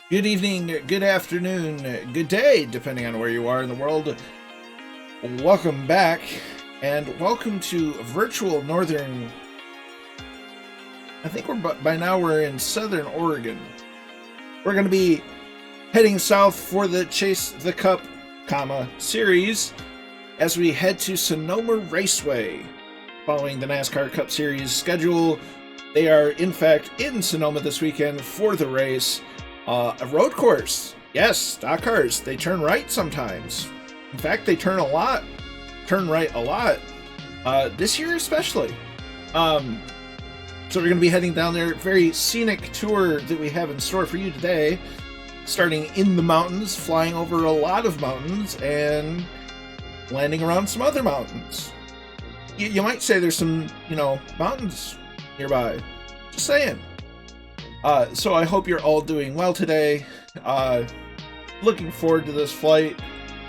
Good evening, good afternoon, good day, depending on where you are in the world. Welcome back, and welcome to virtual northern... I think by now we're in southern Oregon. We're going to be heading south for the Chase the Cup, series as we head to Sonoma Raceway. Following the NASCAR Cup Series schedule, they are in fact in Sonoma this weekend for the race. A road course. Yes, stock cars. They turn right sometimes. In fact, they turn right a lot. This year especially. So we're going to be heading down there. Very scenic tour that we have in store for you today. Starting in the mountains, flying over a lot of mountains, and landing around some other mountains. You might say there's some, mountains nearby. Just saying. So I hope you're all doing well today. Looking forward to this flight.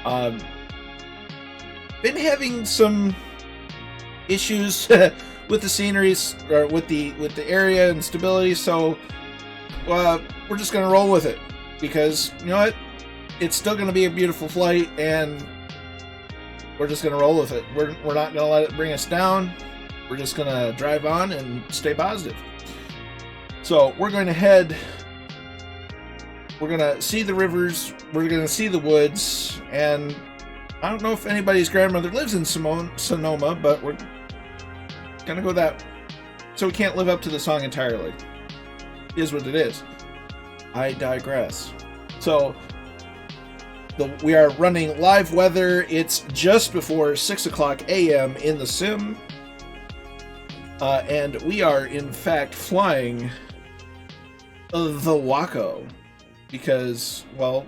Been having some issues with the sceneries, or with the area and stability, so we're just gonna roll with it, because you know what, it's still gonna be a beautiful flight, and we're just gonna roll with it. We're not gonna let it bring us down. We're just gonna drive on and stay positive. So we're going to head, we're going to see the rivers, we're going to see the woods, and I don't know if anybody's grandmother lives in Sonoma, but we're going to go that, so we can't live up to the song entirely. It is what it is. I digress. So, we are running live weather. It's just before 6 o'clock a.m. in the sim, and we are in fact flying the Waco, because, well,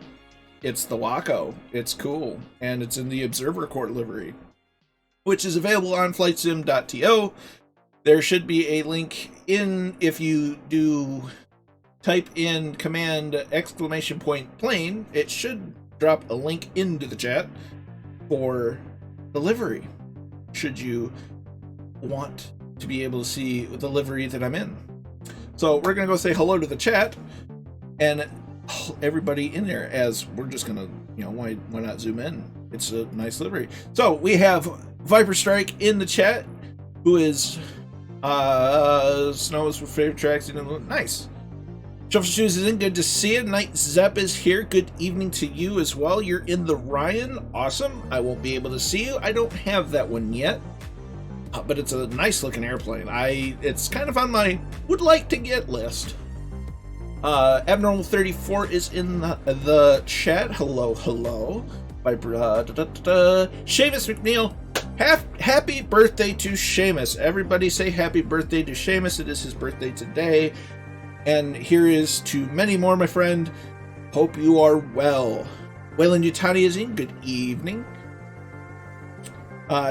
it's the Waco. It's cool, and it's in the Observer Corps livery, which is available on flightsim.to. There should be a link in, if you do type in command !plane, it should drop a link into the chat for the livery, should you want to be able to see the livery that I'm in. So we're going to go say hello to the chat and everybody in there, as we're just going to, why not zoom in? It's a nice livery. So we have Viper Strike in the chat, who is Snow's favorite tracks. Nice. Shuffle Shoes is in. Good to see you. Night Zep is here. Good evening to you as well. You're in the Ryan. Awesome. I won't be able to see you. I don't have that one yet. But it's a nice looking airplane. It's kind of on my would like to get list. Abnormal 34 is in the chat. Hello. Seamus McNeil. Happy birthday to Seamus. Everybody say happy birthday to Seamus. It is his birthday today. And here is to many more, my friend. Hope you are well. Waylon Yutani is in. Good evening.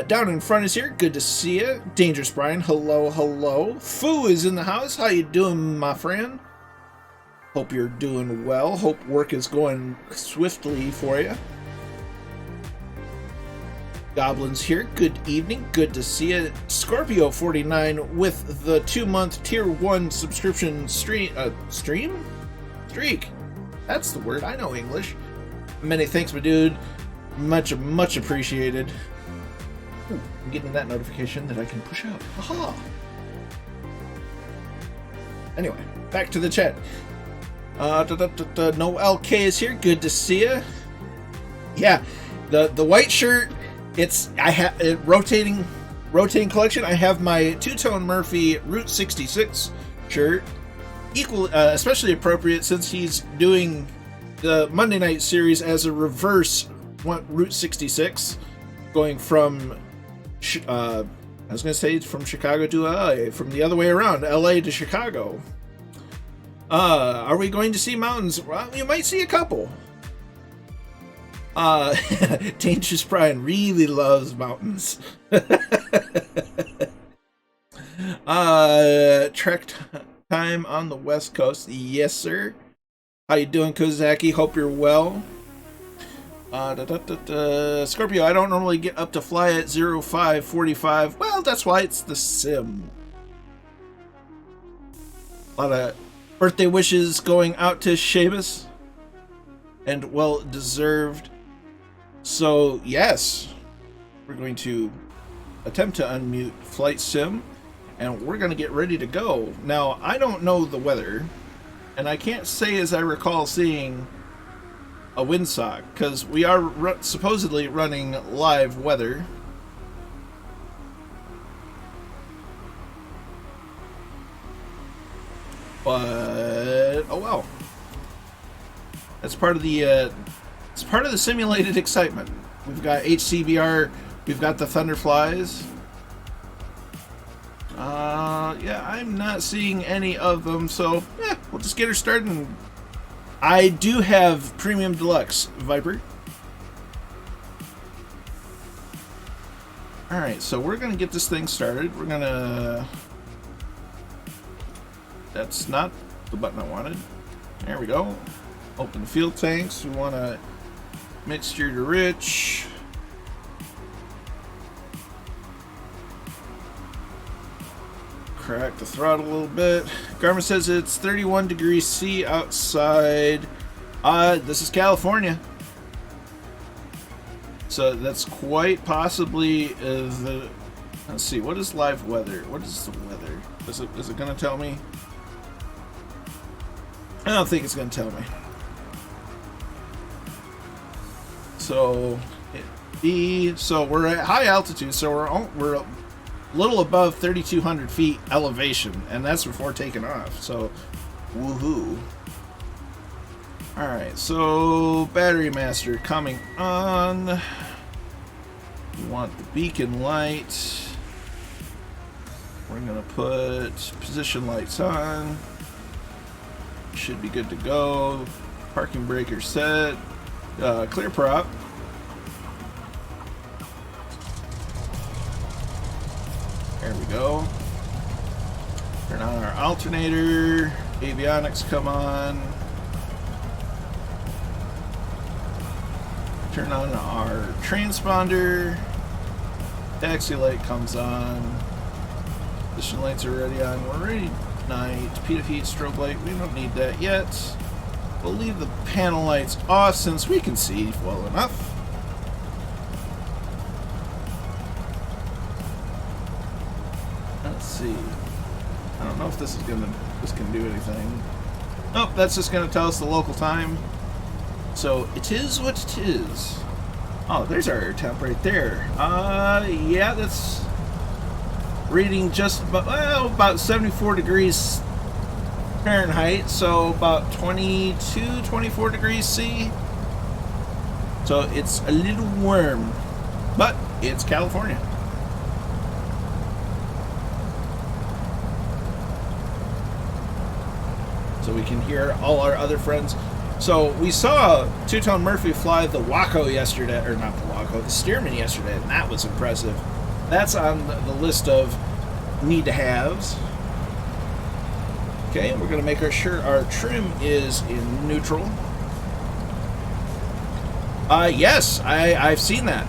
Down in front is here. Good to see you. Dangerous Brian. Hello. Foo is in the house. How you doing, my friend? Hope you're doing well. Hope work is going swiftly for you. Goblin's here. Good evening. Good to see you. Scorpio 49 with the 2-month tier 1 subscription streak. That's the word. I know English. Many thanks, my dude. Much appreciated. Ooh, I'm getting that notification that I can push out. Aha! Anyway, back to the chat. No LK is here. Good to see you. Yeah, the white shirt. I have rotating collection. I have my two-tone Murphy Route 66 shirt, especially appropriate since he's doing the Monday night series as a reverse Route 66, going from I was going to say from Chicago to LA, from the other way around, LA to Chicago. Are we going to see mountains? Well, you might see a couple. Dangerous Brian really loves mountains. Trek time on the West Coast. Yes, sir. How you doing, Kozaki? Hope you're well. Scorpio, I don't normally get up to fly at 0545. Well, that's why it's the sim. A lot of birthday wishes going out to Seamus. and well deserved. So yes, we're going to attempt to unmute Flight Sim, and we're going to get ready to go. Now, I don't know the weather, and I can't say as I recall seeing a windsock, because we are supposedly running live weather. But oh well, that's part of the it's part of the simulated excitement. We've got HCBR, we've got the Thunderflies. Yeah, I'm not seeing any of them, so yeah, we'll just get her started. And I do have Premium Deluxe Viper. Alright, so we're gonna get this thing started. We're gonna... That's not the button I wanted. There we go. Open fuel tanks. We want a mixture to rich. Crack the throttle a little bit. Garmin says it's 31 degrees C outside. This is California. So that's quite possibly the... Let's see, what is live weather? What is the weather? Is it going to tell me? I don't think it's going to tell me. So we're at high altitude, so we're a little above 3,200 feet elevation, and that's before taking off. So, woohoo! All right, so battery master coming on. We want the beacon light. We're gonna put position lights on. Should be good to go. Parking breaker set. Clear prop. There we go. Turn on our alternator. Avionics come on. Turn on our transponder. Taxi light comes on. Position lights are already on. We're ready. Night. P2P strobe light. We don't need that yet. We'll leave the panel lights off since we can see well enough. Let's see. I don't know if this can do anything. Nope, that's just gonna tell us the local time. So it is what it is. Oh, there's our air temp right there. Yeah, that's reading just about 74 degrees Fahrenheit, so about 22, 24 degrees C. So it's a little warm, but it's California. So we can hear all our other friends. So we saw Two-Tone Murphy fly the Waco yesterday, or not the Waco, the Stearman yesterday, and that was impressive. That's on the list of need-to-haves. Okay, we're going to make sure our trim is in neutral. Yes, I've seen that.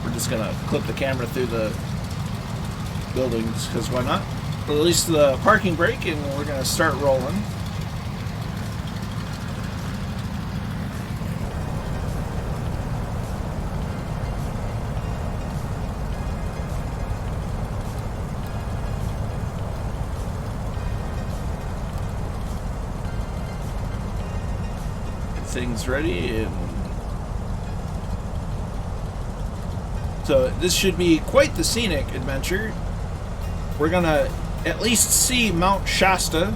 We're just going to clip the camera through the buildings, because why not? Release the parking brake, and we're going to start rolling. Things ready, and so this should be quite the scenic adventure. We're gonna at least see Mount Shasta.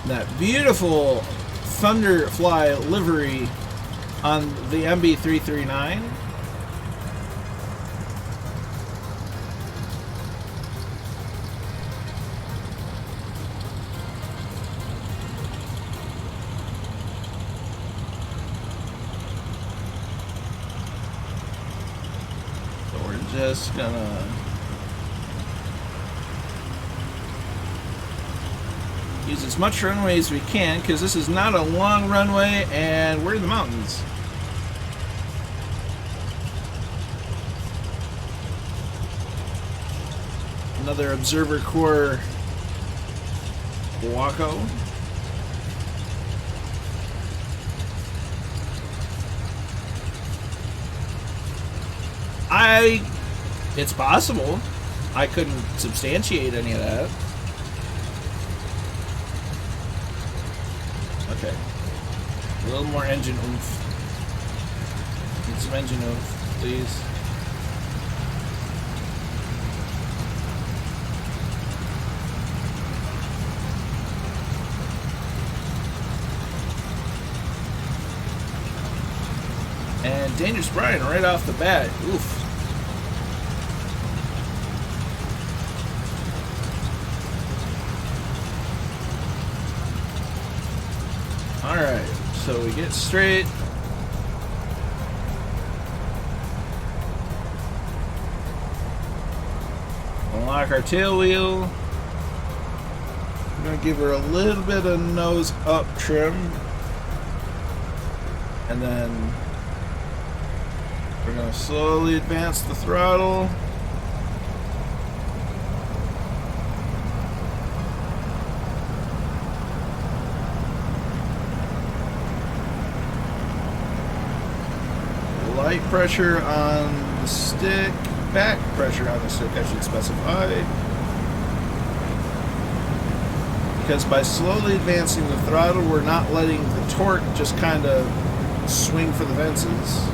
That beautiful Thunderfly livery on the MB339. Just gonna use as much runway as we can, because this is not a long runway and we're in the mountains. Another Observer Core Waco. It's possible. I couldn't substantiate any of that. Okay. A little more engine oomph. Need some engine oomph, please. And Dangerous Brian right off the bat. Oof. Alright, so we get straight. Unlock our tail wheel. I'm going to give her a little bit of nose up trim. And then we're going to slowly advance the throttle. Light pressure on the stick, back pressure on the stick, I should specify. Because by slowly advancing the throttle, we're not letting the torque just kind of swing for the fences.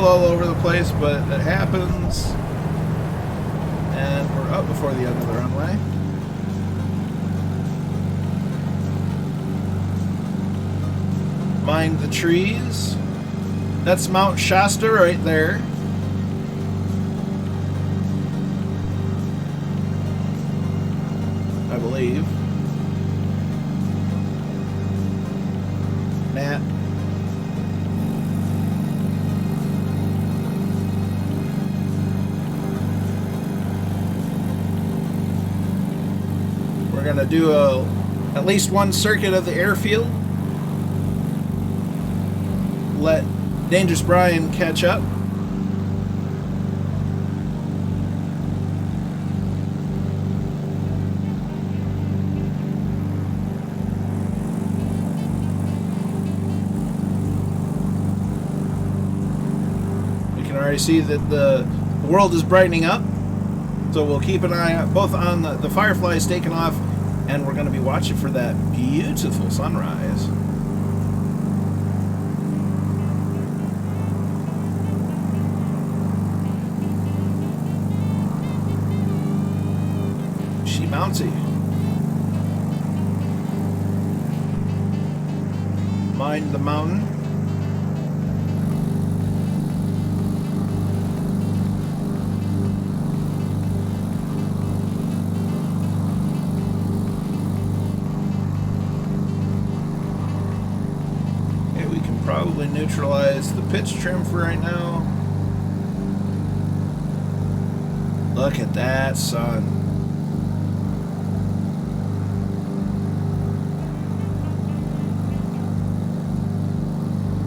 All over the place, but it happens. And we're up before the end of the runway. Mind the trees. That's Mount Shasta right there. I believe. Matt. We're going to do at least one circuit of the airfield. Let Dangerous Brian catch up. We can already see that the world is brightening up. So we'll keep an eye both on the fireflies taking off, and we're going to be watching for that beautiful sunrise. She mounty. Mind the mountain. Probably neutralize the pitch trim for right now. Look at that sun.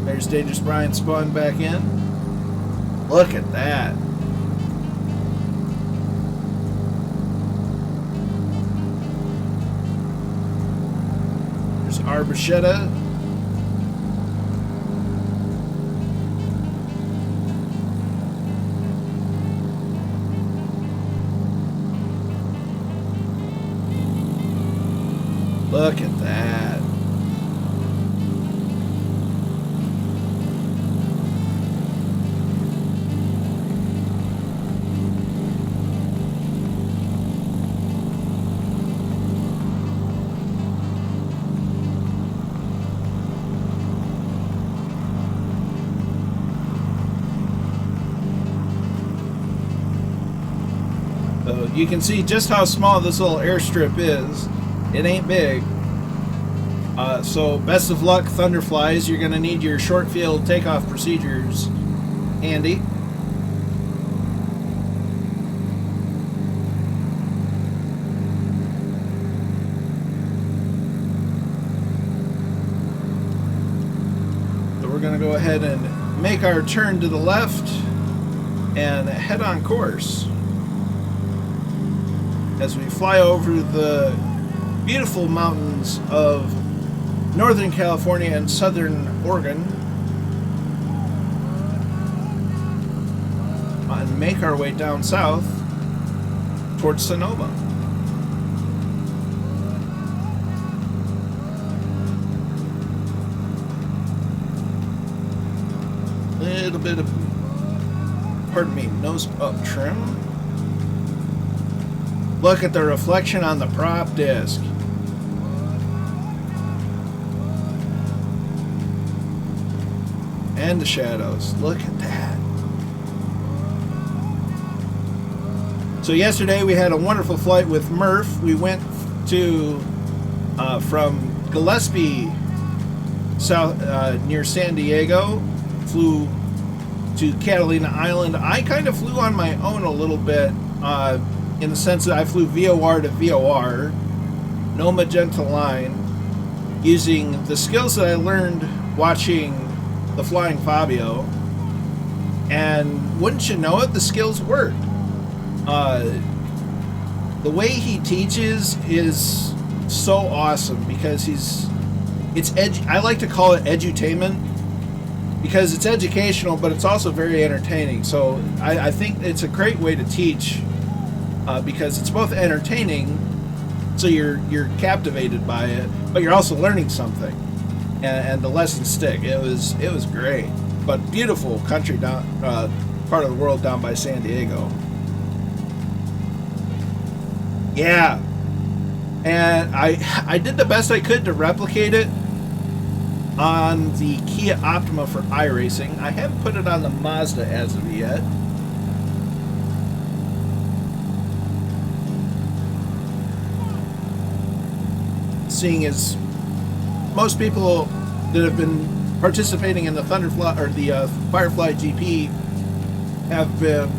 There's Dangerous Brian spun back in. Look at that. There's Arbachetta. Look at that. So you can see just how small this little airstrip is. It ain't big. So best of luck, Thunderflies. You're going to need your short field takeoff procedures handy. ahead and make our turn to the left and head on course as we fly over the beautiful mountains of Northern California and Southern Oregon and make our way down south towards Sonoma. Little bit of, pardon me, nose up trim. Look at the reflection on the prop disc. And the shadows. Look at that. So yesterday we had a wonderful flight with Murph. We went to from Gillespie, south near San Diego, flew to Catalina Island. I kind of flew on my own a little bit, in the sense that I flew VOR to VOR, no magenta line, using the skills that I learned watching the Flying Fabio. And wouldn't you know it, the skills work. The way he teaches is so awesome because I like to call it edutainment, because it's educational, but it's also very entertaining. So I think it's a great way to teach, because it's both entertaining, so you're captivated by it, but you're also learning something, and the lessons stick. It was great, but beautiful country down part of the world down by San Diego. Yeah, and I did the best I could to replicate it on the Kia Optima for iRacing. I haven't put it on the Mazda as of yet. Seeing as most people that have been participating in the Thunderfly or the Firefly GP have been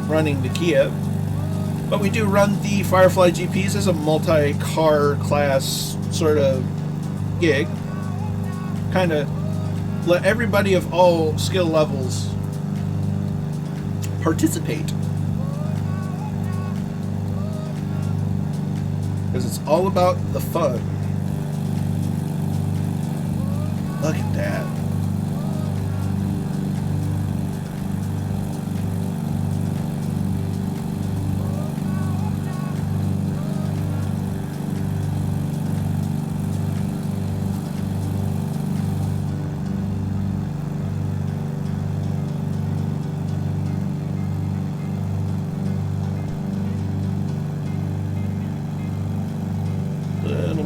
running the Kia, but we do run the Firefly GPs as a multi-car class sort of gig. Kind of let everybody of all skill levels participate, because it's all about the fun. Look at that.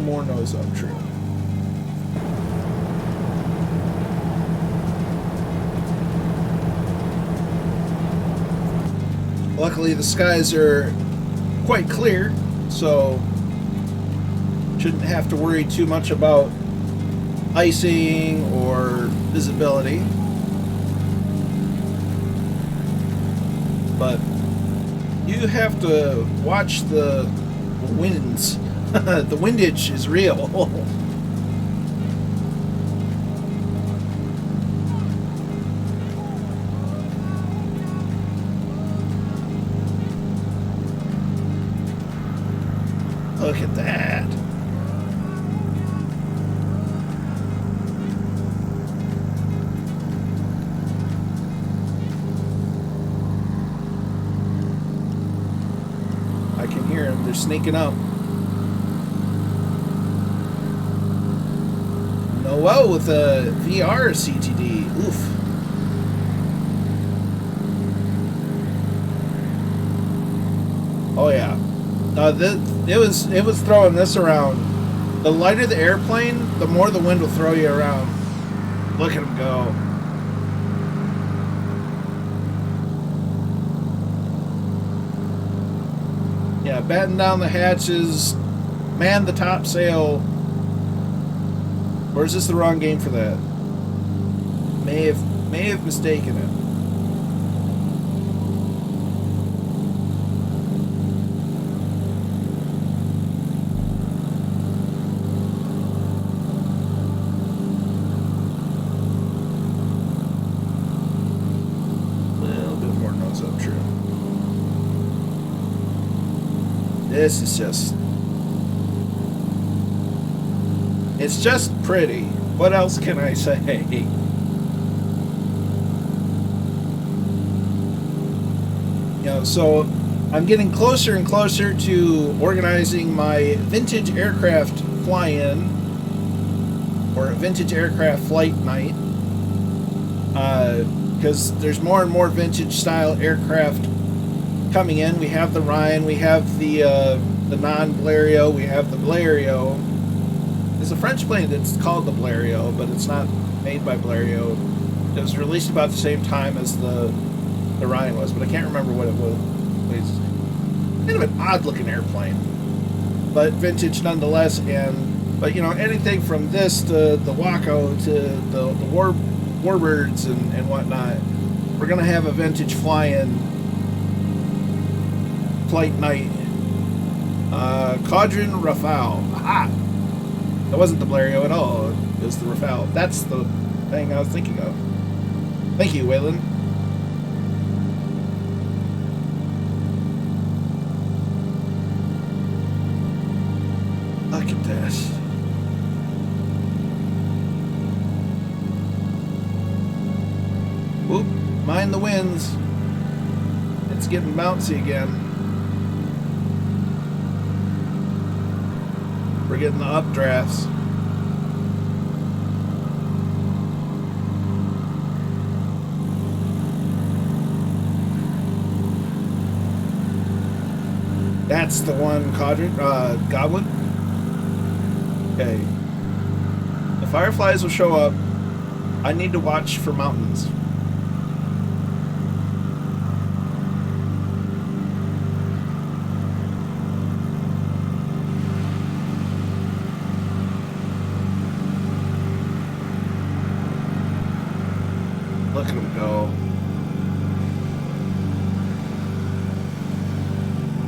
More nose up trim. Luckily the skies are quite clear, so shouldn't have to worry too much about icing or visibility. But you have to watch the winds. The windage is real. Look at that. I can hear them. They're sneaking up. Well, with a VR CTD, oof. Oh yeah, it was throwing this around. The lighter the airplane, the more the wind will throw you around. Look at him go. Yeah, batten down the hatches, man the top sail. Or is this the wrong game for that? May have mistaken it. This is just... It's just pretty. What else can I say? You know, so I'm getting closer and closer to organizing my vintage aircraft fly-in, or vintage aircraft flight night, because there's more and more vintage style aircraft coming in. We have the Ryan, we have the non-Blériot, we have the Blériot. There's a French plane that's called the Blériot, but it's not made by Blériot. It was released about the same time as the Ryan was, but I can't remember what it was. It's kind of an odd-looking airplane, but vintage nonetheless. But you know, anything from this to the Waco to the Warbirds and whatnot, we're gonna have a vintage fly-in flight night. Caudron Rafale. Aha! That wasn't the Blériot at all. It was the Rafale. That's the thing I was thinking of. Thank you, Waylon. Look at this. Whoop, mind the winds. It's getting bouncy again. We're getting the updrafts. That's the one, Goblin. Okay. The Fireflies will show up. I need to watch for mountains. Look at them go.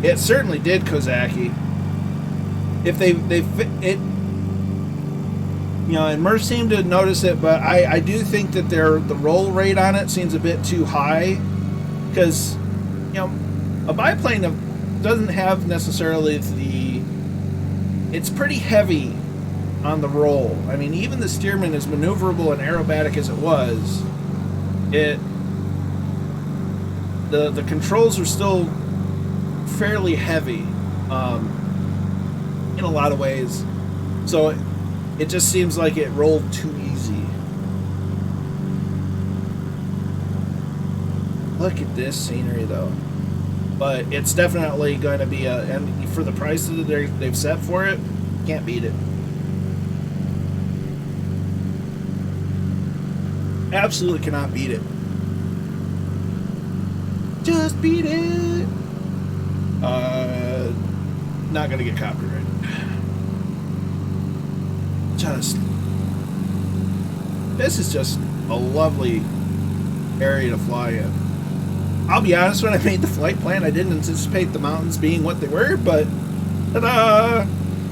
It certainly did, Kozaki. If it, you know, and Murph seemed to notice it, but I do think that the roll rate on it seems a bit too high, because, you know, a biplane doesn't have necessarily it's pretty heavy on the roll. I mean, even the Stearman, as maneuverable and aerobatic as it was, the controls are still fairly heavy in a lot of ways, so it just seems like it rolled too easy. Look at this scenery though, but it's definitely going to be and for the price that they've set for it, can't beat it. Absolutely cannot beat it. Just beat it. Not gonna get copyrighted. This is just a lovely area to fly in. I'll be honest, when I made the flight plan, I didn't anticipate the mountains being what they were, but ta-da!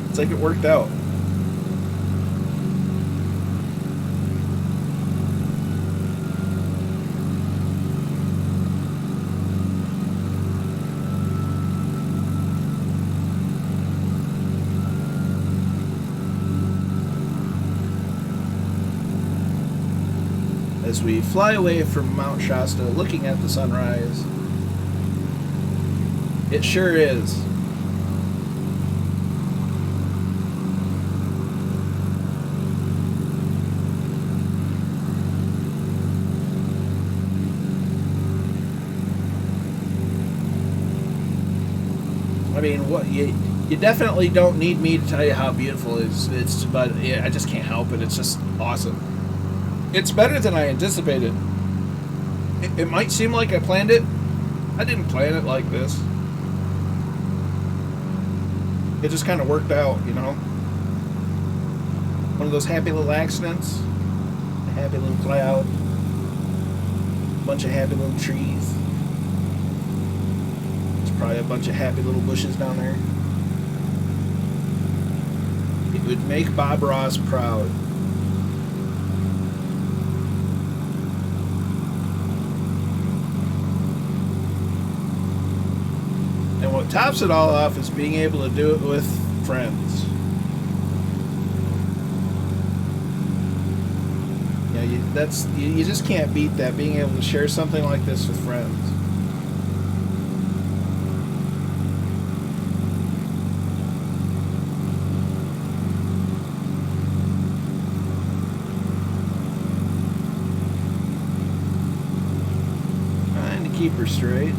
It's like it worked out. As we fly away from Mount Shasta, looking at the sunrise. It sure is. I mean, what you definitely don't need me to tell you how beautiful it is. But yeah, I just can't help it. It's just awesome. It's better than I anticipated. It might seem like I planned it. I didn't plan it like this. It just kind of worked out, you know? One of those happy little accidents. A happy little cloud. A bunch of happy little trees. There's probably a bunch of happy little bushes down there. It would make Bob Ross proud. tops it all off is being able to do it with friends. You just can't beat that, being able to share something like this with friends. Trying to keep her straight.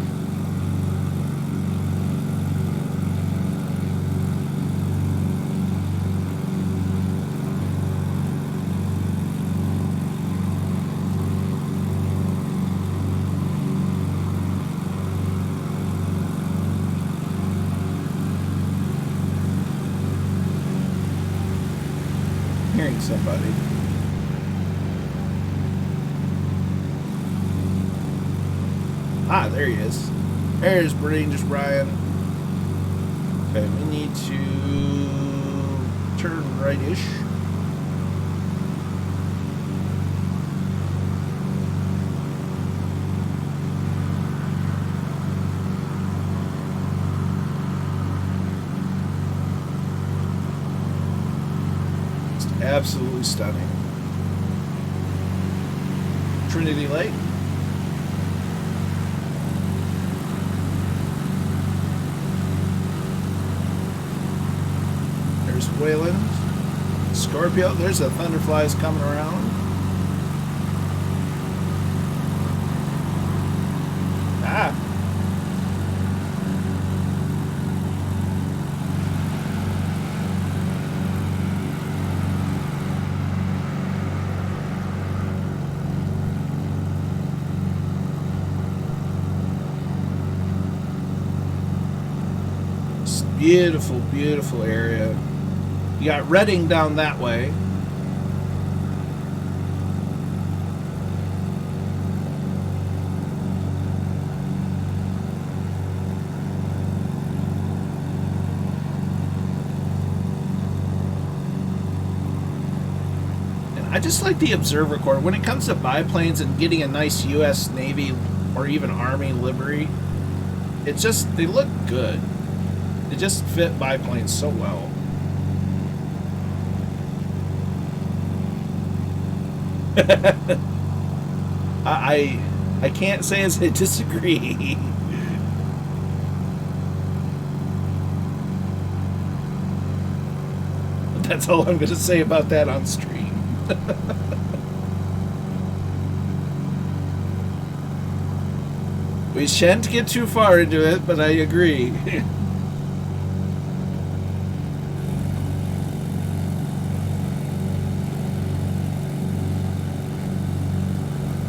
Hearing somebody. Ah, there he is. There's Ranger Brian. Okay, we need to turn right-ish. Absolutely stunning. Trinity Lake. There's Wayland. Scorpio. There's the Thunderflies coming around. Ah. Beautiful, beautiful area. You got Redding down that way. And I just like the observer corps. When it comes to biplanes and getting a nice U.S. Navy or even Army livery, it just, they look good. They just fit biplanes so well. I can't say as I disagree. That's all I'm going to say about that on stream. We shan't get too far into it, but I agree.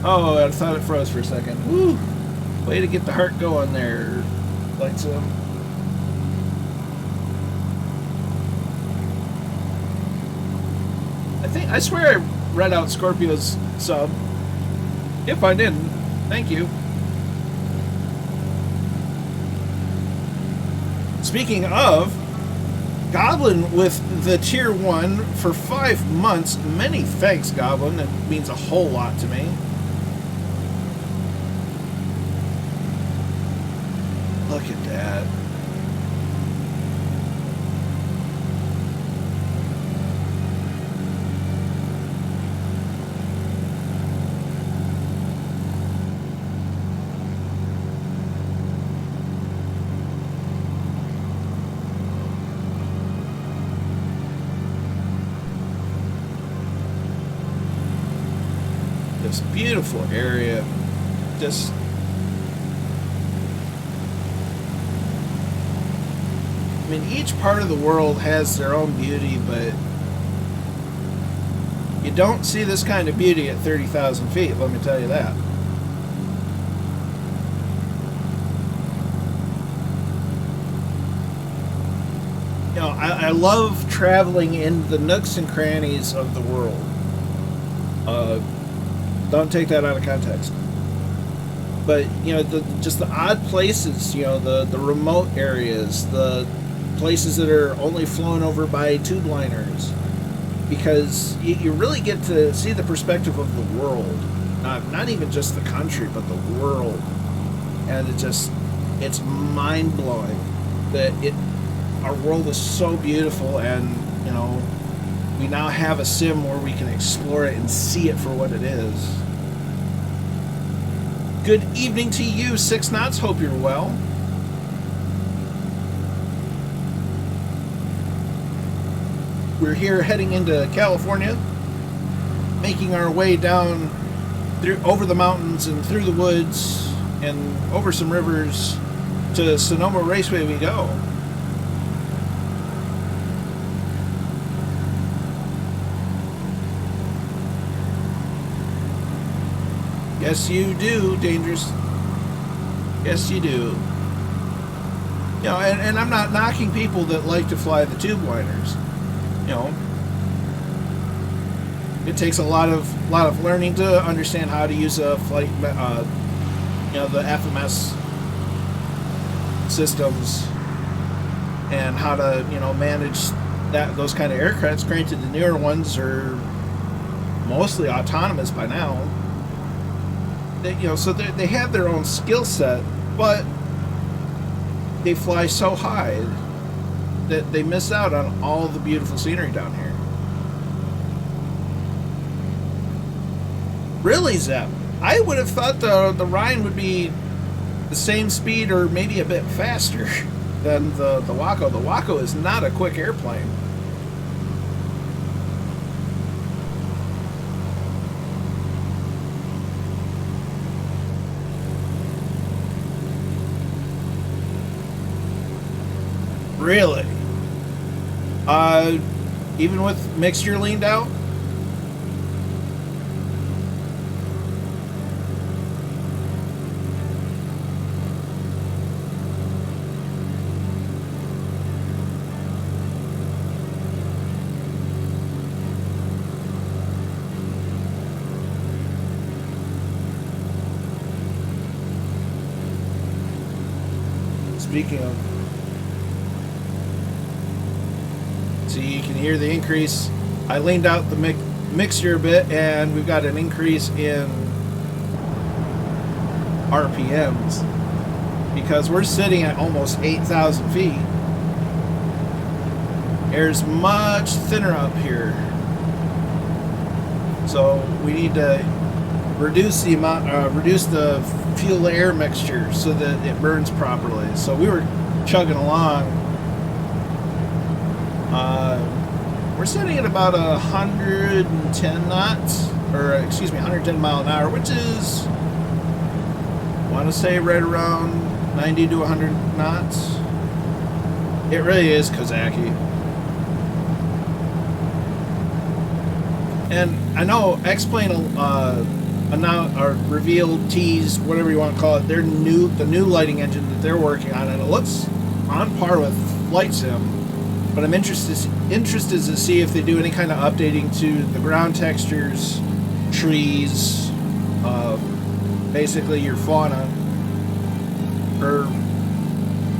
Oh, I thought it froze for a second. Woo! Way to get the heart going there, like some. I swear I read out Scorpio's sub. If I didn't, thank you. Speaking of, Goblin with the tier 1 for 5 months. Many thanks, Goblin. It means a whole lot to me. Look at that. This beautiful area. Just I mean, each part of the world has their own beauty, but you don't see this kind of beauty at 30,000 feet, let me tell you that. You know, I love traveling in the nooks and crannies of the world. Don't take that out of context. But, you know, just the odd places, you know, the remote areas, the places that are only flown over by tube liners, because you really get to see the perspective of the world, not even just the country, but the world, and it's mind-blowing. that our world is so beautiful, and you know, we now have a sim where we can explore it and see it for what it is. Good evening to you, 6 Knots. Hope you're well. We're here heading into California, making our way down through over the mountains and through the woods and over some rivers to Sonoma Raceway we go. Yes, you do, Dangerous. Yes, you do. You know, and I'm not knocking people that like to fly the tube liners. You know, it takes a lot of learning to understand how to use a flight, you know, the FMS systems, and how to, you know, manage those kind of aircrafts. Granted, the newer ones are mostly autonomous by now. You know, so they have their own skill set, but they fly so high that they miss out on all the beautiful scenery down here. Really, Zep? I would have thought the Rhine would be the same speed or maybe a bit faster than the Waco. The Waco is not a quick airplane. Really? Even with mixture leaned out? Speaking of, so you can hear the increase. I leaned out the mixture a bit, and we've got an increase in RPMs because we're sitting at almost 8,000 feet. Air's much thinner up here, so we need to reduce the amount, reduce the fuel to air mixture so that it burns properly. So we were chugging along. We're sitting at about 110 knots, or excuse me, 110 mile an hour, which is, I want to say, right around 90 to 100 knots. It really is Kozaki. And I know X-Plane announced or revealed, teased, whatever you want to call it, the new lighting engine that they're working on, and it looks on par with Flight Sim. But I'm interested to see if they do any kind of updating to the ground textures, trees, basically your fauna, or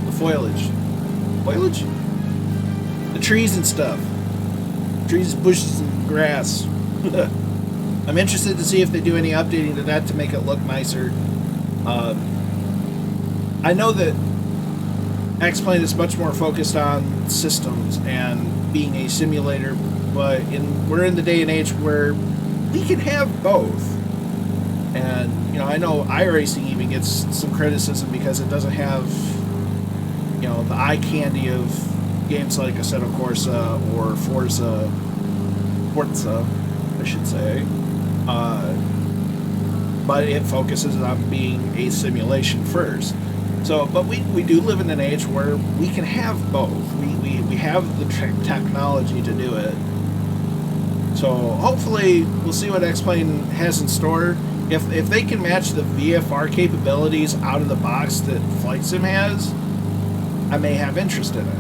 the foliage, the trees and stuff, trees, bushes, and grass. I'm interested to see if they do any updating to that to make it look nicer. I know that X-Plane is much more focused on systems and being a simulator, but we're in the day and age where we can have both. And, you know, I know iRacing even gets some criticism because it doesn't have, you know, the eye candy of games like Assetto Corsa or Forza, I should say. But it focuses on being a simulation first. So, but we do live in an age where we can have both. We have the technology to do it. So hopefully we'll see what X-Plane has in store. If they can match the VFR capabilities out of the box that Flight Sim has, I may have interest in it.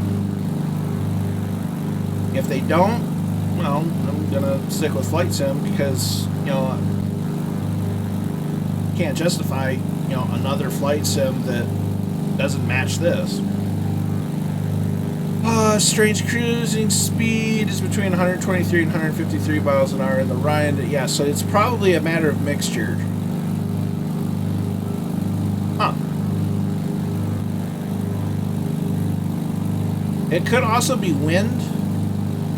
If they don't, well, I'm gonna stick with Flight Sim because, you know, I can't justify, you know, another Flight Sim that doesn't match this. Strange cruising speed is between 123 and 153 miles an hour in the Rhine. Yeah, so it's probably a matter of mixture. Huh. It could also be wind.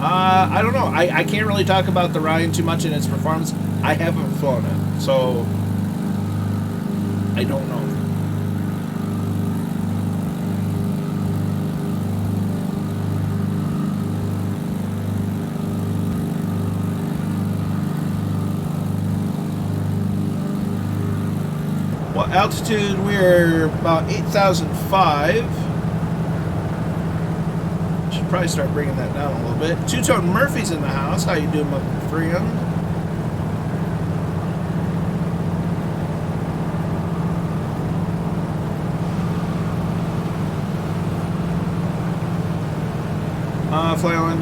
I don't know. I can't really talk about the Ryan too much in its performance. I haven't flown it, so I don't know. Well, altitude, we're about 8,005. Should probably start bringing that down a little bit. Two-Tone Murphy's in the house. How you doing, my friend? Flying.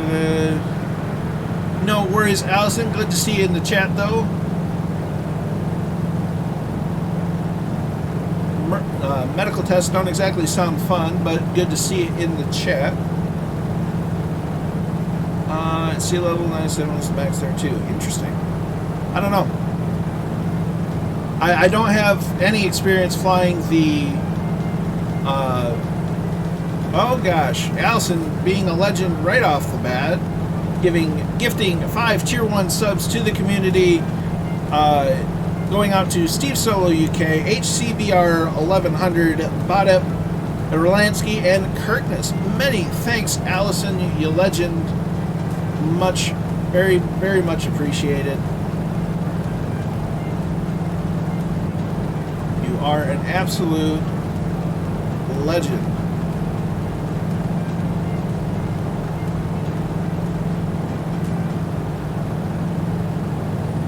No worries, Allison. Good to see you in the chat, though. Medical tests don't exactly sound fun, but good to see it in the chat. Sea level 97 was the max there too. Interesting. I don't know. I don't have any experience flying the. Oh gosh, Allison being a legend right off the bat, gifting 5 tier 1 subs to the community. Going out to Steve Solo UK, HCBR 1100, Bodep, Erlansky, and Kirkness. Many thanks, Allison, you legend. Much, very, very much appreciated. You are an absolute legend.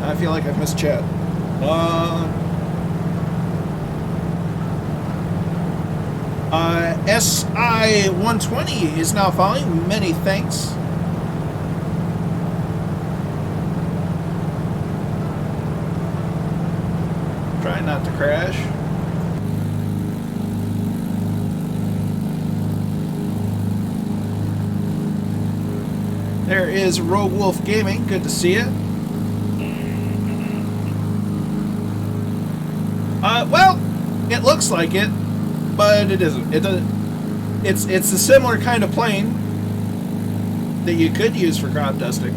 I feel like I've missed chat. SI-120 is now following. Many thanks. Try not to crash. There is Rogue Wolf Gaming. Good to see you. Well, it looks like it, but it isn't. It doesn't. It's a similar kind of plane that you could use for crop dusting.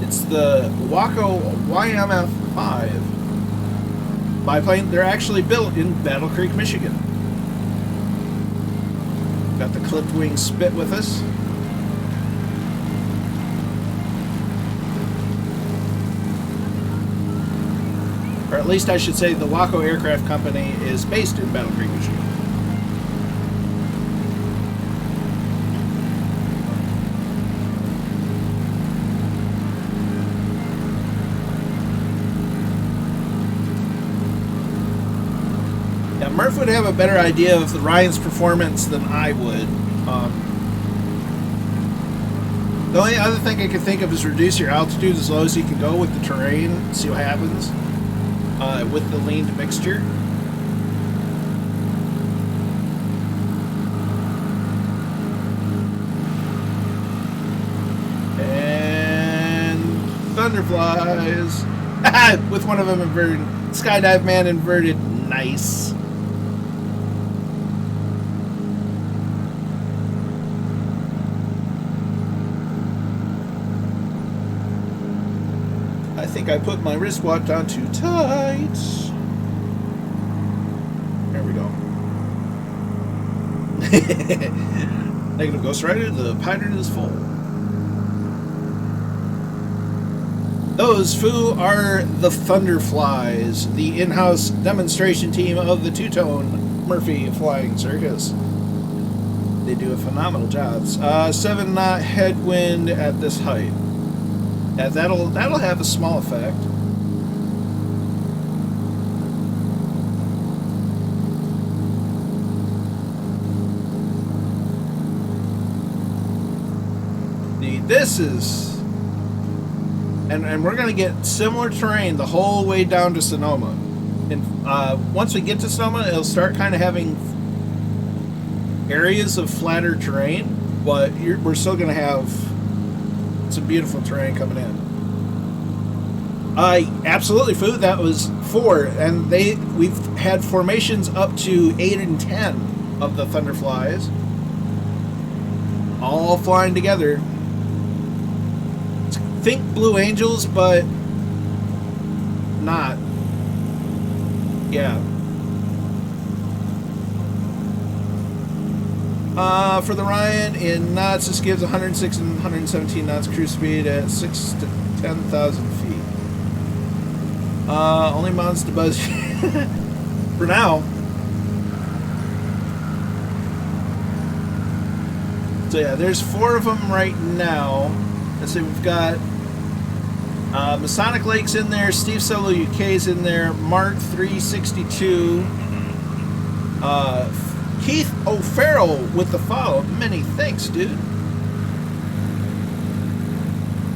It's the Waco YMF-5 biplane. They're actually built in Battle Creek, Michigan. Got the clipped wing spit with us. Or at least I should say the Waco Aircraft Company is based in Battle Creek, Michigan. Yeah, Murph would have a better idea of the Ryan's performance than I would. The only other thing I can think of is reduce your altitude as low as you can go with the terrain, see what happens. With the leaned mixture. And Thunderflies. With one of them inverted. Skydive Man inverted. Nice. I think I put my wristwatch on too tight. There we go. Negative Ghost Rider, the pattern is full. Those foo are the Thunderflies, the in-house demonstration team of the Two-Tone Murphy Flying Circus. They do a phenomenal job. 7-knot headwind at this height. Yeah, that'll have a small effect. This is, and we're gonna get similar terrain the whole way down to Sonoma. And once we get to Sonoma, it'll start kind of having areas of flatter terrain, but we're still gonna have some beautiful terrain coming in. Absolutely, Food. That was 4, and we've had formations up to 8 and 10. of the Thunderflies. All flying together. Think Blue Angels, but not. Yeah. For the Ryan in knots, this gives 106 and 117 knots cruise speed at 6 to 10,000 feet. Only mounts to buzz for now. So yeah, there's 4 of them right now. Let's see, we've got Masonic Lake's in there, Steve Solo UK's in there, Mark 362, Keith O'Farrell with the follow. Many thanks, dude.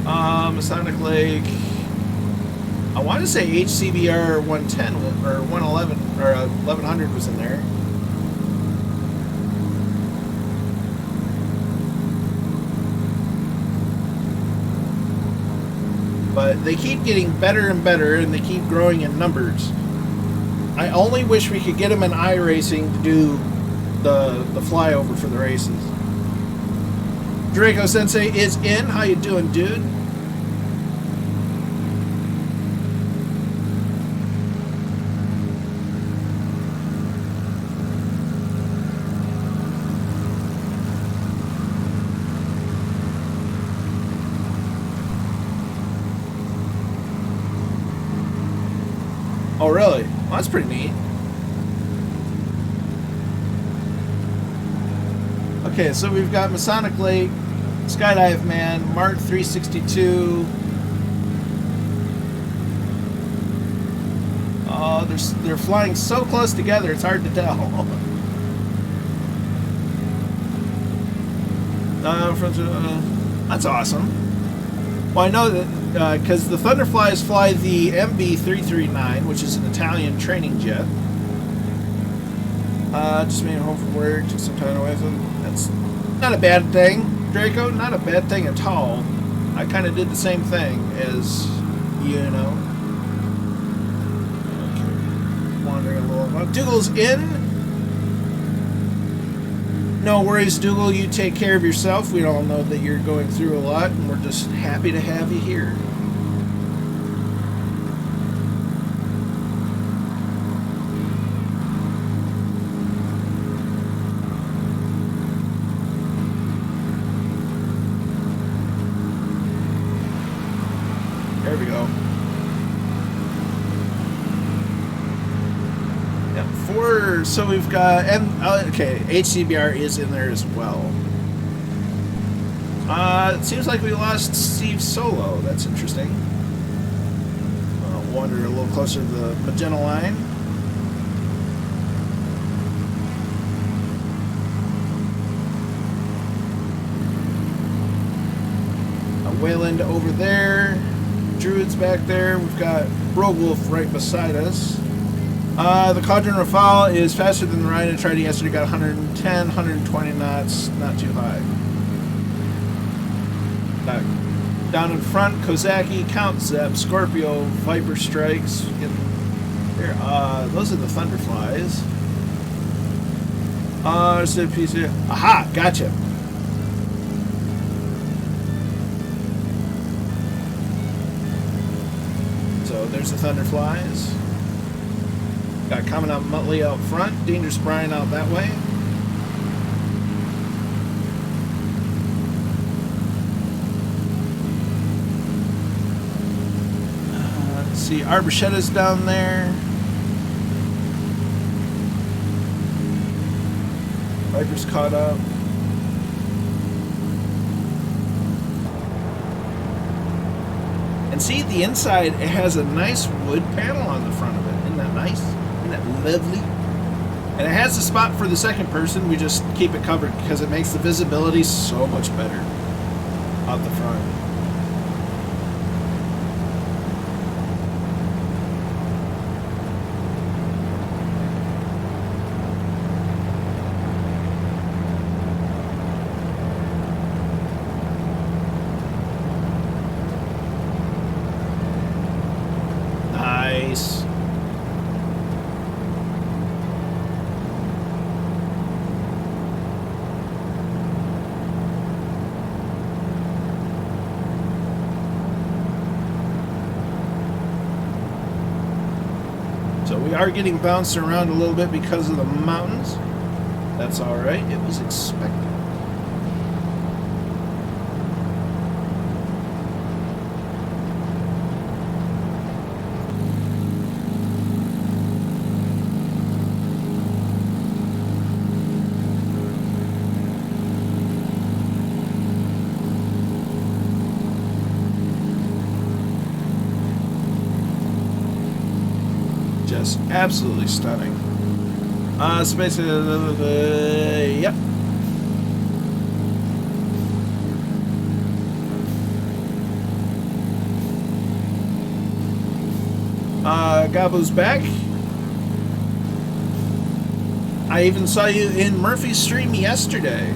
Masonic Lake. I want to say HCBR 110 or 111 or 1100 was in there. But they keep getting better and better, and they keep growing in numbers. I only wish we could get them in iRacing to do the flyover for the races. Draco Sensei is in. How you doing, dude? Oh, really? Well, that's pretty neat. Okay, so we've got Masonic Lake, Skydive Man, Mark 362. Oh, they're flying so close together, it's hard to tell. That's awesome. Well, I know that because the Thunderflies fly the MB339, which is an Italian training jet. Just made it home from work, took some time away from. That's not a bad thing, Draco. Not a bad thing at all. I kind of did the same thing as, you know. Okay. Wandering a little. Dougal's in. No worries, Dougal. You take care of yourself. We all know that you're going through a lot, and we're just happy to have you here. There we go. Yep, 4. So we've got okay, HCBR is in there as well. It seems like we lost Steve Solo. That's interesting. Wander a little closer to the magenta line. Wayland over there. Druid's back there. We've got Rogue Wolf right beside us. The Cauldron Rafale is faster than the Ryan. I tried it yesterday, got 110, 120 knots, not too high. Down in front, Kozaki, Count Zeb, Scorpio, Viper Strikes. There, those are the Thunderflies. Aha, gotcha. So there's the Thunderflies. Got Commandant Muttley out front, Dangerous Brian out that way. Let's see, Arborchetta's down there. Viper's caught up. And see, the inside, it has a nice wood panel on the front of it. Isn't that nice? Isn't that lovely? And it has a spot for the second person. We just keep it covered because it makes the visibility so much better out the front. are getting bounced around a little bit because of the mountains. That's alright, it was expected. Just absolutely stunning. So basically, yep. Gabu's back. I even saw you in Murphy's stream yesterday.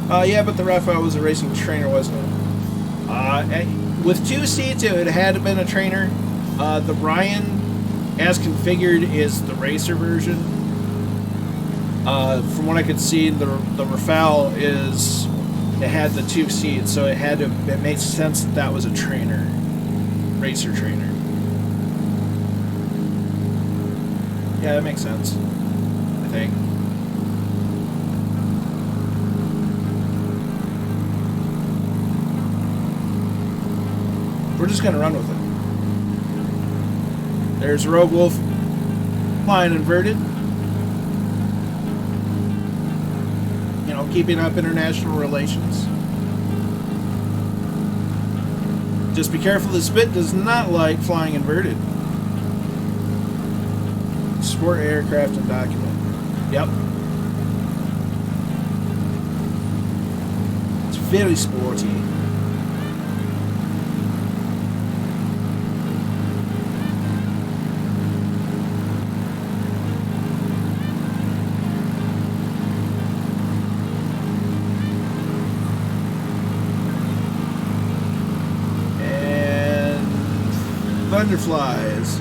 Yeah, but the Raphael was a racing trainer, wasn't it? With 2 seats, it had to have been a trainer. The Ryan, as configured, is the racer version. From what I could see, the Rafale it had the 2 seats, so it makes sense that was a trainer, racer trainer. Yeah, that makes sense, I think. We're just gonna run with it. There's Rogue Wolf flying inverted. You know, keeping up international relations. Just be careful, the Spit does not like flying inverted. Sport aircraft and document. Yep. It's very sporty. Thunderflies.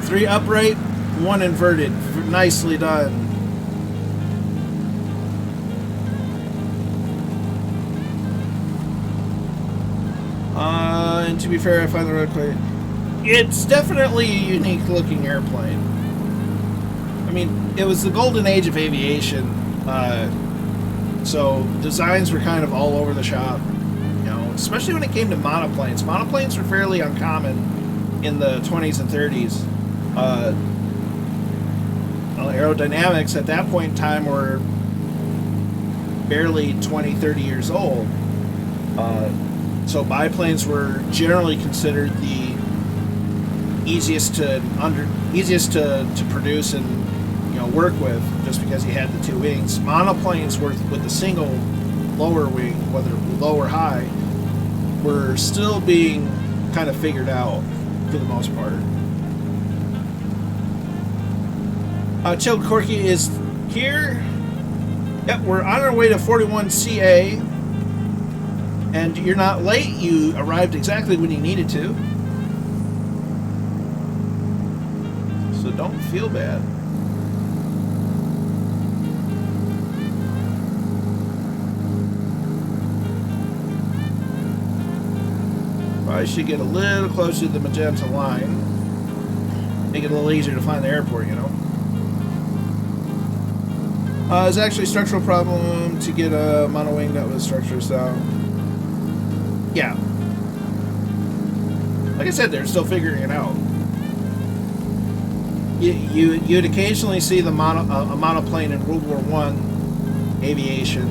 3 upright, 1 inverted. Nicely done. And to be fair, I find the road quite... It's definitely a unique looking airplane. I mean, it was the golden age of aviation. So designs were kind of all over the shop. You know, especially when it came to monoplanes. Monoplanes were fairly uncommon in the 20s and 30s. Aerodynamics at that point in time were barely 20, 30 years old. So biplanes were generally considered the easiest to produce and work with, just because you had the 2 wings. Monoplanes were with the single lower wing, whether low or high, were still being kind of figured out for the most part. Chilled Corky is here. Yep, we're on our way to 41CA. And you're not late. You arrived exactly when you needed to. So don't feel bad. Probably should get a little closer to the magenta line. Make it a little easier to find the airport, you know. It's actually a structural problem to get a monowing that was structure, so yeah. Like I said, they're still figuring it out. You'd occasionally see a monoplane in World War I aviation,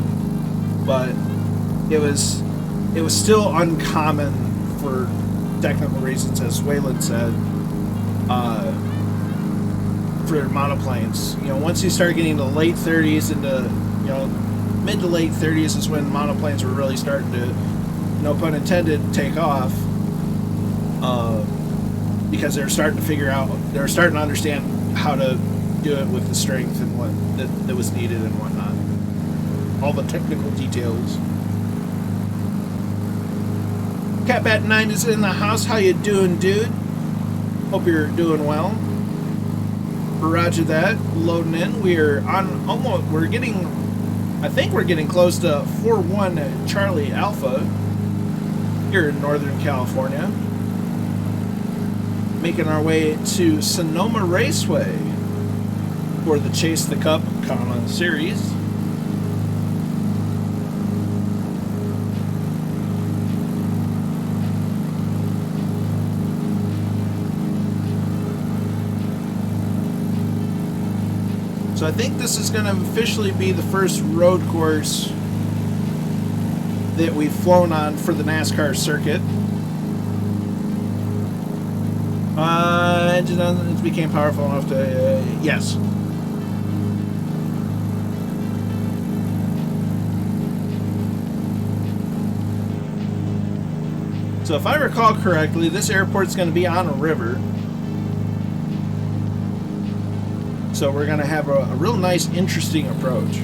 but it was still uncommon for technical reasons, as Wayland said. For monoplanes, once you start getting to the late 30s into mid to late 30s is when monoplanes were really starting to, no pun intended, take off, because they're starting to understand how to do it with the strength and what that was needed and whatnot, all the technical details. Catbat9 is in the house. How you doing, dude? Hope you're doing well. Roger that. Loading in. We're on almost. I think we're getting close to 41 Charlie Alpha here in Northern California. making our way to Sonoma Raceway for the Chase the Cup series. So I think this is going to officially be the first road course that we've flown on for the NASCAR circuit. Engine became powerful enough to, yes. So if I recall correctly, this airport's going to be on a river. So we're going to have a real nice, interesting approach.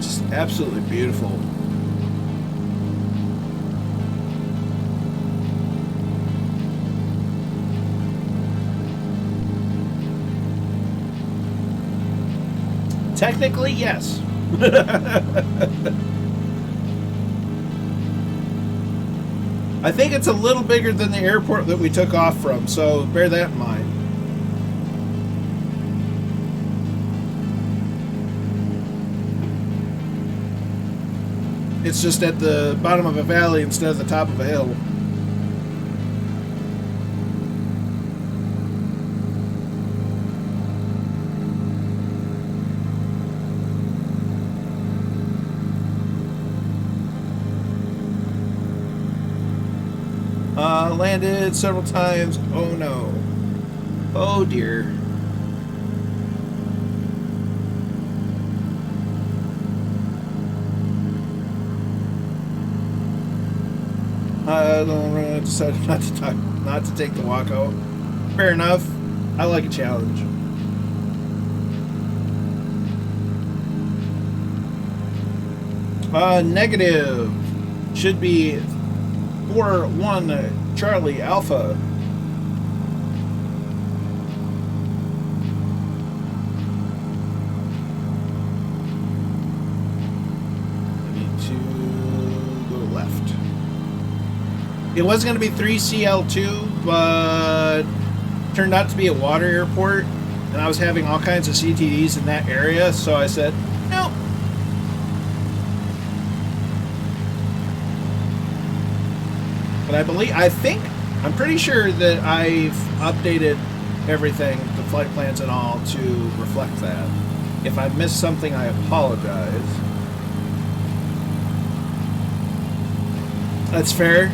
Just absolutely beautiful. Technically, yes. I think it's a little bigger than the airport that we took off from, so bear that in mind. It's just at the bottom of a valley instead of the top of a hill. Landed several times. Oh no. Oh dear. I decided not to take the walkout. Fair enough. I like a challenge. Negative. Should be 4-1 Charlie Alpha. I need to go left. It was going to be 3CL2, but turned out to be a water airport, and I was having all kinds of CTDs in that area, so I said, nope. But I'm pretty sure that I've updated everything, the flight plans and all, to reflect that. If I missed something, I apologize. That's fair.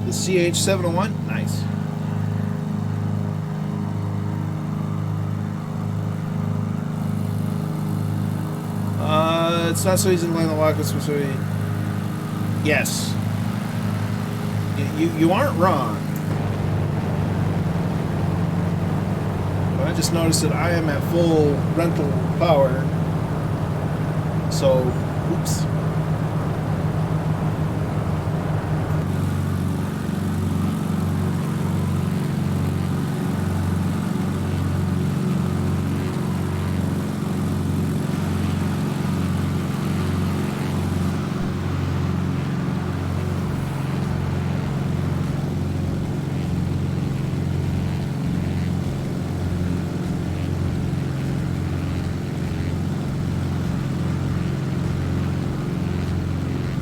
CH701, nice. It's not so easy to land the walk. It's so easy. Yes. You aren't wrong. But I just noticed that I am at full rental power. So, oops.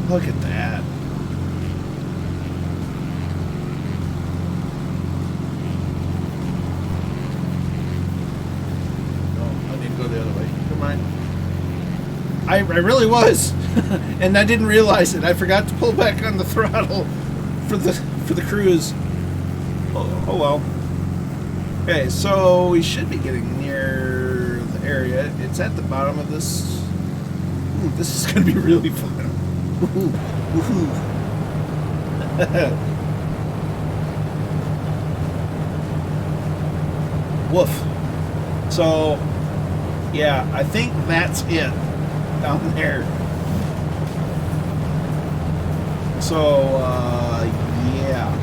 Look at that. Oh, I need to go the other way. Never mind. I really was. And I didn't realize it. I forgot to pull back on the throttle for the cruise. Oh well. Okay, so we should be getting near the area. It's at the bottom of this. Ooh, this is going to be really fun. Woohoo! Woohoo! Woof. So, yeah, I think that's it down there. So, yeah.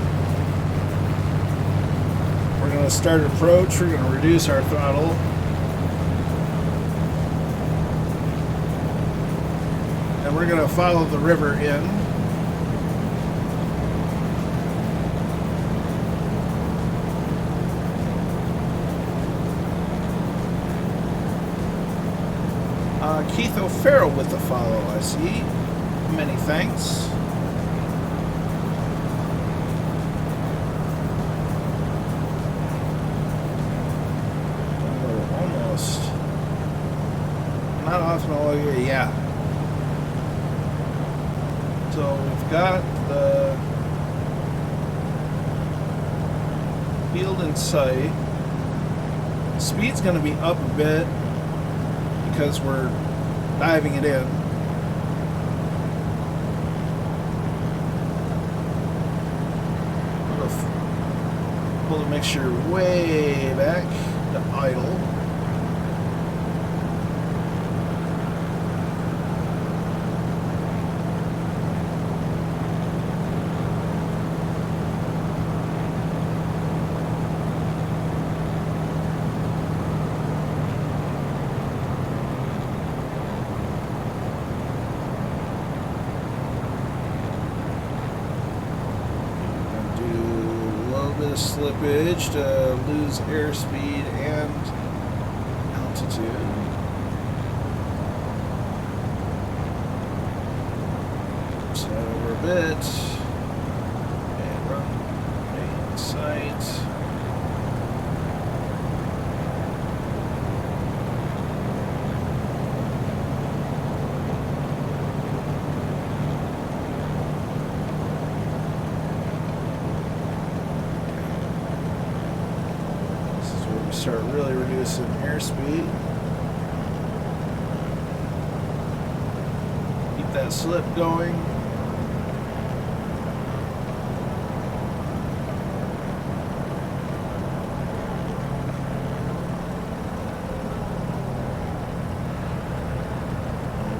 We're going to start approach. We're going to reduce our throttle. And we're going to follow the river in. Keith O'Farrell with the follow, I see. Many thanks. Oh, almost. Not optimal, yeah. So we've got the field in sight. Speed's going to be up a bit because we're diving it in. Pull the mixture way back to idle. Slippage to lose airspeed and altitude. Slide over a bit and run in sight. Start really reducing airspeed. Keep that slip going.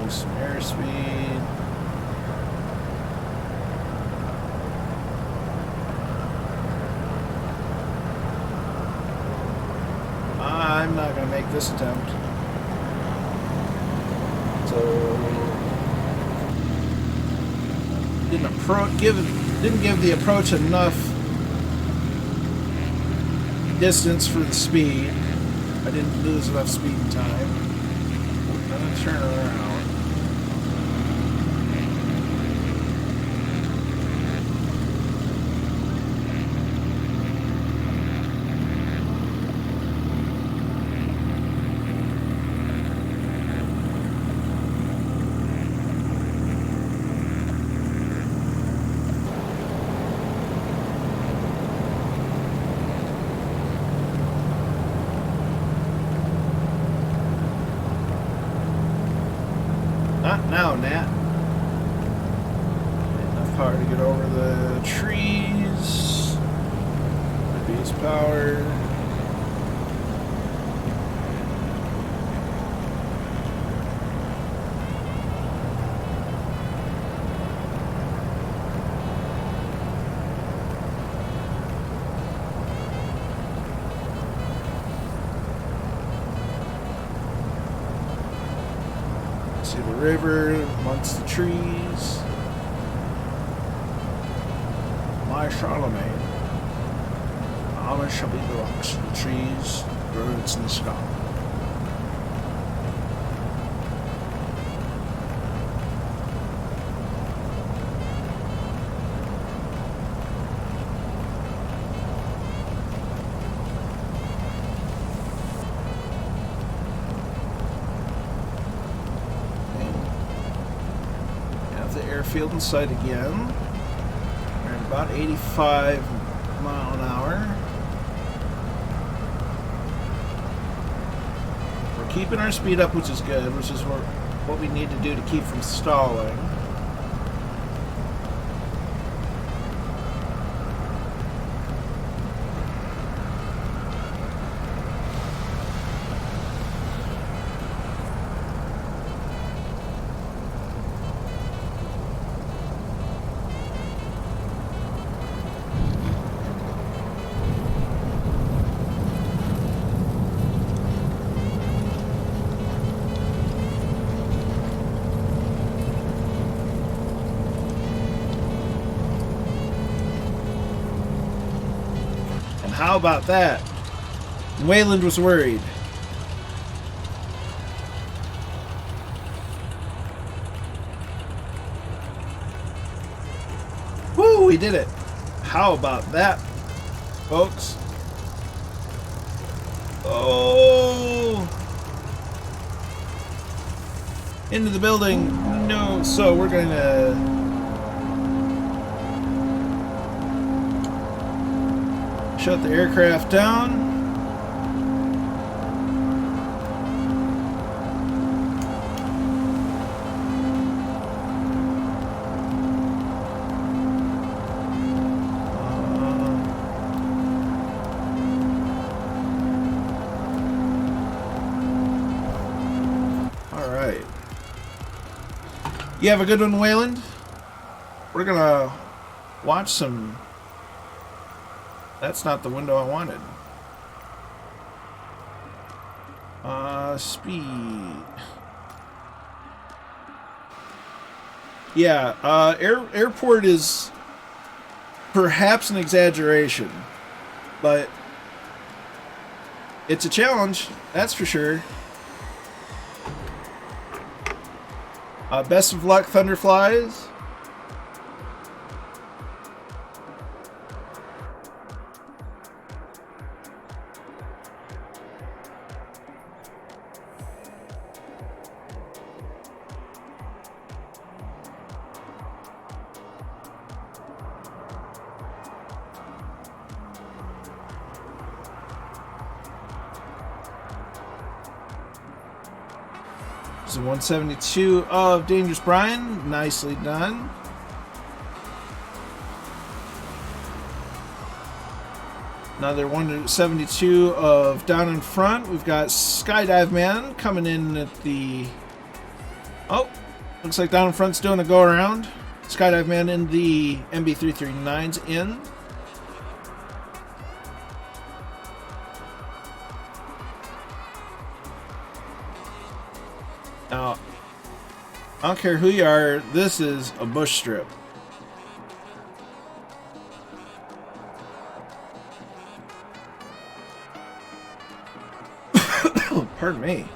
Lose some airspeed. I'm not going to make this attempt. So didn't give the approach enough distance for the speed. I didn't lose enough speed and time. I'm going to turn around. Not now, Nat. Enough power to get over the trees. Reduce power. See the river amongst the trees. My Charlemagne. Amish shall be the rocks, the trees, birds in the sky. Airfield in sight again. We're at about 85 mile an hour. keeping our speed up, which is good, which is what we need to do to keep from stalling. How about that? Wayland was worried. Woo, we did it. How about that, folks? Oh! Into the building. No, so we're going to shut the aircraft down. All right. You have a good one, Wayland? We're gonna watch some... That's not the window I wanted. Speed. Yeah, airport is perhaps an exaggeration, but it's a challenge, that's for sure. Best of luck, Thunderflies. So 172 of Dangerous Brian. Nicely done. Another 172 of Down in Front. We've got Skydive Man coming in at the... Oh, looks like Down in Front's doing a go-around. Skydive Man in the MB339's in. Now, I don't care who you are, this is a bush strip. Pardon me.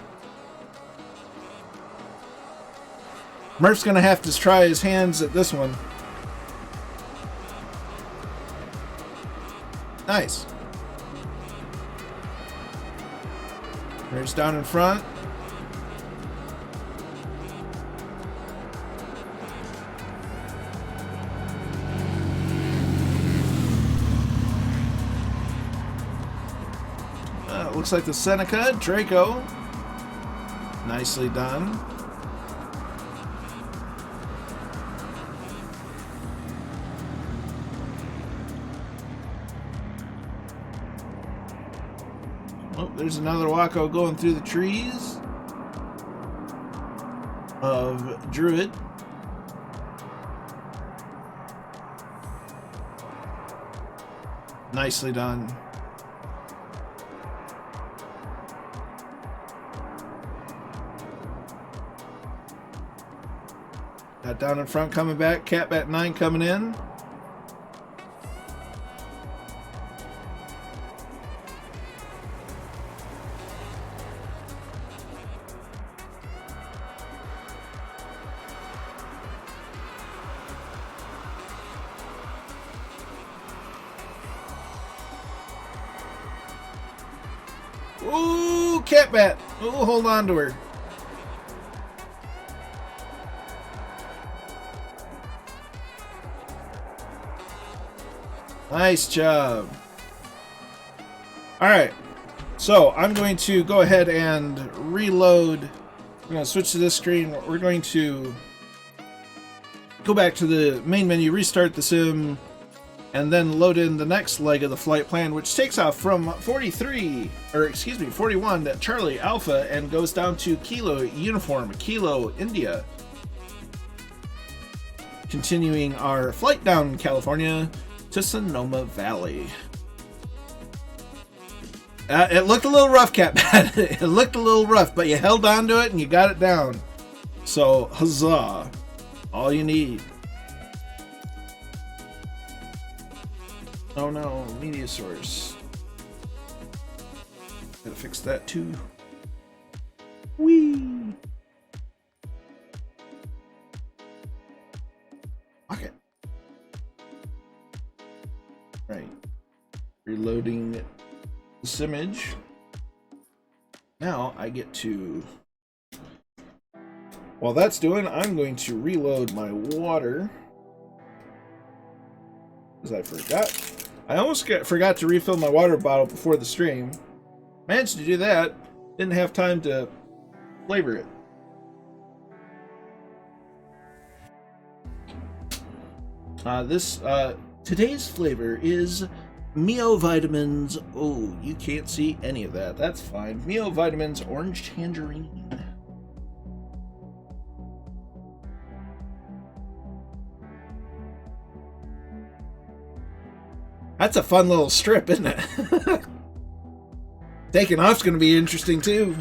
Murph's gonna have to try his hands at this one. Nice. There's Down in Front. Looks like the Seneca, Draco. Nicely done. Oh, there's another Waco going through the trees of Druid. Nicely done. Got Down in Front coming back. Catbat 9 coming in. Ooh, Catbat. Ooh, hold on to her. Nice job. All right. So I'm going to go ahead and reload. I'm going to switch to this screen. We're going to go back to the main menu, restart the sim, and then load in the next leg of the flight plan, which takes off from 41 Charlie Alpha and goes down to Kilo Uniform, Kilo India. Continuing our flight down California to Sonoma Valley. It looked a little rough, Catbat. It looked a little rough, but you held on to it and you got it down. So, huzzah. All you need. Oh no, media source. Gotta fix that too. Whee! Okay. Right. Reloading this image. Now I get to, while that's doing, I'm going to reload my water, because I forgot. I almost forgot to refill my water bottle before the stream. Managed to do that. Didn't have time to flavor it. Today's flavor is Mio Vitamins. Oh, you can't see any of that. That's fine. Mio Vitamins Orange Tangerine. That's a fun little strip, isn't it? Taking off's going to be interesting too.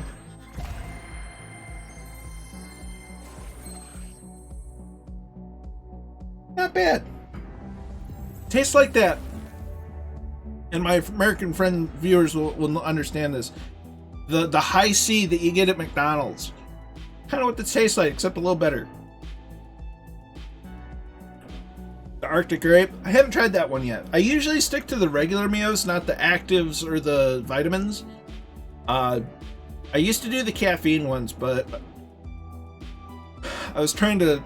Not bad. Tastes like that. And my American friend viewers will understand this. The high C that you get at McDonald's. Kind of what it tastes like, except a little better. The Arctic Grape. I haven't tried that one yet. I usually stick to the regular Mios, not the actives or the vitamins. I used to do the caffeine ones, but I was trying to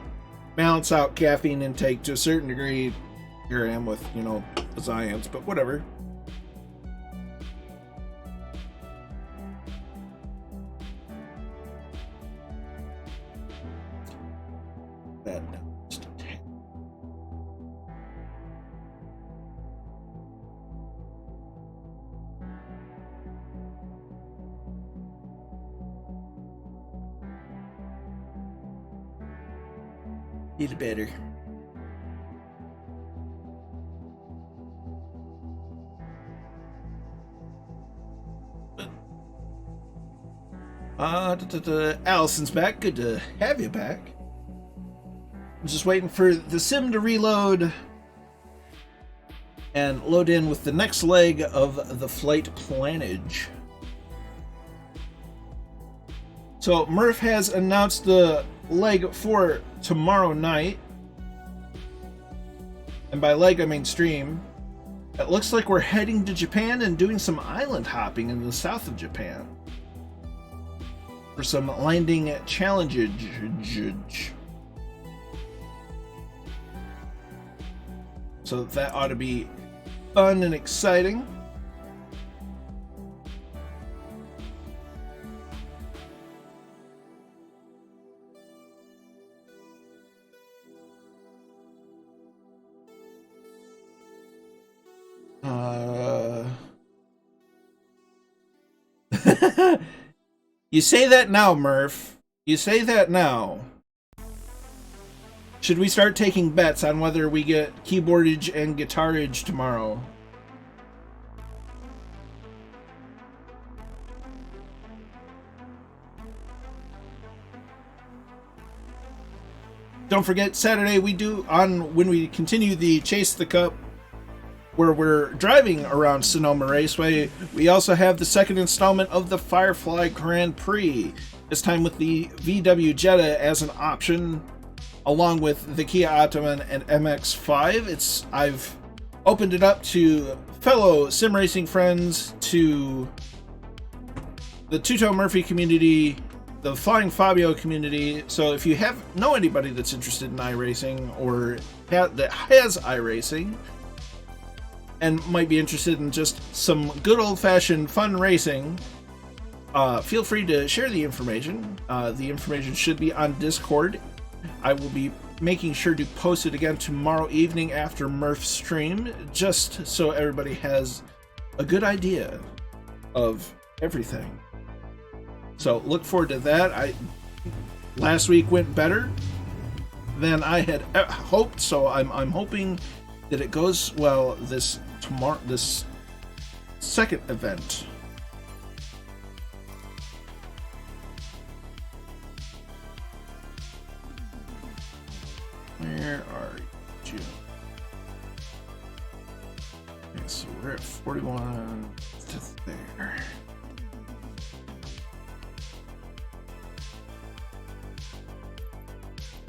balance out caffeine intake to a certain degree. Here I am with, the science, but whatever. That just a tad. Little better. Allison's back. Good to have you back. I'm just waiting for the sim to reload and load in with the next leg of the flight planage. So Murph has announced the leg for tomorrow night. And by leg, I mean stream. It looks like we're heading to Japan and doing some island hopping in the south of Japan for some landing challenges. So that ought to be fun and exciting. You say that now, Murph. You say that now. Should we start taking bets on whether we get keyboardage and guitarage tomorrow? Don't forget, Saturday we do, when we continue the Chase the Cup, where we're driving around Sonoma Raceway, we also have the second installment of the Firefly Grand Prix, this time with the VW Jetta as an option, along with the Kia Optima and MX-5. I've opened it up to fellow sim racing friends, to the Tuto Murphy community, the Flying Fabio community. So if you know anybody that's interested in iRacing or that has iRacing, and might be interested in just some good old-fashioned fun racing, feel free to share the information. The information should be on Discord. I will be making sure to post it again tomorrow evening after Murph's stream, just so everybody has a good idea of everything. So look forward to that. Last week went better than I had hoped, so I'm hoping that it goes well this second event. Where are you? Okay, so we're at 41 to there.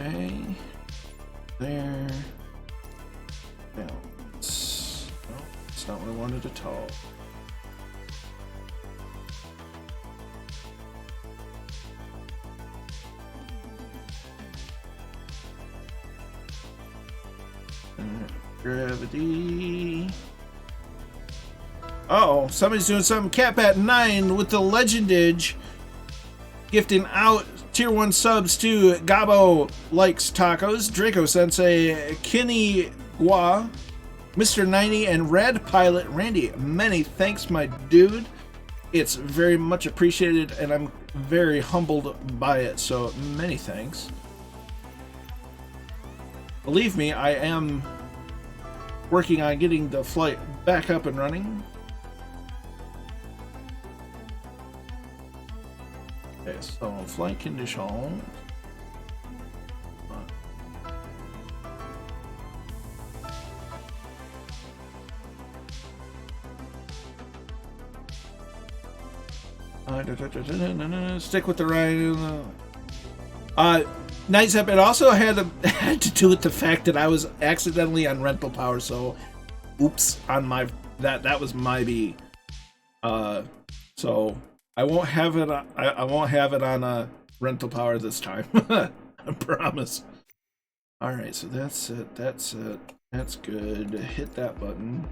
Okay, there. Balance. No, that's not what I wanted at all. Gravity. Uh-oh, somebody's doing something. Catbat9 with the legendage, gifting out tier 1 subs to Gabo Likes Tacos, Draco Sensei, Kenny Gua, Mr. 90, and Rad Pilot Randy. Many thanks, my dude. It's very much appreciated, and I'm very humbled by it, so many thanks. Believe me, I am working on getting the flight back up and running. Okay, so flight conditions. Stick with the right. Nights Up. It also had to do with the fact that I was accidentally on rental power, so oops on my that was my B. So I won't have it. I won't have it on rental power this time. I promise. All right, so that's it. That's it. That's good. Hit that button.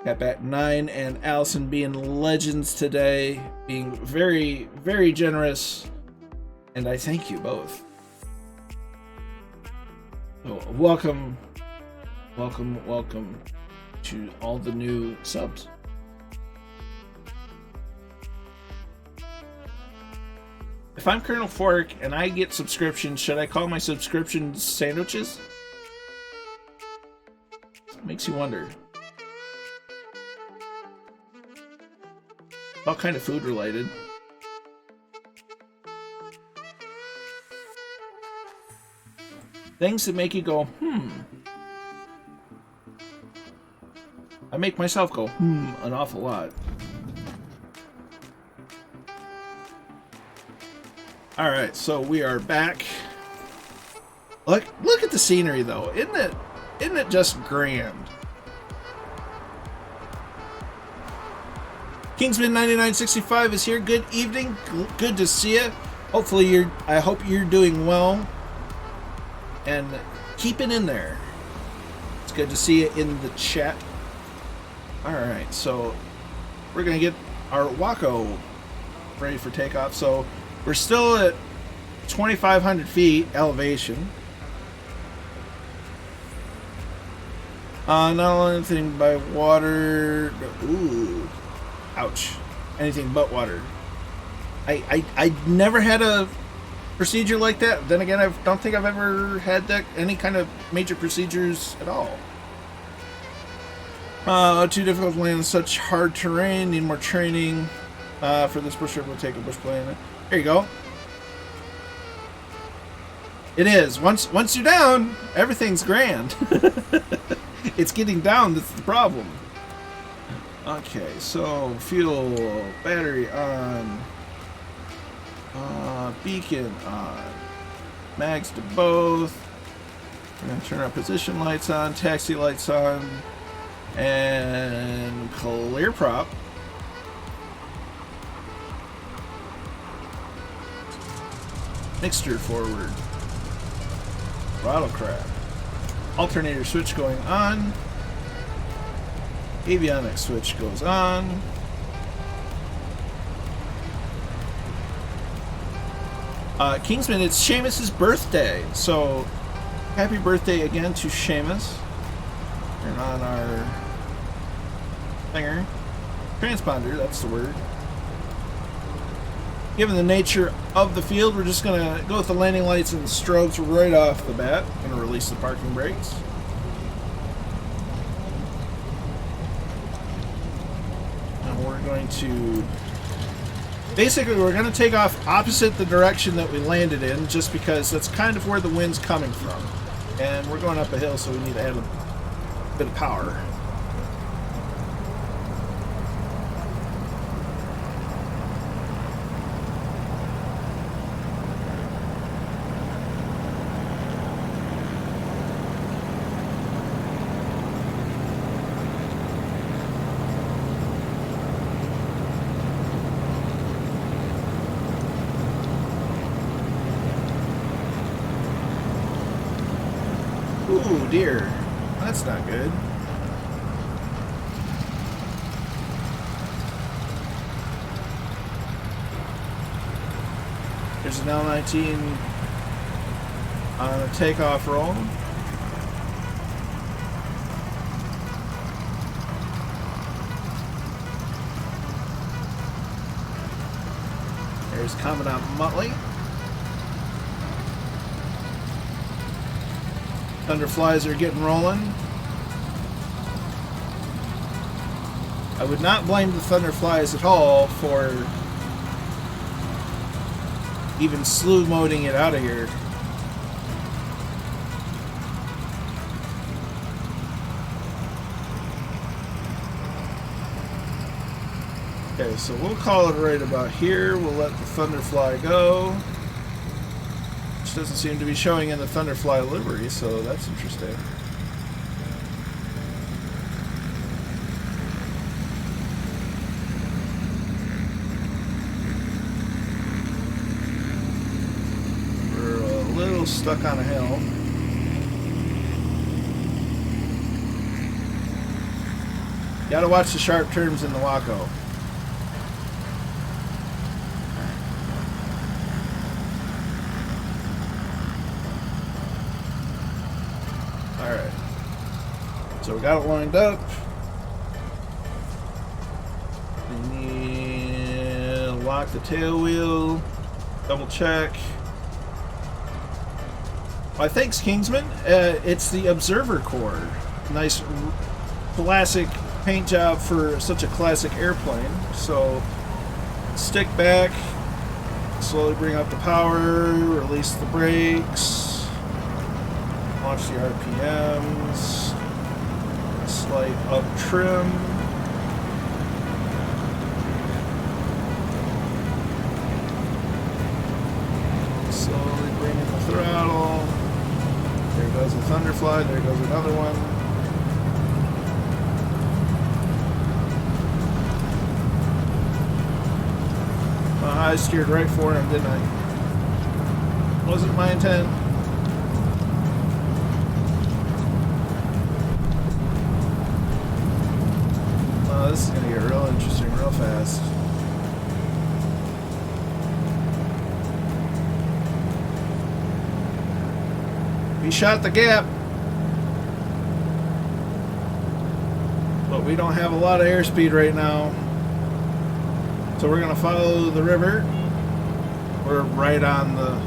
Catbat9 and Allison being legends today, being very, very generous, and I thank you both. So welcome to all the new subs. If I'm Colonel Fork and I get subscriptions, should I call my subscriptions sandwiches? Makes you wonder. All kind of food related. Things that make you go, I make myself go, an awful lot. Alright, so we are back. Look at the scenery though. Isn't it just grand? Kingsman 9965 is here. Good evening. Good to see you. Hopefully I hope you're doing well. And keep it in there. It's good to see you in the chat. Alright, so we're going to get our Waco ready for takeoff. So we're still at 2,500 feet elevation. Not anything by water. Ooh. Ouch. Anything but water. I never had a procedure like that. Then again, I don't think I've ever had that any kind of major procedures at all. Too difficult to land such hard terrain. Need more training. For this bush trip, we'll take a bush plane. There you go. It is. Once you're down, everything's grand. It's getting down that's the problem. Okay, so fuel, battery on, beacon on, mags to both. We're gonna turn our position lights on, taxi lights on, and clear prop. Mixture forward. Throttle crab. Alternator switch going on. Avionics switch goes on. Kingsman, it's Seamus's birthday, so happy birthday again to Seamus. Turn on our thinger. Transponder, that's the word. Given the nature of the field, we're just going to go with the landing lights and strobes right off the bat. I'm going to release the parking brakes. And we're going to... Basically, we're going to take off opposite the direction that we landed in, just because that's kind of where the wind's coming from. And we're going up a hill, so we need to add a bit of power. Ooh, dear. That's not good. There's an L19 on a takeoff roll. There's Commandant Muttley. Thunderflies are getting rolling. I would not blame the Thunderflies at all for even slew moding it out of here. Okay, so we'll call it right about here. We'll let the Thunderfly go. Which doesn't seem to be showing in the Thunderfly livery, so that's interesting. We're a little stuck on a hill. Gotta watch the sharp turns in the Waco. Alright. So we got it lined up. We need to lock the tail wheel. Double check. Why, thanks, Kingsman. It's the Observer Core. Nice classic paint job for such a classic airplane. So stick back, slowly bring up the power, release the brakes, watch the RPMs, slight up trim. Slowly bring in the throttle. There goes the Thunderfly, there goes another one. I steered right for him, didn't I? Wasn't my intent. Oh, this is going to get real interesting real fast. We shot the gap. But we don't have a lot of airspeed right now. So we're gonna follow the river. We're right on the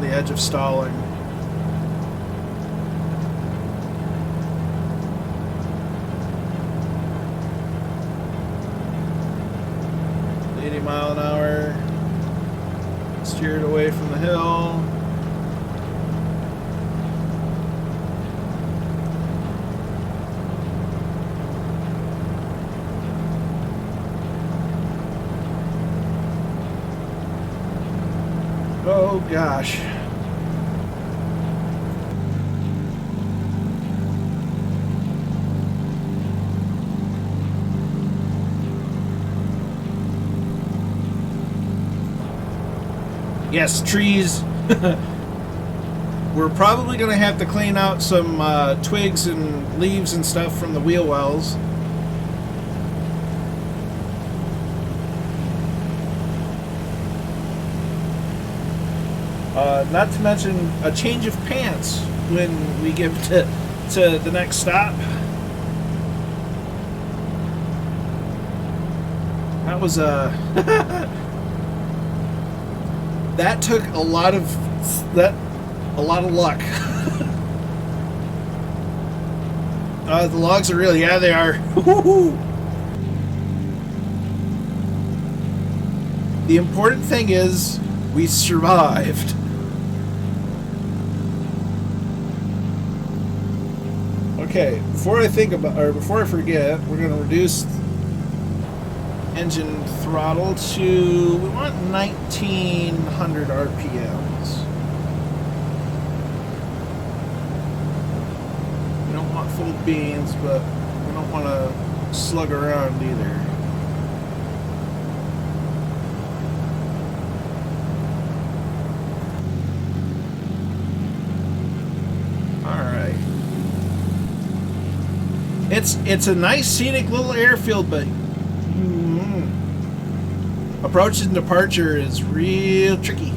edge of stalling. mph. Steered away from the hill. Oh gosh. Yes, trees. We're probably going to have to clean out some twigs and leaves and stuff from the wheel wells. Not to mention a change of pants when we get to the next stop. That was that took a lot of luck. The logs are really, yeah, they are. The important thing is we survived. Okay, before I forget, we're going to reduce engine throttle to, we want 1900 RPMs. We don't want full beans, but we don't want to slug around either. Alright. It's a nice scenic little airfield, but approach and departure is real tricky.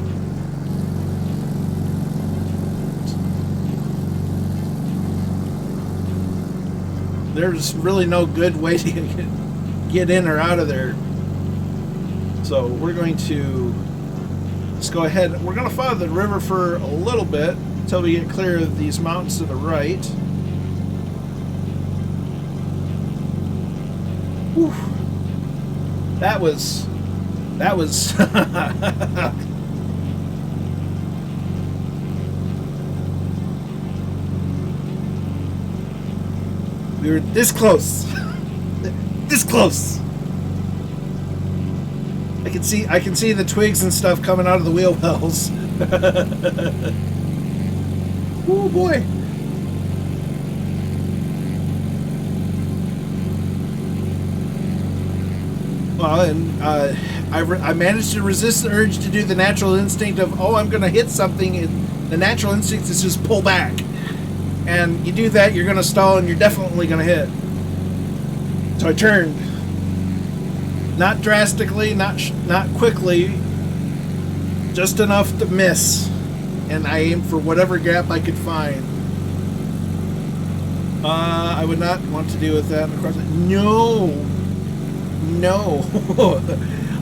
There's really no good way to get in or out of there. So we're going to just go ahead. We're going to follow the river for a little bit until we get clear of these mountains to the right. Whew. That was we were this close. This close. I can see the twigs and stuff coming out of the wheel wells. Oh boy. Well, and I managed to resist the urge to do the natural instinct of, oh, I'm going to hit something. And the natural instinct is just pull back. And you do that, you're going to stall, and you're definitely going to hit. So I turned. Not drastically, not quickly, just enough to miss. And I aimed for whatever gap I could find. I would not want to deal with that. Of course, no.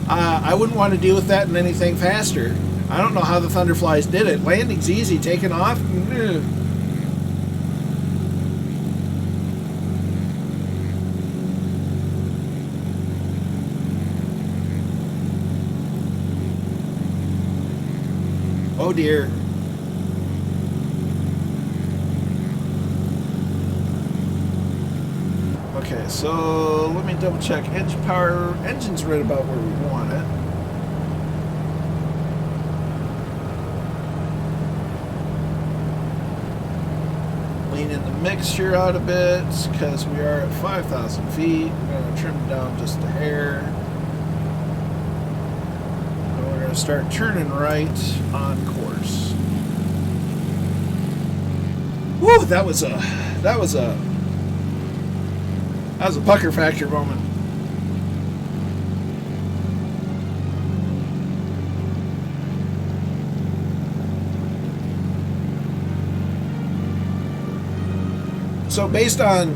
I wouldn't want to deal with that in anything faster. I don't know how the Thunderflies did it. Landing's easy, taking off. Oh dear. Okay, so let me double check. Engine power, engine's right about where we want it. Lean in the mixture out a bit because we are at 5,000 feet. We're going to trim down just a hair. And we're going to start turning right on course. Woo! That was a pucker factor moment. So based on,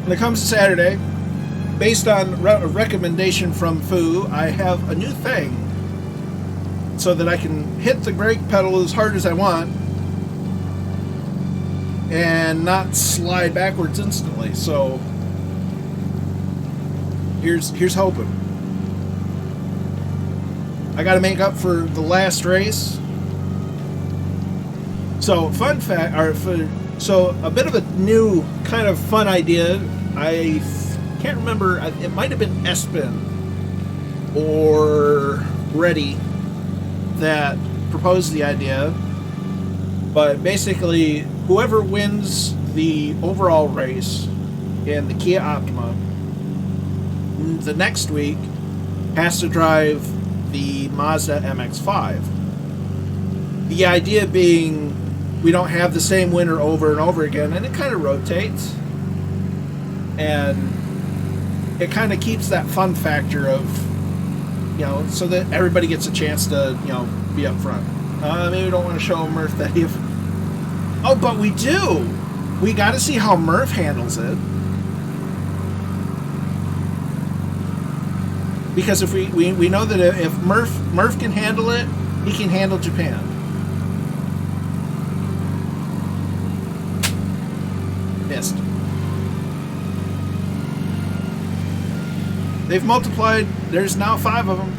when it comes to Saturday, based on a recommendation from Fu, I have a new thing so that I can hit the brake pedal as hard as I want and not slide backwards instantly. So here's hoping. I got to make up for the last race. So fun fact, so a bit of a new kind of fun idea. I can't remember. It might have been Espen or Reddy that proposed the idea. But basically, whoever wins the overall race in the Kia Optima the next week has to drive the Mazda MX-5. The idea being we don't have the same winter over and over again, and it kind of rotates, and it kind of keeps that fun factor of, so that everybody gets a chance to, be up front. Maybe we don't want to show Murph that if... Oh, but we do! We got to see how Murph handles it. Because if we know that if Murph can handle it, he can handle Japan. Missed. They've multiplied. There's now 5 of them.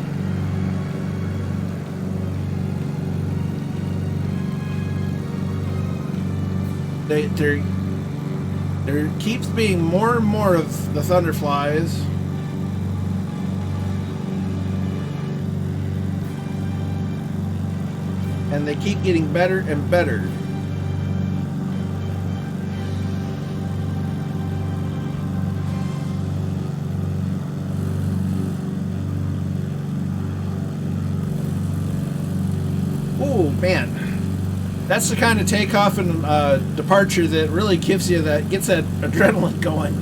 There keeps being more and more of the Thunderflies. And they keep getting better and better. Oh man, that's the kind of takeoff and departure that really gets that adrenaline going.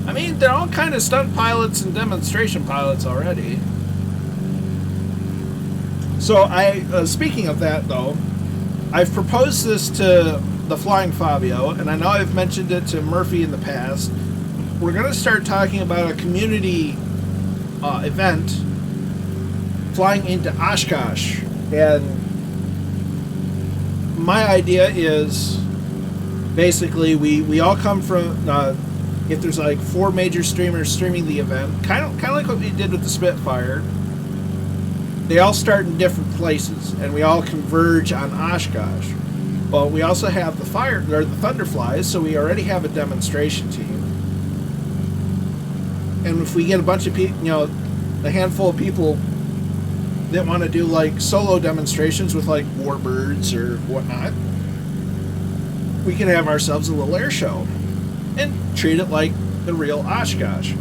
I mean, they're all kind of stunt pilots and demonstration pilots already. So speaking of that though, I've proposed this to the Flying Fabio, and I know I've mentioned it to Murphy in the past. We're going to start talking about a community event flying into Oshkosh, and my idea is basically we all come from if there's like 4 major streamers streaming the event, kind of like what we did with the Spitfire. They all start in different places, and we all converge on Oshkosh. But we also have the Thunderflies, so we already have a demonstration team. And if we get a bunch of people, a handful of people that want to do like solo demonstrations with like warbirds or whatnot, we can have ourselves a little air show and treat it like the real Oshkosh.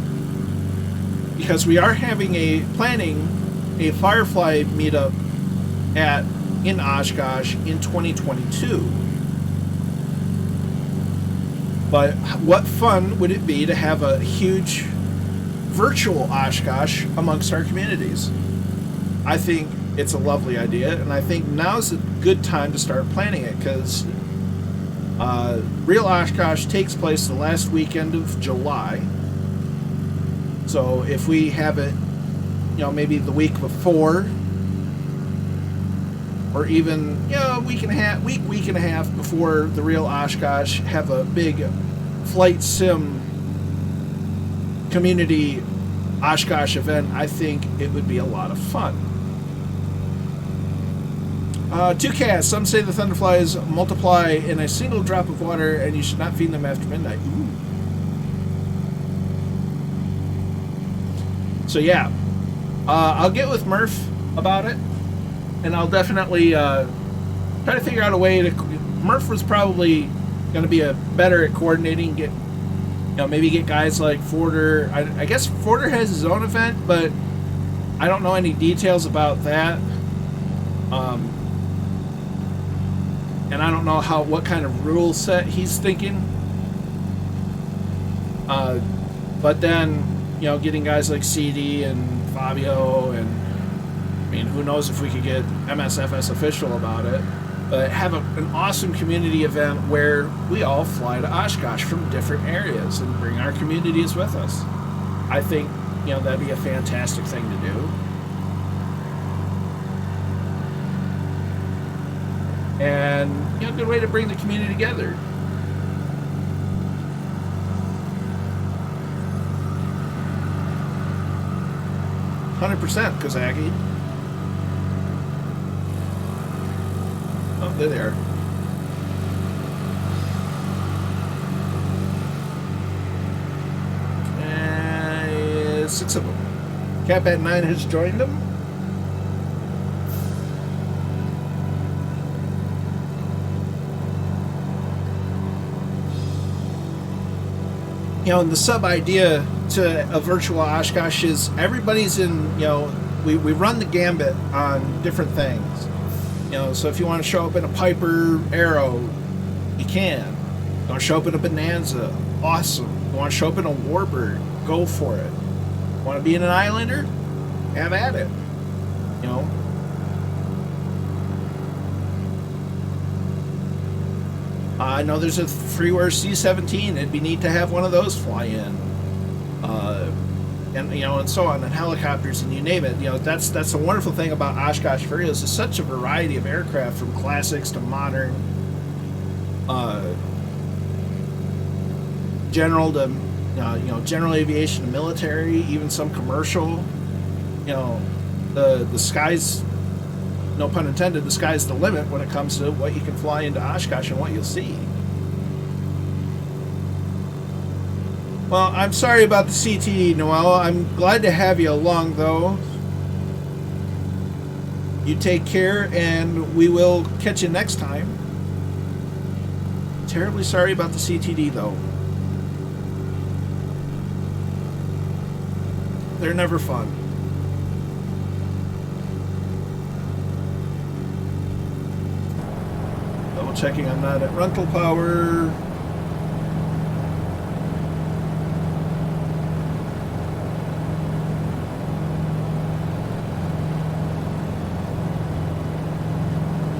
Because we are planning a Firefly meetup in Oshkosh in 2022. But what fun would it be to have a huge virtual Oshkosh amongst our communities? I think it's a lovely idea, and I think now's a good time to start planning it, because real Oshkosh takes place the last weekend of July. So if we have it, maybe the week before, or even week and a half before the real Oshkosh, have a big flight sim community Oshkosh event, I think it would be a lot of fun. 2Cast, some say the Thunderflies multiply in a single drop of water and you should not feed them after midnight. Ooh. So yeah, I'll get with Murph about it, and I'll definitely try to figure out a way to... Murph was probably going to be better at coordinating, maybe get guys like Forder. I guess Forder has his own event, but I don't know any details about that. And I don't know what kind of rule set he's thinking. But then, getting guys like CD and Fabio, and I mean, who knows if we could get MSFS official about it. But have an awesome community event where we all fly to Oshkosh from different areas and bring our communities with us. I think, that'd be a fantastic thing to do. And, a good way to bring the community together. %, Kozaki. Oh, there they are. And 6 of them. Cap at 9 has joined them. And the sub idea to a virtual Oshkosh is everybody's in, we run the gambit on different things. You know, so if you want to show up in a Piper Arrow, you can. You want to show up in a Bonanza, awesome. You want to show up in a Warbird, go for it. You want to be in an Islander, have at it. You know. I know there's a freeware C-17. It'd be neat to have one of those fly in. And you know, and so on, and helicopters, and you name it. You know, that's the wonderful thing about Oshkosh Freewheels. There's such a variety of aircraft, from classics to modern, general to you know, general aviation to military, even some commercial. You know, the sky's, no pun intended, the sky's the limit when it comes to what you can fly into Oshkosh and what you'll see. Well, I'm sorry about the CTE, Noel. I'm glad to have you along, though. You take care, and we will catch you next time. Terribly sorry about the CTD, though. They're never fun. Double checking I'm not at rental power.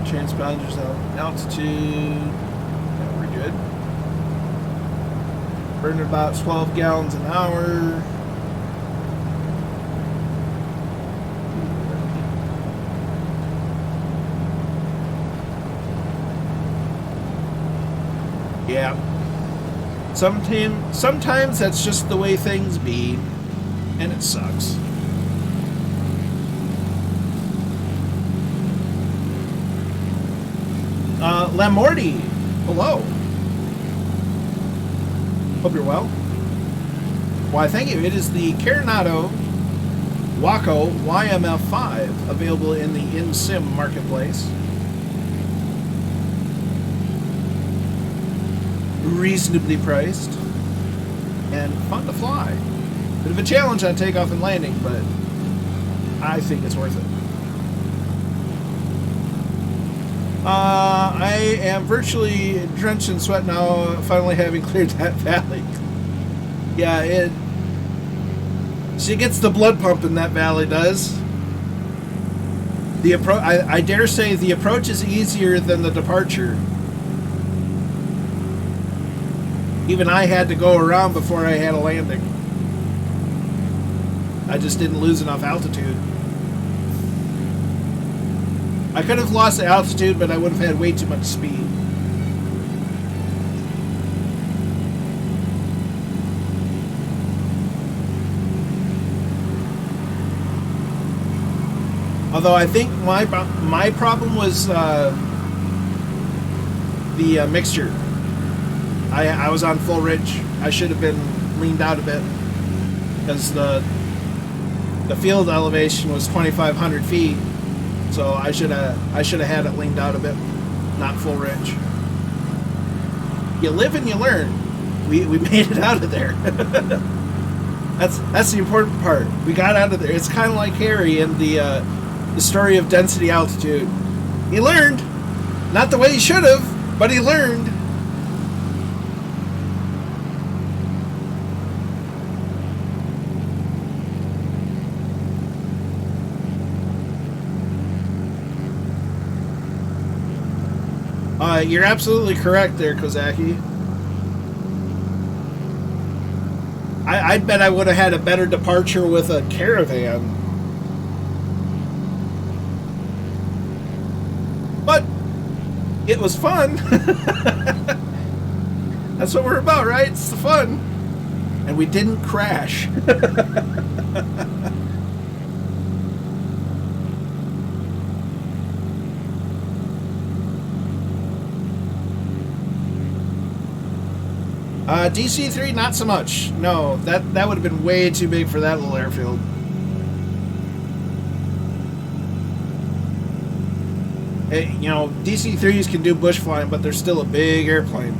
Transponders on altitude. Yeah, we're good. Burning about 12 gallons an hour. Yeah. Sometimes that's just the way things be, and it sucks. Lamorty, hello. Hope you're well. Why, thank you. It is the Coronado Waco YMF5, available in the InSim marketplace. Reasonably priced and fun to fly. Bit of a challenge on takeoff and landing, but I think it's worth it. I am virtually drenched in sweat now, finally having cleared that valley. Yeah, she gets the blood pumping, that valley does. The approach, I dare say, the approach is easier than the departure. Even I had to go around before I had a landing. I just didn't lose enough altitude. I could have lost the altitude, but I would have had way too much speed. Although I think my problem was the mixture. I was on full ridge. I should have been leaned out a bit, because the field elevation was 2,500 feet. So I should have had it leaned out a bit, not full ridge. You live and you learn. We made it out of there. That's the important part. We got out of there. It's kind of like Harry in the story of density altitude. He learned, not the way he should have, but he learned. You're absolutely correct there, Kozaki. I bet I would have had a better departure with a Caravan. But it was fun. That's what we're about, right? It's the fun. And we didn't crash. DC-3, not so much. No, that would have been way too big for that little airfield. You know, DC-3s can do bush flying, but they're still a big airplane.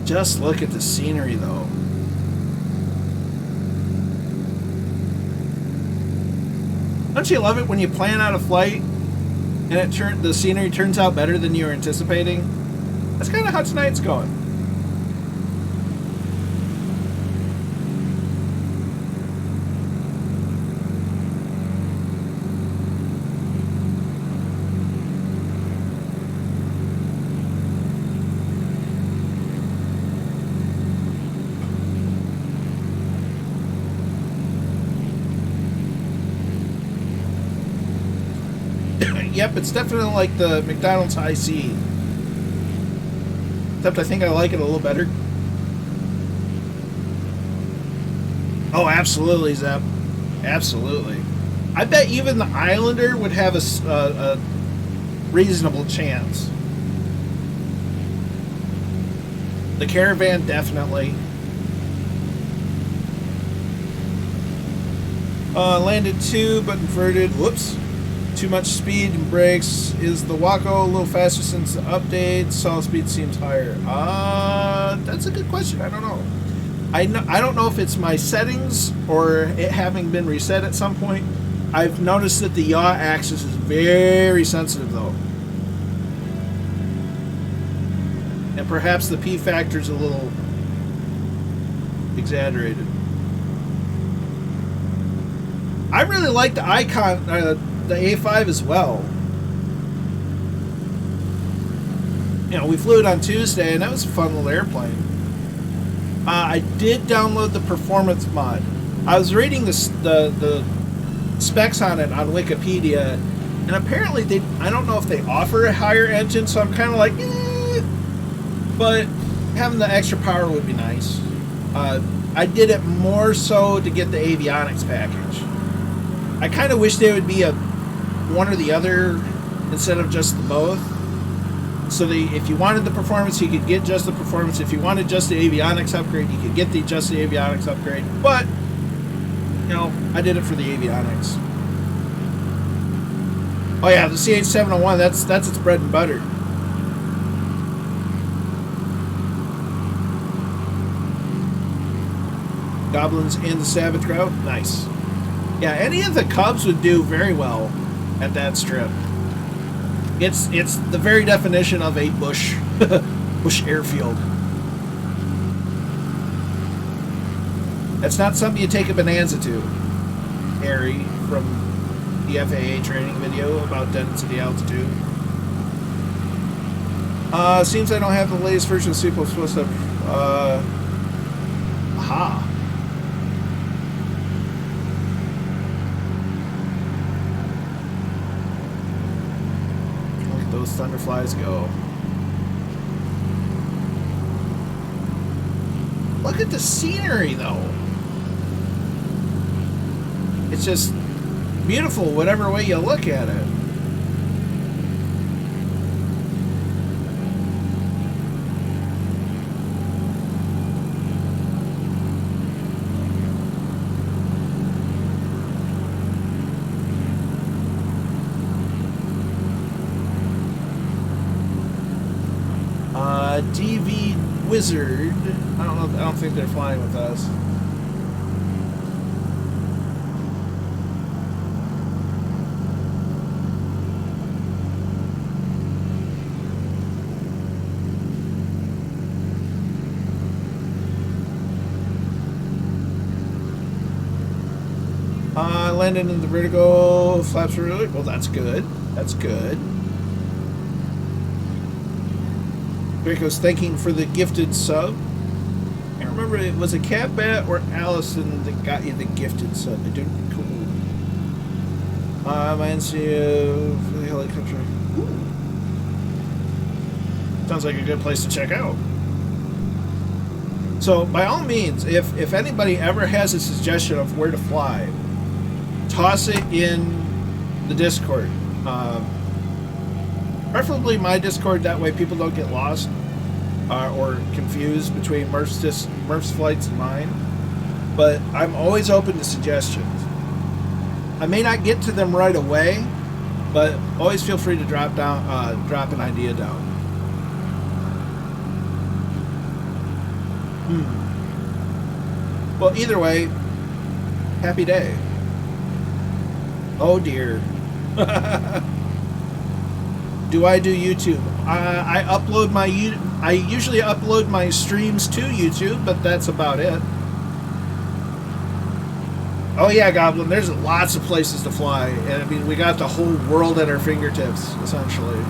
Just look at the scenery, though. Don't you love it when you plan out a flight and the scenery turns out better than you were anticipating? That's kind of how tonight's going. Yep, it's definitely like the McDonald's High C. Except I think I like it a little better. Oh, absolutely, Zep. Absolutely. I bet even the Islander would have a reasonable chance. The Caravan, definitely. Landed 2, but inverted. Whoops. Too much speed and brakes. Is the Waco a little faster since the update? Solid speed seems higher. That's a good question. I don't know. I don't know if it's my settings or it having been reset at some point. I've noticed that the yaw axis is very sensitive though. And perhaps the P factor is a little exaggerated. I really like the icon, the A5 as well. You know, we flew it on Tuesday and that was a fun little airplane. I did download the performance mod. I was reading the specs on it on Wikipedia, and apparently I don't know if they offer a higher engine, so I'm kind of like, but having the extra power would be nice. I did it more so to get the avionics package. I kind of wish they would be a one or the other instead of just the both. So if you wanted the performance, you could get just the performance. If you wanted just the avionics upgrade, you could get just the avionics upgrade. But, you know, I did it for the avionics. Oh yeah, the CH-701, that's its bread and butter. Goblins in the Savage Grout, nice. Yeah, any of the Cubs would do very well at that strip. It's the very definition of a bush airfield. That's not something you take a bonanza to. Harry from the FAA training video about density altitude. Seems I don't have the latest version of C++. Aha. Those thunderflies go. Look at the scenery though. It's just beautiful whatever way you look at it. DV Wizard. I don't think they're flying with us. Landed in the vertical, flaps really well. That's good. That's good. Draco's thanking for the gifted sub. I can't remember, it was a Cat Bat or Allison that got you the gifted sub. I don't. Cool. My NCO for the helicopter. Ooh. Sounds like a good place to check out. So, by all means, if anybody ever has a suggestion of where to fly, toss it in the Discord. Preferably my Discord, that way people don't get lost or confused between Murph's flights and mine. But I'm always open to suggestions. I may not get to them right away, but always feel free to drop an idea down. Well, either way, happy day. Oh dear. Do I do YouTube? I upload my I usually upload my streams to YouTube, but that's about it. Oh yeah, Goblin, there's lots of places to fly. And I mean, we got the whole world at our fingertips, essentially.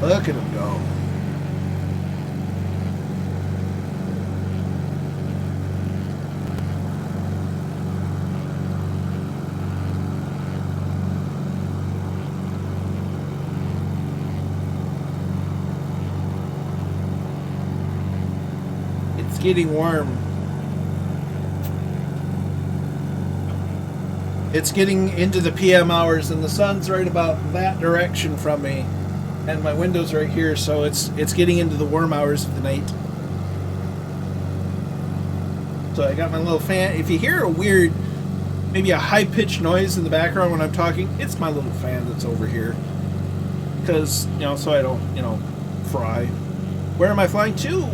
Look at him go. It's getting warm. It's getting into the PM hours and the sun's right about that direction from me. And my window's right here, so it's getting into the warm hours of the night. So I got my little fan. If you hear a weird, maybe a high-pitched noise in the background when I'm talking, it's my little fan that's over here. Because, so I don't, fry. Where am I flying to?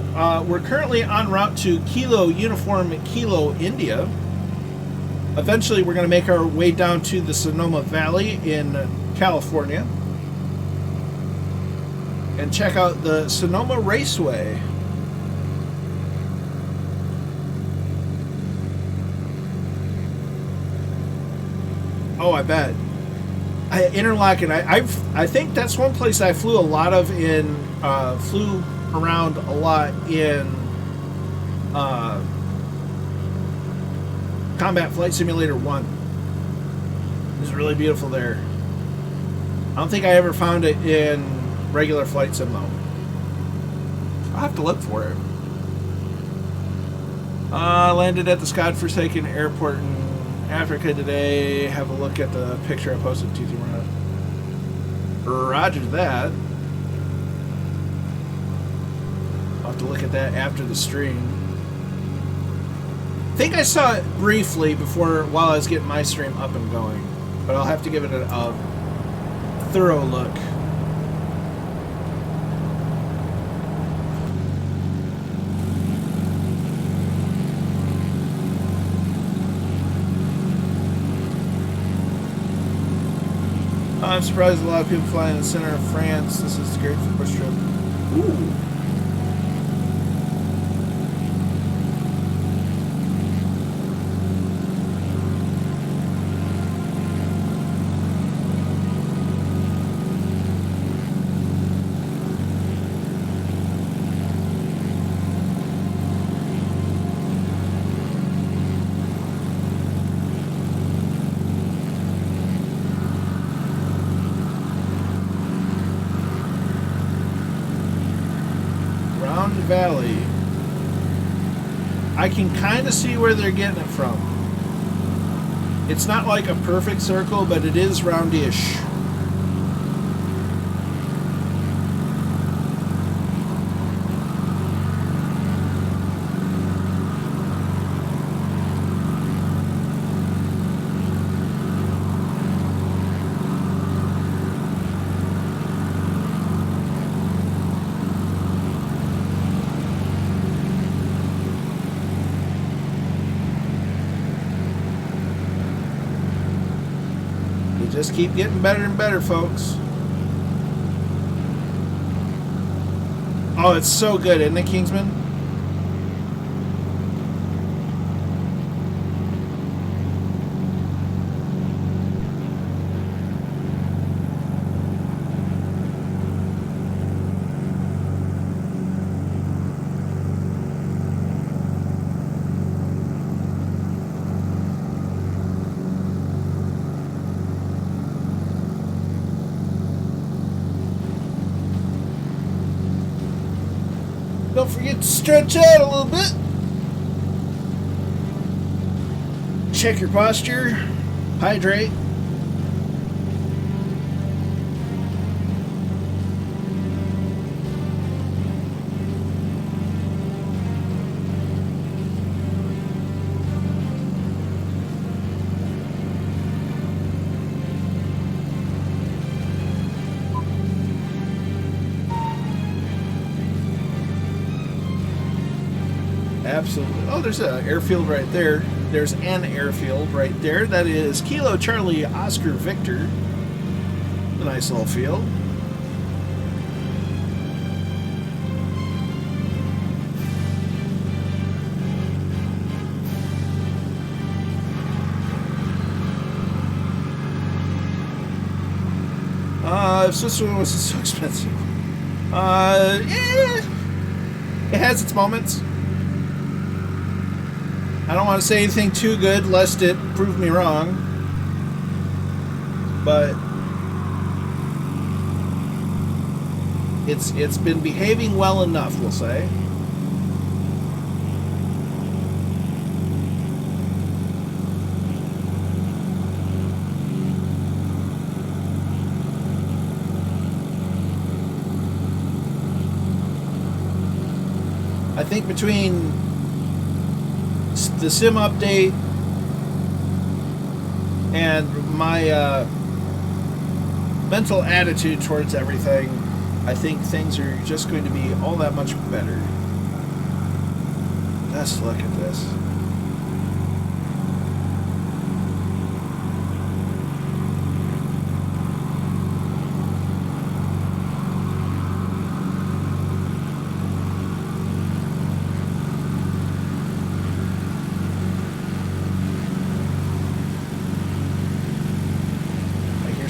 We're currently en route to Kilo Uniform Kilo, India. Eventually, we're going to make our way down to the Sonoma Valley in California. And check out the Sonoma Raceway. Oh, I bet. Interlaken. I think that's one place I flew a lot of in. Flew around a lot in Combat Flight Simulator 1. It was really beautiful there. I don't think I ever found it in regular flight sim though. I'll have to look for it. Landed at the Godforsaken Airport in Africa today. Have a look at the picture I posted to you. Roger that. I'll have to look at that after the stream. I think I saw it briefly while I was getting my stream up and going, but I'll have to give it a thorough look. I'm surprised a lot of people fly in the center of France. This is great for push trip. Ooh. Valley. I can kind of see where they're getting it from. It's not like a perfect circle, but it is roundish. Just keep getting better and better, folks. Oh, it's so good, isn't it, Kingsman? Don't forget to stretch out a little bit. Check your posture. Hydrate. absolutely. Oh, there's an airfield right there. There's an airfield right there. That is Kilo Charlie Oscar Victor. A nice little field. If Switzerland wasn't so expensive. Yeah. It has its moments. I don't want to say anything too good lest it prove me wrong. But it's been behaving well enough, we'll say. I think between the sim update and my mental attitude towards everything, I think things are just going to be all that much better. Let's look at this.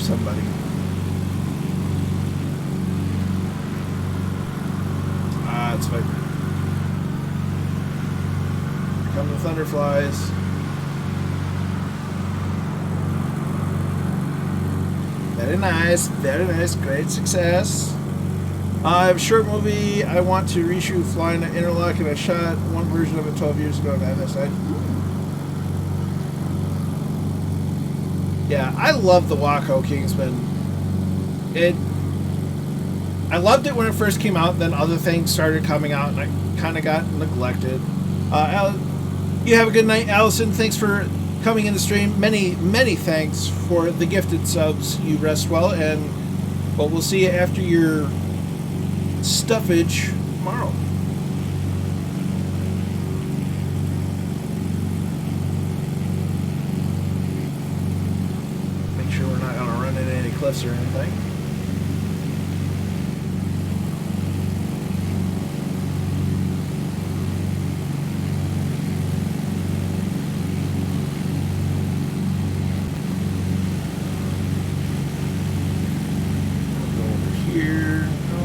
Somebody. It's fine. Here come the thunderflies. Very nice, very nice, great success. I have a short movie I want to reshoot flying at Interlock, and I shot one version of it 12 years ago on MSFS. Yeah, I love the 1O Kingsman. I loved it when it first came out, then other things started coming out, and I kind of got neglected. You have a good night, Allison. Thanks for coming in the stream. Many, many thanks for the gifted subs. You rest well, and well, we'll see you after your stuffage tomorrow. Cliffs or anything. We'll go over here. No.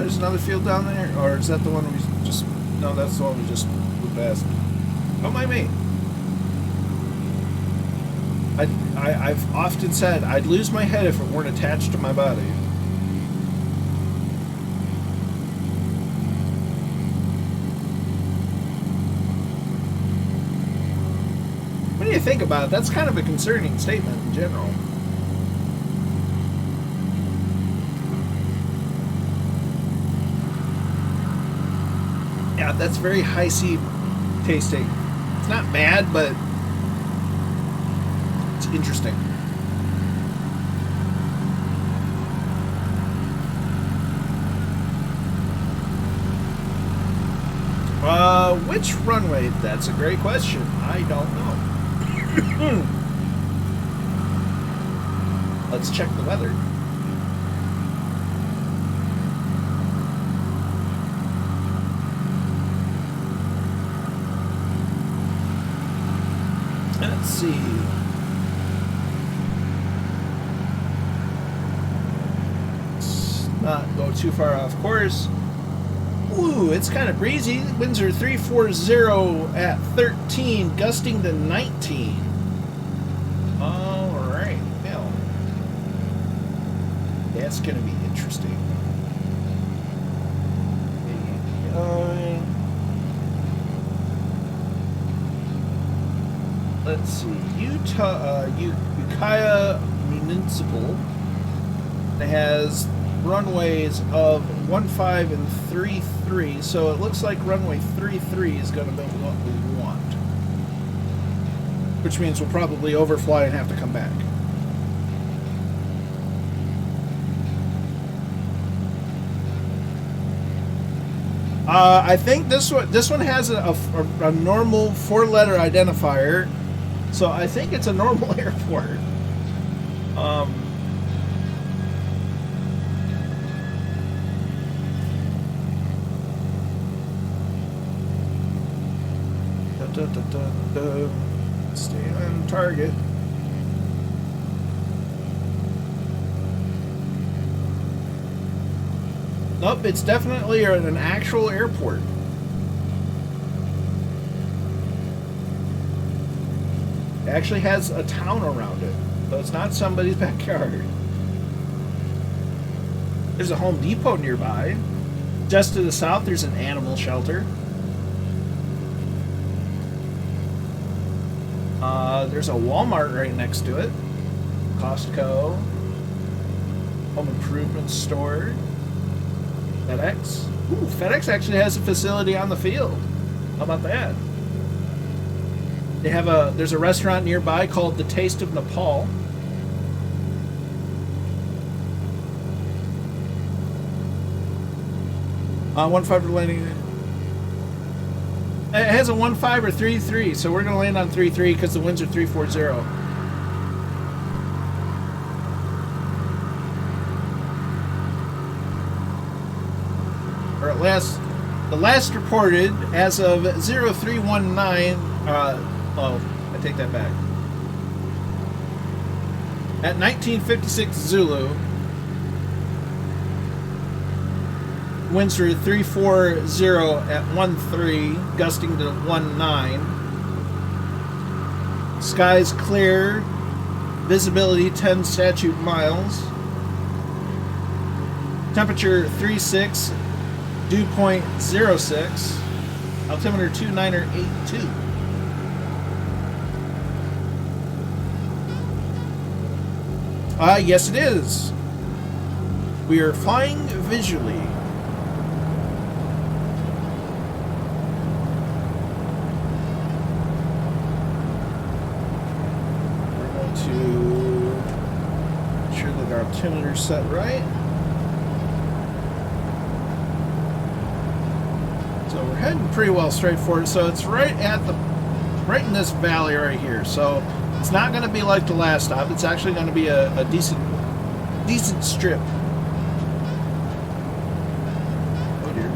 There's another field down there, or is that the one we just? No, that's the one we just flew past. Don't mind me. I've often said I'd lose my head if it weren't attached to my body. When you think about it, that's kind of a concerning statement in general. Yeah, that's very high C tasting. It's not bad, but it's interesting. Which runway? That's a great question. I don't know. Let's check the weather. Let's see. Let's not go too far off course. Ooh, it's kind of breezy. Winds are 340 at 13, gusting to 19. Alright, well, that's going to be interesting. let's see, Ukiah Municipal. It has runways of 15 and 33, so it looks like runway 33 is going to be what we want, which means we'll probably overfly and have to come back. I think this one has a normal 4-letter identifier, so I think it's a normal airport. Stay on target. Nope, it's definitely an actual airport. It actually has a town around it, so it's not somebody's backyard. There's a Home Depot nearby. Just to the south, there's an animal shelter. There's a Walmart right next to it. Costco. Home improvement store. FedEx. Ooh, FedEx actually has a facility on the field. How about that? They have there's a restaurant nearby called The Taste of Nepal. One five landing. It has a 1.5 or 3.3, so we're going to land on 3.3 because the winds are 340. Or at last, the last reported as of 0319. Oh, I take that back. At 1956 Zulu, winds were 340 at 13, gusting to 19. Skies clear, visibility 10 statute miles. Temperature 36, dew point 06, altimeter 2982. Yes it is. We are flying visually. We're going to make sure that our altimeter is set right. So we're heading pretty well straight forward. So it's right in this valley right here. So it's not going to be like the last stop. It's actually going to be a decent strip. Oh dear.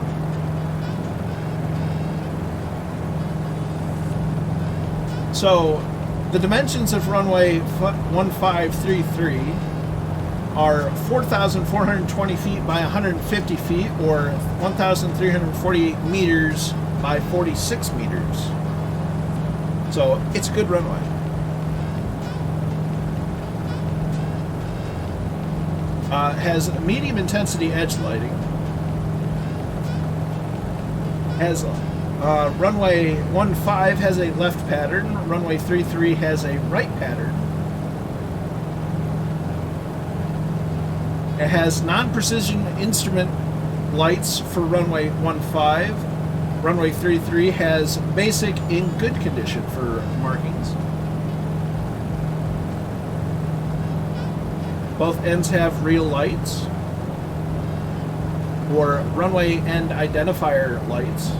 So the dimensions of runway 1533 are 4,420 feet by 150 feet, or 1,348 meters by 46 meters. So it's a good runway. Has medium intensity edge lighting. Has runway 15 has a left pattern. Runway 33 has a right pattern. It has non-precision instrument lights for runway 15. Runway 33 has basic in good condition for markings. Both ends have real lights, or runway end identifier lights.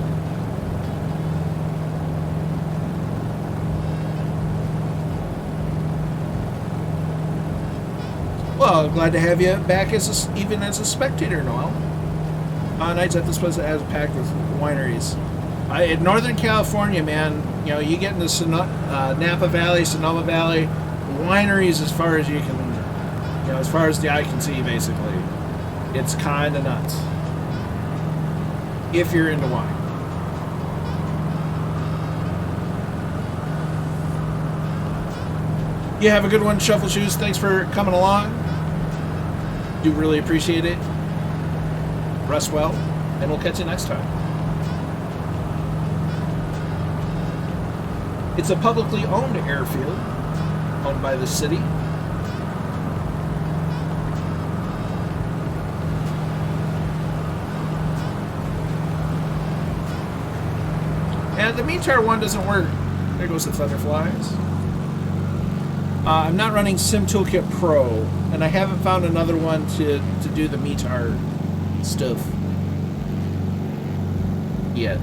Well, glad to have you back even as a spectator, Noel. Nights at this place as packed with wineries. In Northern California, man, you know, you get in the Napa Valley, Sonoma Valley, wineries as far as you can. You know, as far as the eye can see, basically. It's kind of nuts. If you're into wine. You have a good one, Shuffle Shoes. Thanks for coming along. Do really appreciate it. Rest well, and we'll catch you next time. It's a publicly owned airfield, owned by the city. And the METAR one doesn't work. There goes the Featherflies. I'm not running Sim Toolkit Pro, and I haven't found another one to do the METAR stuff yet.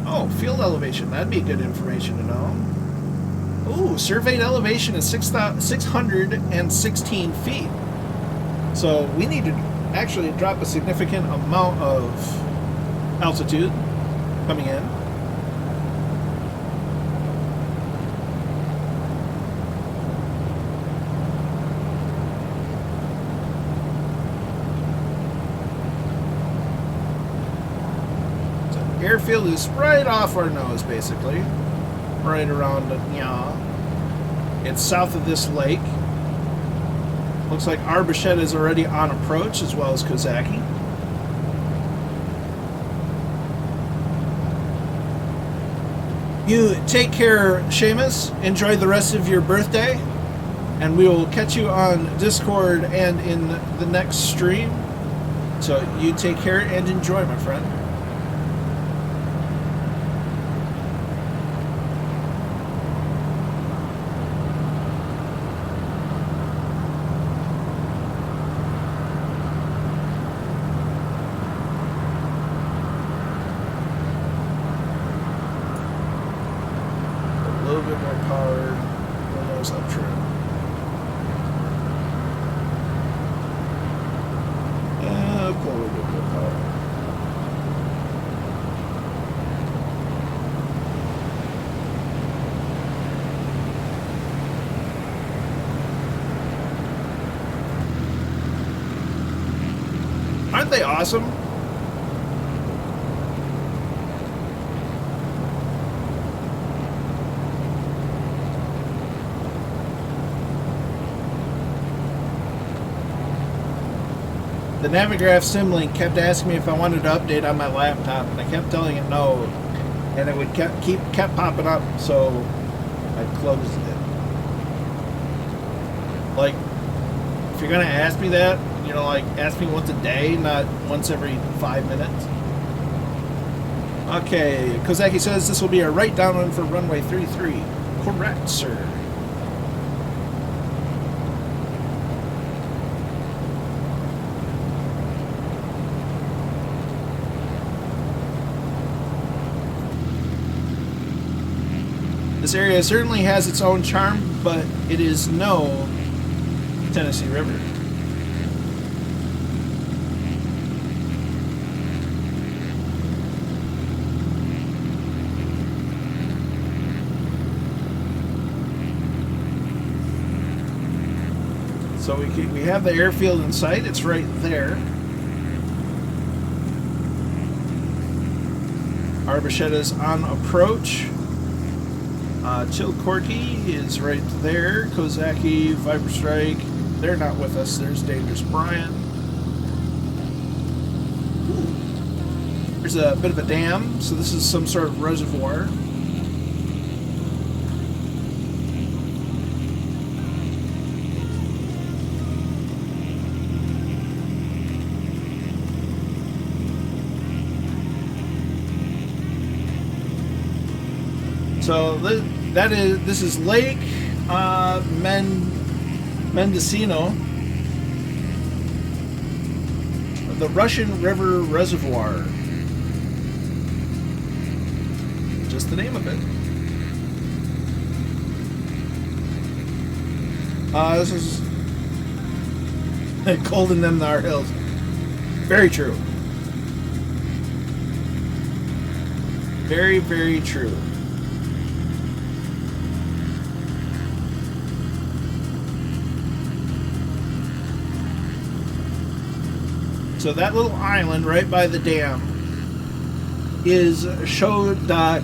Oh, field elevation. That'd be good information to know. Ooh, surveyed elevation is 616 feet. So we need to actually drop a significant amount of altitude coming in. So airfield is right off our nose, basically. Right around Nya. It's south of this lake. Looks like Arbachetta is already on approach, as well as Kozaki. You take care, Seamus. Enjoy the rest of your birthday. And we will catch you on Discord and in the next stream. So you take care and enjoy, my friend. Aren't they awesome? The Navigraph Simlink kept asking me if I wanted to update on my laptop, and I kept telling it no, and it would kept popping up, so I closed it. Like, if you're gonna ask me that, you know, like, ask me once a day, not once every 5 minutes. Okay, Kozaki says this will be a right downwind for runway 33. Correct, sir. This area certainly has its own charm, but it is no Tennessee River. So we have the airfield in sight. It's right there. Arbachetta's on approach. Chilcorky is right there. Kozaki, Viper Strike. They're not with us. There's Dangerous Brian. Ooh. There's a bit of a dam, so this is some sort of reservoir. So this is Lake Mendocino, the Russian River Reservoir. Just the name of it. This is cold in them Nar Hills. Very true. Very, very true. So that little island right by the dam is Shodakai.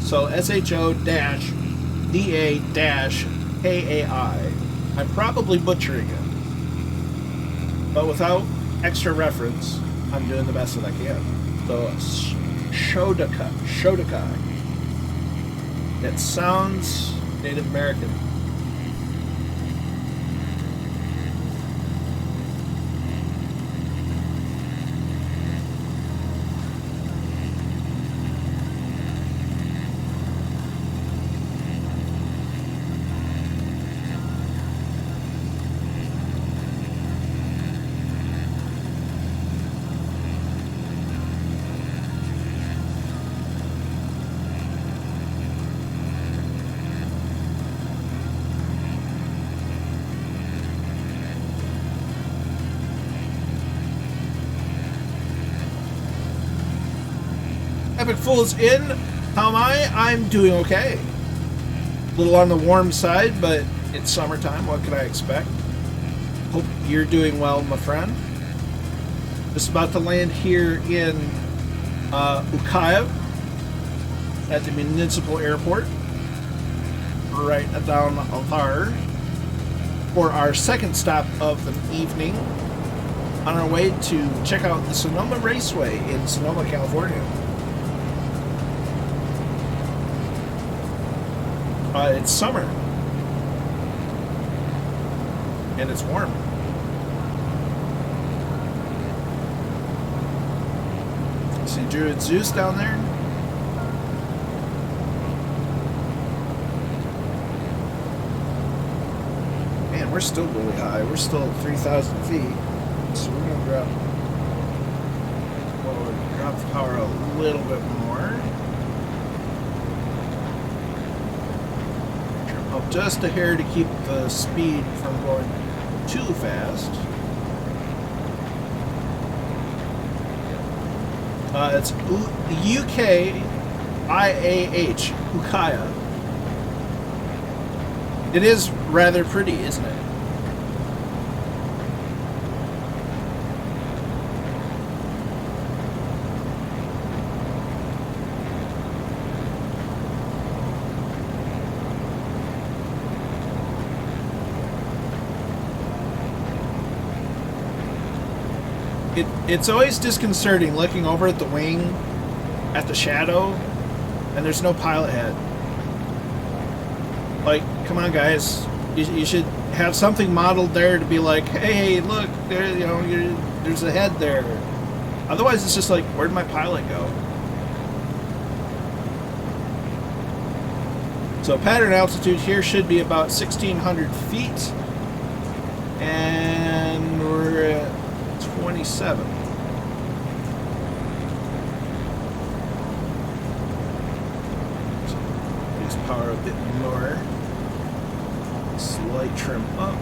So SHO-DA-KAI. I'm probably butchering it, but without extra reference, I'm doing the best that I can. So, Shodakai. It sounds Native American. Epic Fool's in. How am I? I'm doing okay. A little on the warm side, but it's summertime. What can I expect? Hope you're doing well, my friend. Just about to land here in Ukiah at the municipal airport. Right down there for our second stop of the evening on our way to check out the Sonoma Raceway in Sonoma, California. It's summer, and it's warm. See Druid Zeus down there? Man, we're still really high. We're still at 3,000 feet. So we're going to drop the power a little bit more. Up just a hair to keep the speed from going too fast. It's UKIAH, Ukiah. It is rather pretty, isn't it? It's always disconcerting looking over at the wing, at the shadow, and there's no pilot head. Like, come on, guys, you should have something modeled there to be like, hey, look, there, you know, there's a head there. Otherwise, it's just like, where'd my pilot go? So pattern altitude here should be about 1,600 feet, and we're at 27. So please power a bit more. Slight trim up.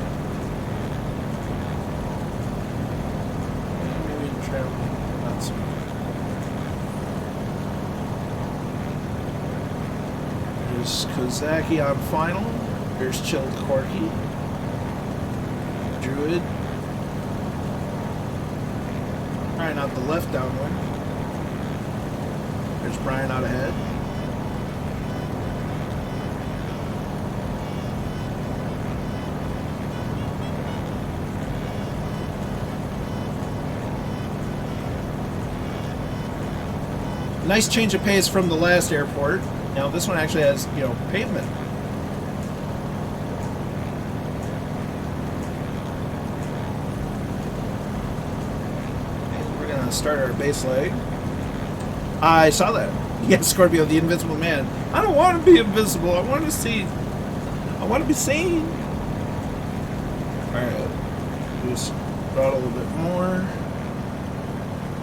And maybe trim not so much. There's Kozaki on final. There's Chilled Corky. Druid. Brian out the left downwind. There's Brian out ahead. Nice change of pace from the last airport. Now this one actually has, you know, pavement. Start our base leg. I saw that. Yes, Scorpio, the invisible man. I don't want to be invisible. I want to see. I want to be seen. Alright. Just throttle a little bit more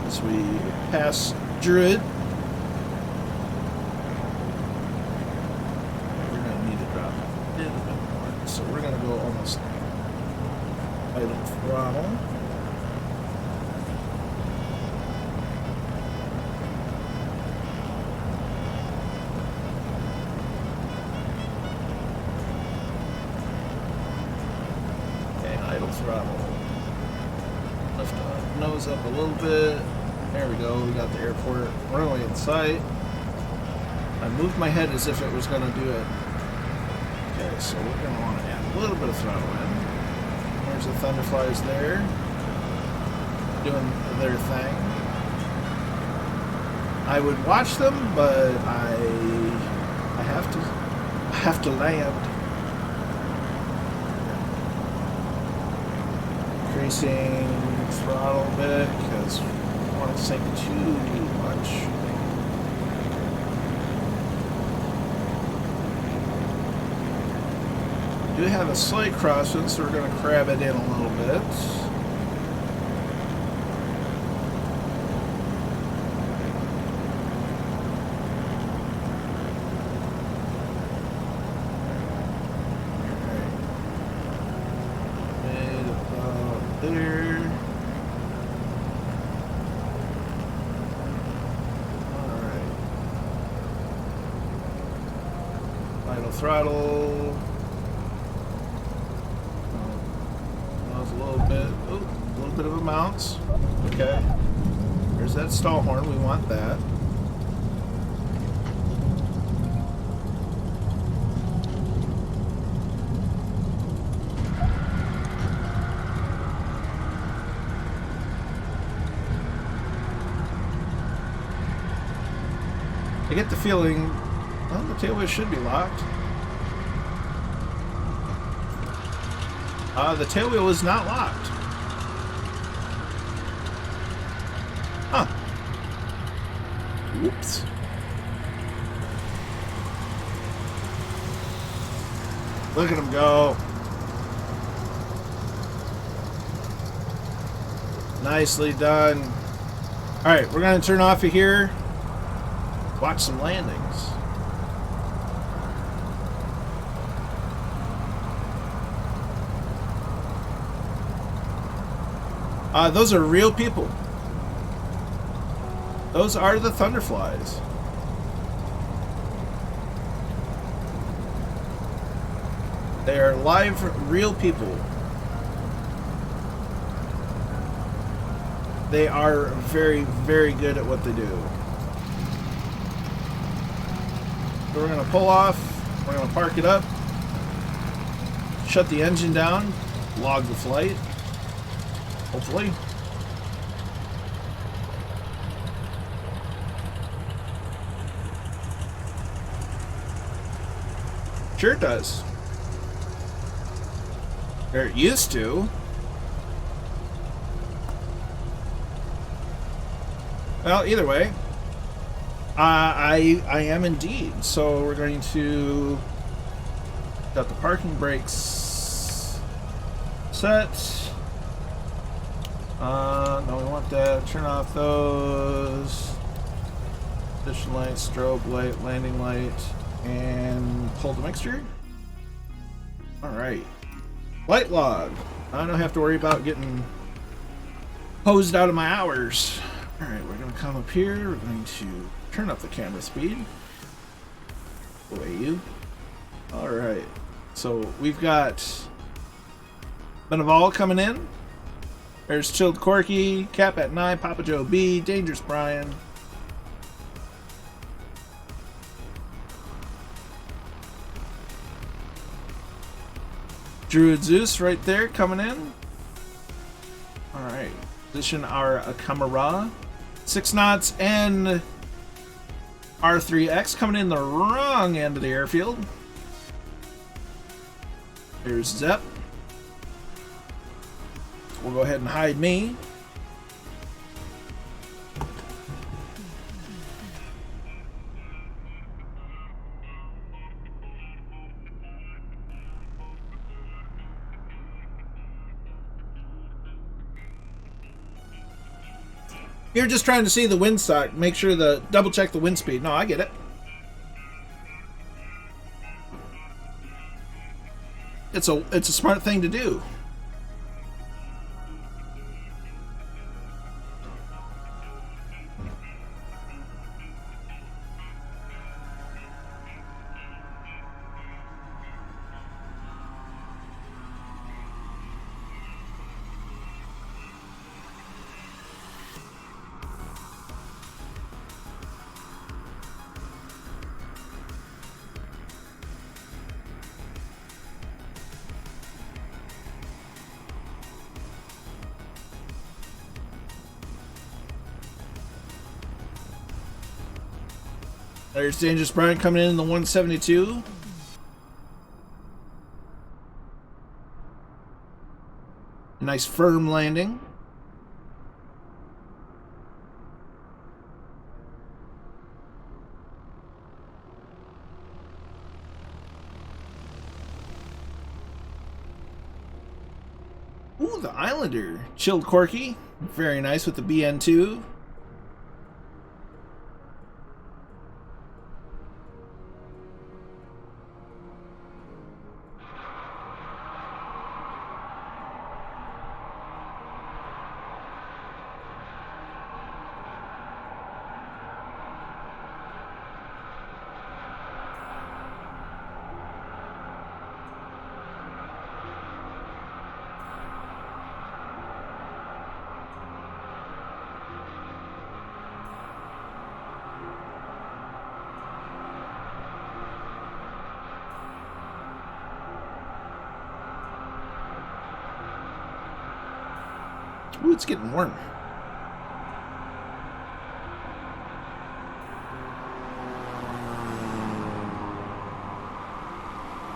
as we pass Druid. We're going to need to drop a little bit more. So we're going to go almost idle throttle. Throttle. Lift our nose up a little bit. There we go. We got the airport runway in sight. I moved my head as if it was going to do it. Okay, so we're going to want to add a little bit of throttle in. There's the Thunderflies there, doing their thing. I would watch them, but I have to land. Increasing throttle a bit because I don't want to sink too much. We do have a slight crosswind, so we're going to crab it in a little bit. Throttle. That was a little bit of a bounce. Okay. There's that stall horn. We want that. I get the feeling, well, the tailwheel should be locked. The tailwheel is not locked. Huh. Whoops. Look at him go. Nicely done. Alright, we're going to turn off of here. Watch some landings. Those are real people. Those are the Thunderflies. They are live, real people. They are very, very good at what they do. So we're going to pull off. We're going to park it up. Shut the engine down. Log the flight. Hopefully. Sure it does. Or it used to. Well, either way, I am indeed. So we're going to got the parking brakes set. No, we want that. Turn off those. Position light, strobe light, landing light, and pull the mixture. Alright. Light log. I don't have to worry about getting hosed out of my hours. Alright, we're going to come up here. We're going to turn up the camera speed. Away you. Alright. So we've got Beneval coming in. There's Chilled Corky, Cap at 9, Papa Joe B, Dangerous Brian. Druid Zeus right there coming in. Alright. Position our camera. 6 knots and R3X coming in the wrong end of the airfield. There's Zep. We'll go ahead and hide me. You're just trying to see the wind stock, make sure double check the wind speed. No, I get it. It's a smart thing to do. There's Dangerous Brian coming in the 172. Nice firm landing. Ooh, the Islander. Chilled Corky. Very nice with the BN2. Ooh, it's getting warm.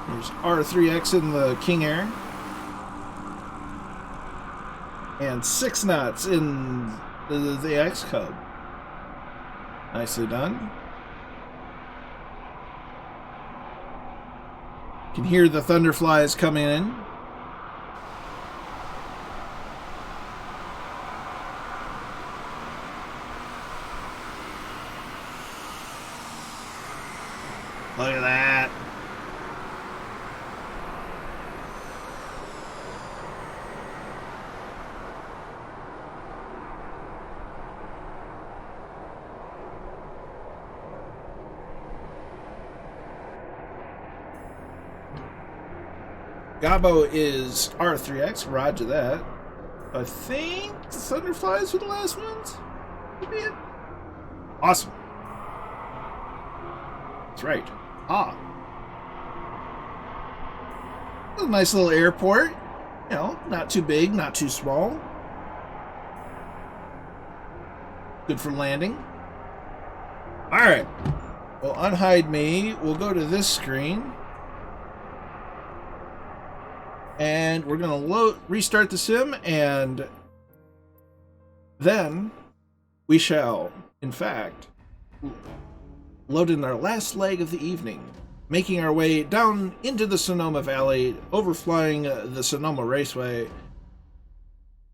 There's R3X in the King Air. And 6 knots in the X Cub. Nicely done. You can hear the thunderflies coming in. Look at that. Gabo is R3X, roger that. I think the Thunderflies were the last ones. Could be it. Awesome. That's right. Ah. A nice little airport. You know, not too big, not too small. Good for landing. Alright. Well, unhide me. We'll go to this screen. And we're going to restart the sim, and then we shall, in fact, load in our last leg of the evening, making our way down into the Sonoma Valley, overflying the Sonoma Raceway,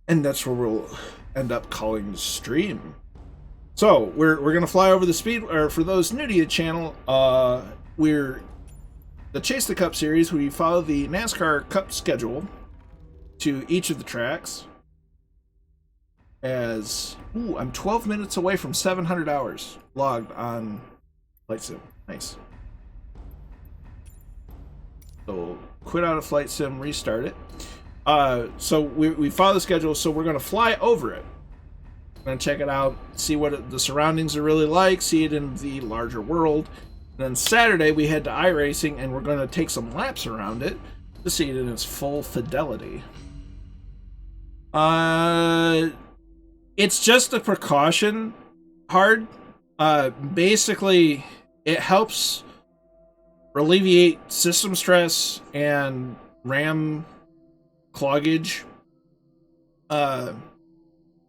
and that's where we'll end up calling the stream. So we're gonna fly over the speed. Or for those new to the channel, we're the Chase the Cup series. We follow the NASCAR Cup schedule to each of the tracks. As I'm 12 minutes away from 700 hours logged on Flight Sim. Nice. So quit out of Flight Sim, restart it. So we follow the schedule, so we're going to fly over it. We're going to check it out, see what the surroundings are really like, see it in the larger world. And then Saturday we head to iRacing, and we're going to take some laps around it to see it in its full fidelity. It's just a precaution hard. Basically, it helps alleviate system stress and RAM cloggage. On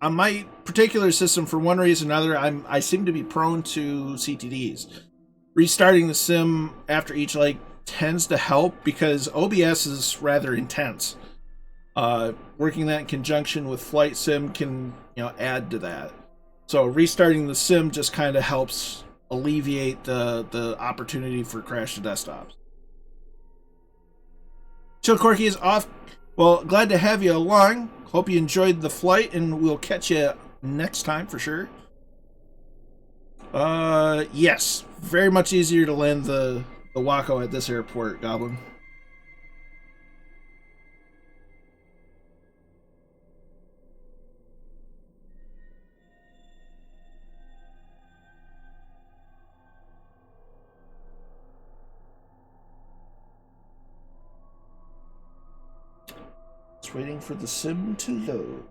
my particular system, for one reason or another, I seem to be prone to CTDs. Restarting the sim after each leg tends to help because OBS is rather intense. Working that in conjunction with Flight Sim can, add to that. So restarting the sim just kind of helps alleviate the opportunity for crash to desktops. Chill Corky is off. Well, glad to have you along. Hope you enjoyed the flight, and we'll catch you next time for sure. Yes, very much easier to land the Waco at this airport, Goblin. Just waiting for the sim to load.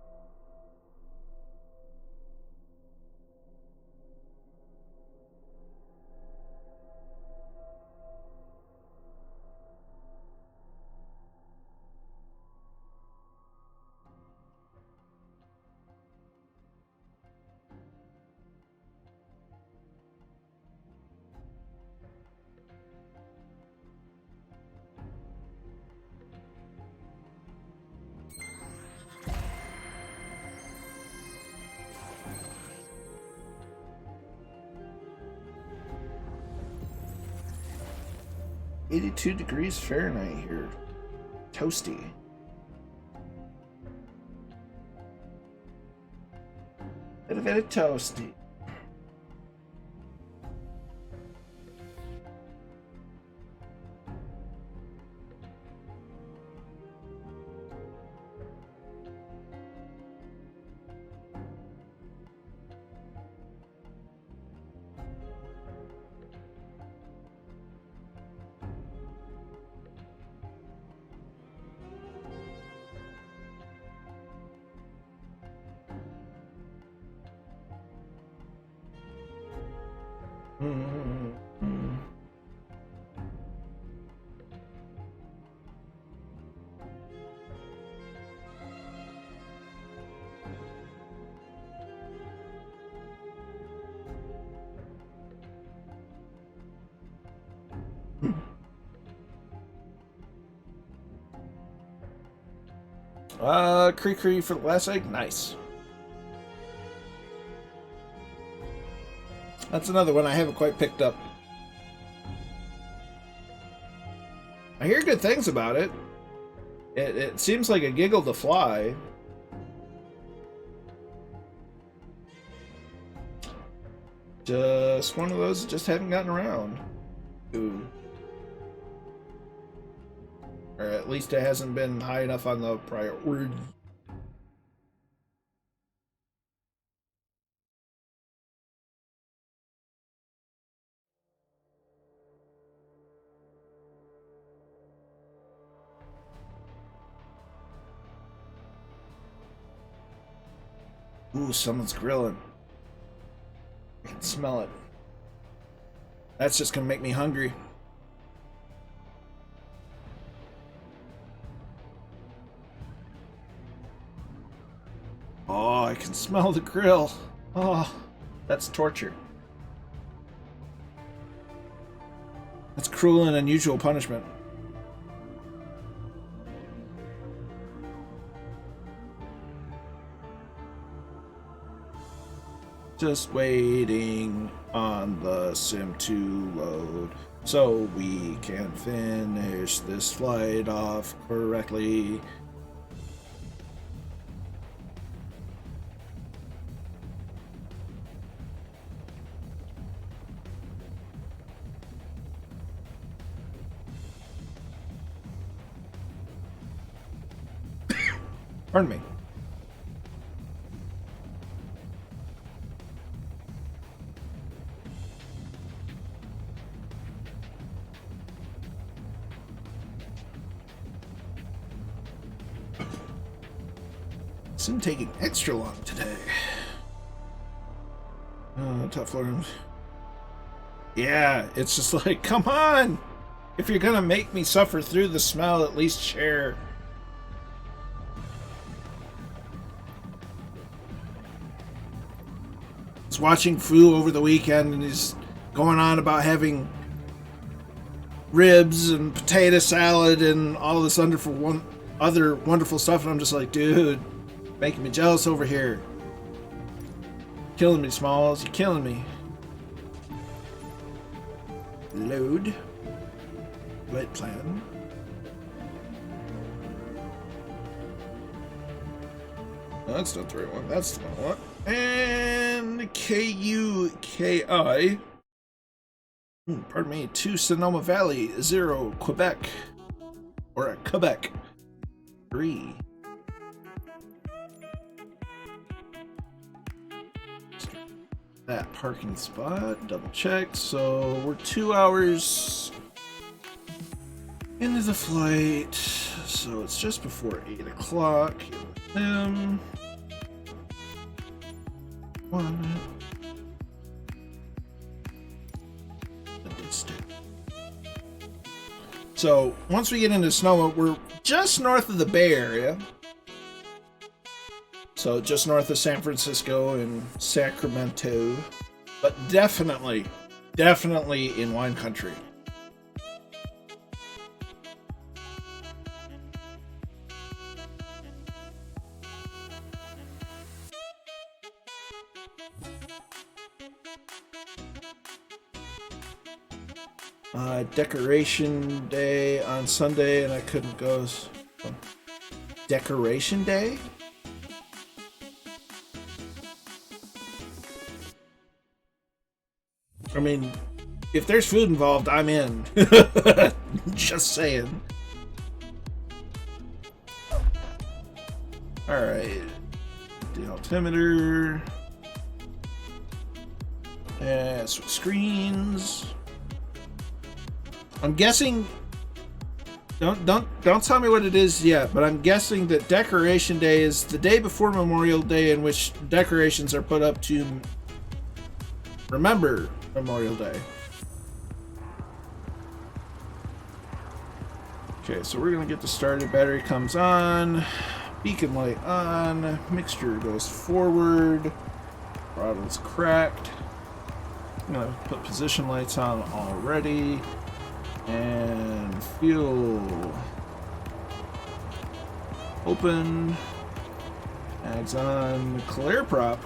82 degrees Fahrenheit here. Toasty. Very toasty. Kukri for the last egg. Nice. That's another one I haven't quite picked up. I hear good things about it. It seems like a giggle to fly. Just one of those just haven't gotten around. Ooh. Or at least it hasn't been high enough on the priority. Ooh, someone's grilling. I can smell it. That's just gonna make me hungry. Oh, I can smell the grill. Oh, that's torture. That's cruel and unusual punishment. Just waiting on the sim to load so we can finish this flight off correctly. Pardon me. Sim taking extra long today. Tough learned. Yeah, it's just like, come on! If you're gonna make me suffer through the smell, at least share. I was watching Fu over the weekend and he's going on about having ribs and potato salad and all this other wonderful stuff, and I'm just like, dude, making me jealous over here. Killing me, Smalls. You're killing me. Load. Flight plan. No, that's not the right one. That's the one I want. And KUKI. Pardon me. 2 Sonoma Valley, 0 Quebec. Or a Quebec. 3. That parking spot, double check. So we're 2 hours into the flight, so it's just before 8 o'clock. So once we get into Sonoma, we're just north of the Bay Area. So just north of San Francisco and Sacramento, but definitely in wine country. Decoration Day on Sunday, and I couldn't go. Decoration Day? I mean, if there's food involved, I'm in. Just saying. Alright. The altimeter. And screens. I'm guessing. Don't tell me what it is yet, but I'm guessing that Decoration Day is the day before Memorial Day, in which decorations are put up to remember Memorial Day. Okay, so we're gonna get this started. Battery comes on, beacon light on, mixture goes forward, throttle's cracked. I'm gonna put position lights on already. And fuel open, mags on, clear prop.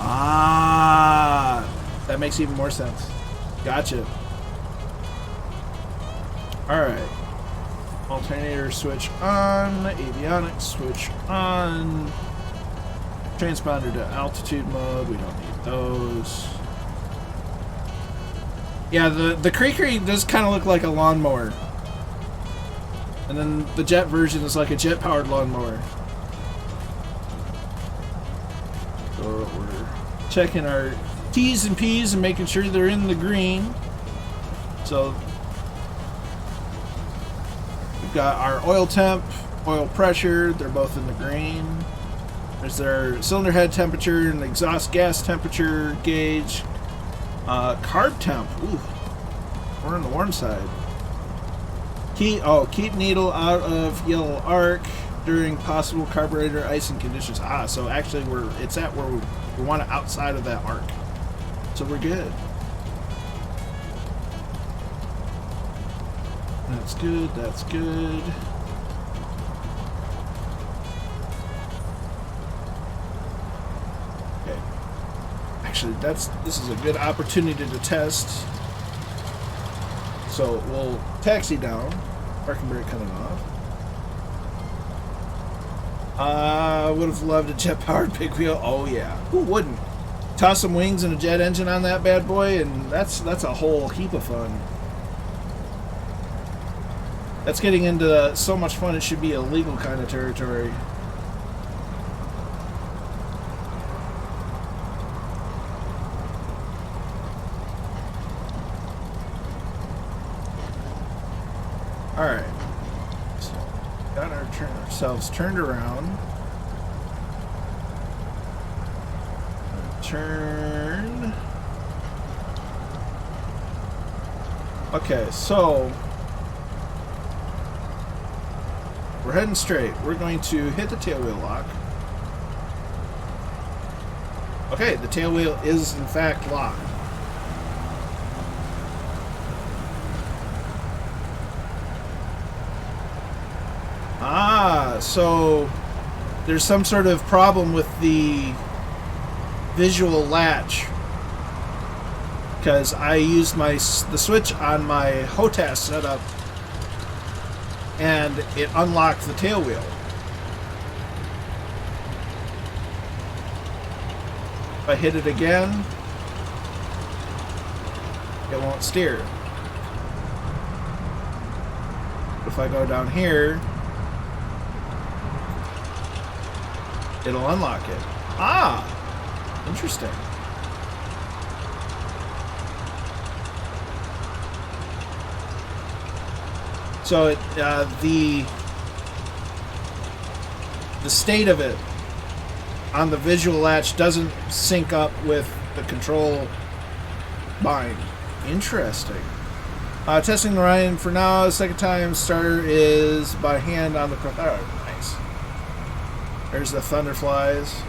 Ah, that makes even more sense. Gotcha. Alright. Alternator switch on, avionics switch on. Transponder to altitude mode, we don't need those. Yeah, the Creakery does kind of look like a lawnmower. And then the jet version is like a jet-powered lawnmower. So we're checking our T's and P's and making sure they're in the green. So we've got our oil temp, oil pressure, they're both in the green. There's their cylinder head temperature and exhaust gas temperature gauge. Carb temp. Ooh, we're on the warm side. Keep needle out of yellow arc during possible carburetor icing conditions. Ah, so actually it's at where we want it outside of that arc. So we're good. That's good. That's good. Actually, this is a good opportunity to test. So we'll taxi down, parking brake coming off. I would have loved a jet-powered big wheel. Oh yeah, who wouldn't? Toss some wings and a jet engine on that bad boy, and that's a whole heap of fun. That's getting into so much fun it should be illegal kind of territory. Alright, so got ourselves turned around. Turn. Okay, so we're heading straight. We're going to hit the tail wheel lock. Okay, the tail wheel is in fact locked. Ah, so there's some sort of problem with the visual latch, because I used the switch on my HOTAS setup and it unlocked the tail wheel. If I hit it again, it won't steer. If I go down here, it'll unlock it. Ah, interesting. So the state of it on the visual latch doesn't sync up with the control bind. Interesting. Testing the Ryan for now. Second time starter is by hand on the propeller. Nice. There's the Thunderflies.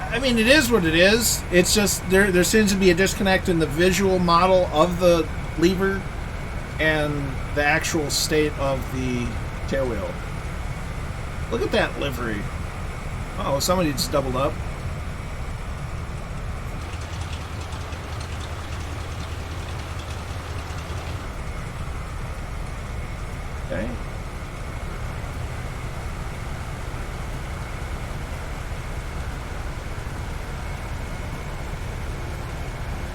I mean, it is what it is. It's just there seems to be a disconnect in the visual model of the lever and the actual state of the tail wheel. Look at that livery. Oh, somebody just doubled up. Okay.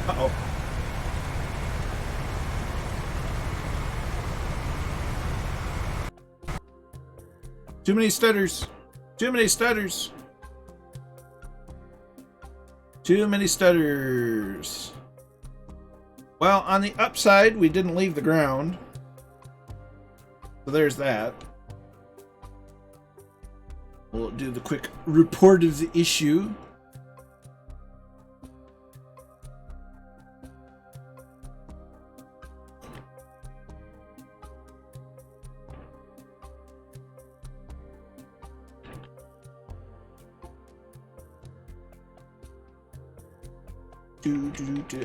Uh-oh. Too many stutters. Too many stutters. Too many stutters. Well, on the upside, we didn't leave the ground. So there's that. We'll do the quick report of the issue.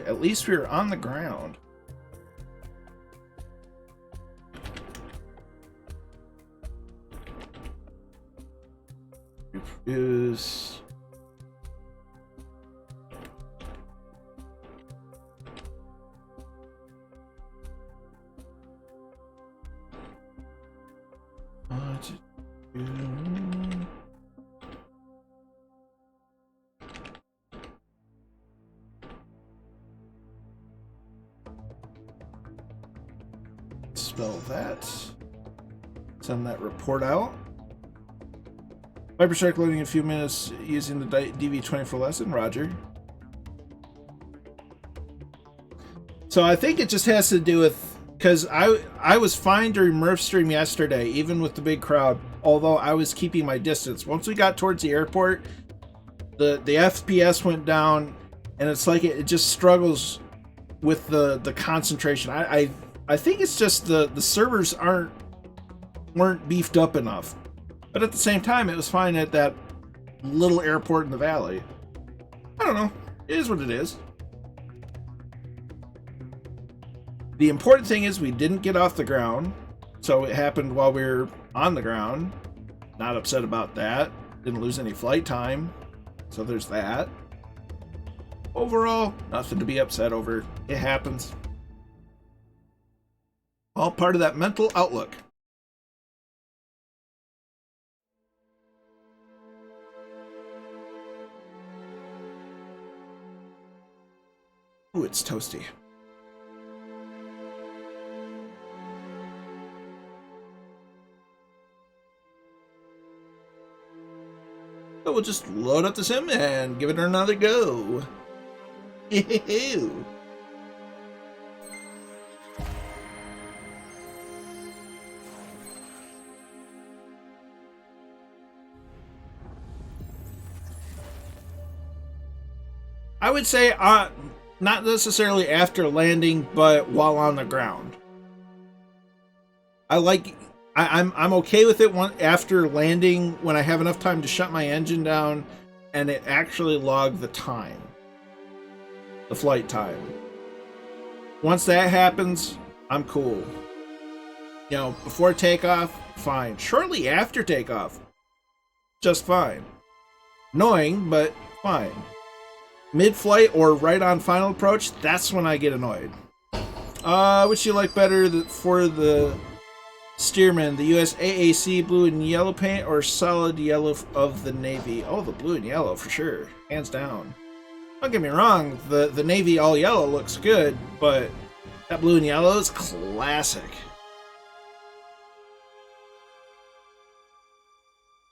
At least we were on the ground. Is spell that. Send that report out. Viper Strike loading in a few minutes using the DV-24 lesson. Roger. So I think it just has to do with, because I was fine during Murph stream yesterday, even with the big crowd, although I was keeping my distance. Once we got towards the airport, the FPS went down, and it's like it just struggles with the concentration. I think it's just the servers weren't beefed up enough. But at the same time, it was fine at that little airport in the valley. I don't know. It is what it is. The important thing is we didn't get off the ground. So it happened while we were on the ground. Not upset about that. Didn't lose any flight time. So there's that. Overall, nothing to be upset over. It happens. All part of that mental outlook. Ooh, it's toasty. So we'll just load up the sim and give it another go. I would say not necessarily after landing, but while on the ground. I'm okay with it after landing when I have enough time to shut my engine down and it actually logged the time. The flight time. Once that happens, I'm cool. You know, before takeoff, fine. Shortly after takeoff, just fine. Annoying, but fine. Mid-flight or right on final approach, that's when I get annoyed. Which you like better for the Stearman, the US AAC blue and yellow paint or solid yellow of the Navy? Oh, the blue and yellow for sure, hands down. Don't get me wrong, the Navy all yellow looks good, but that blue and yellow is classic.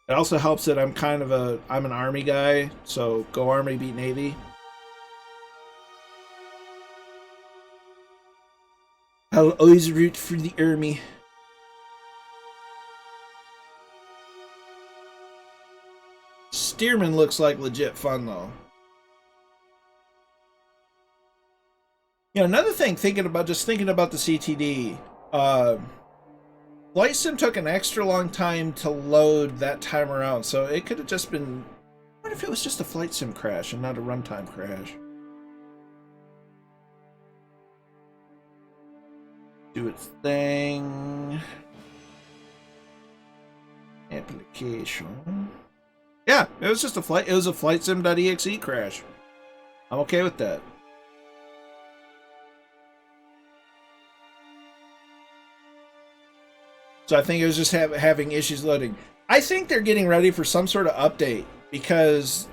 It also helps that I'm an Army guy, so go Army, beat Navy. I'll always root for the Army. Stearman looks like legit fun though. You know, another thing, thinking about the CTD, Flight Sim took an extra long time to load that time around, so it could have just been. What if it was just a Flight Sim crash and not a runtime crash? Do its thing. Application. Yeah, it was just a flight. It was a flightsim.exe crash. I'm okay with that. So I think it was just having issues loading. I think they're getting ready for some sort of update because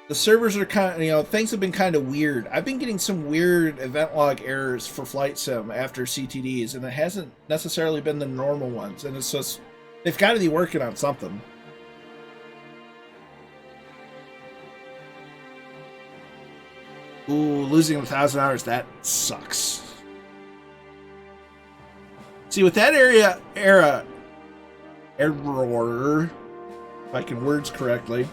the servers are kind of, things have been kind of weird. I've been getting some weird event log errors for Flight Sim after CTDs, and it hasn't necessarily been the normal ones. And it's just, they've got to be working on something. Ooh, losing 1,000 hours, that sucks. See, with that error, if I can words correctly,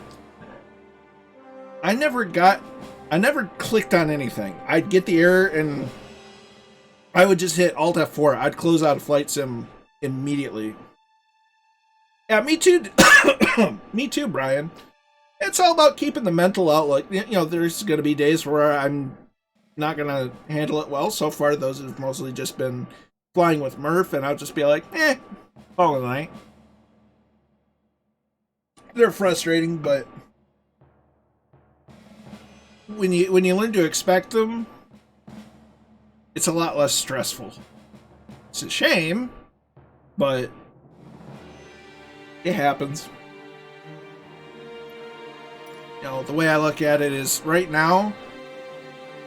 I never clicked on anything. I'd get the error and I would just hit Alt F4. I'd close out a Flight Sim immediately. Yeah, me too. Me too, Brian. It's all about keeping the mental outlook. There's going to be days where I'm not going to handle it well. So far, those have mostly just been flying with Murph, and I'll just be like, call it a night. They're frustrating, but when you learn to expect them, it's a lot less stressful. It's a shame, but it happens. The way I look at it is right now,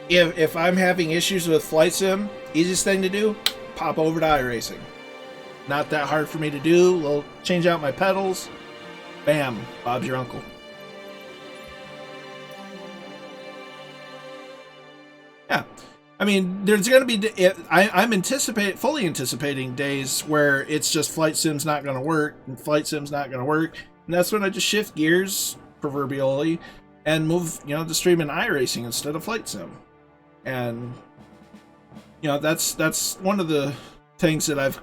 if I'm having issues with Flight Sim, easiest thing to do, pop over to iRacing. Not that hard for me to do. We'll change out my pedals. Bam, Bob's your uncle. Yeah, I mean, there's going to be. I'm fully anticipating days where it's just Flight Sim's not going to work, and Flight Sim's not going to work, and that's when I just shift gears, proverbially, and move, to stream in iRacing instead of Flight Sim, and that's one of the things that I've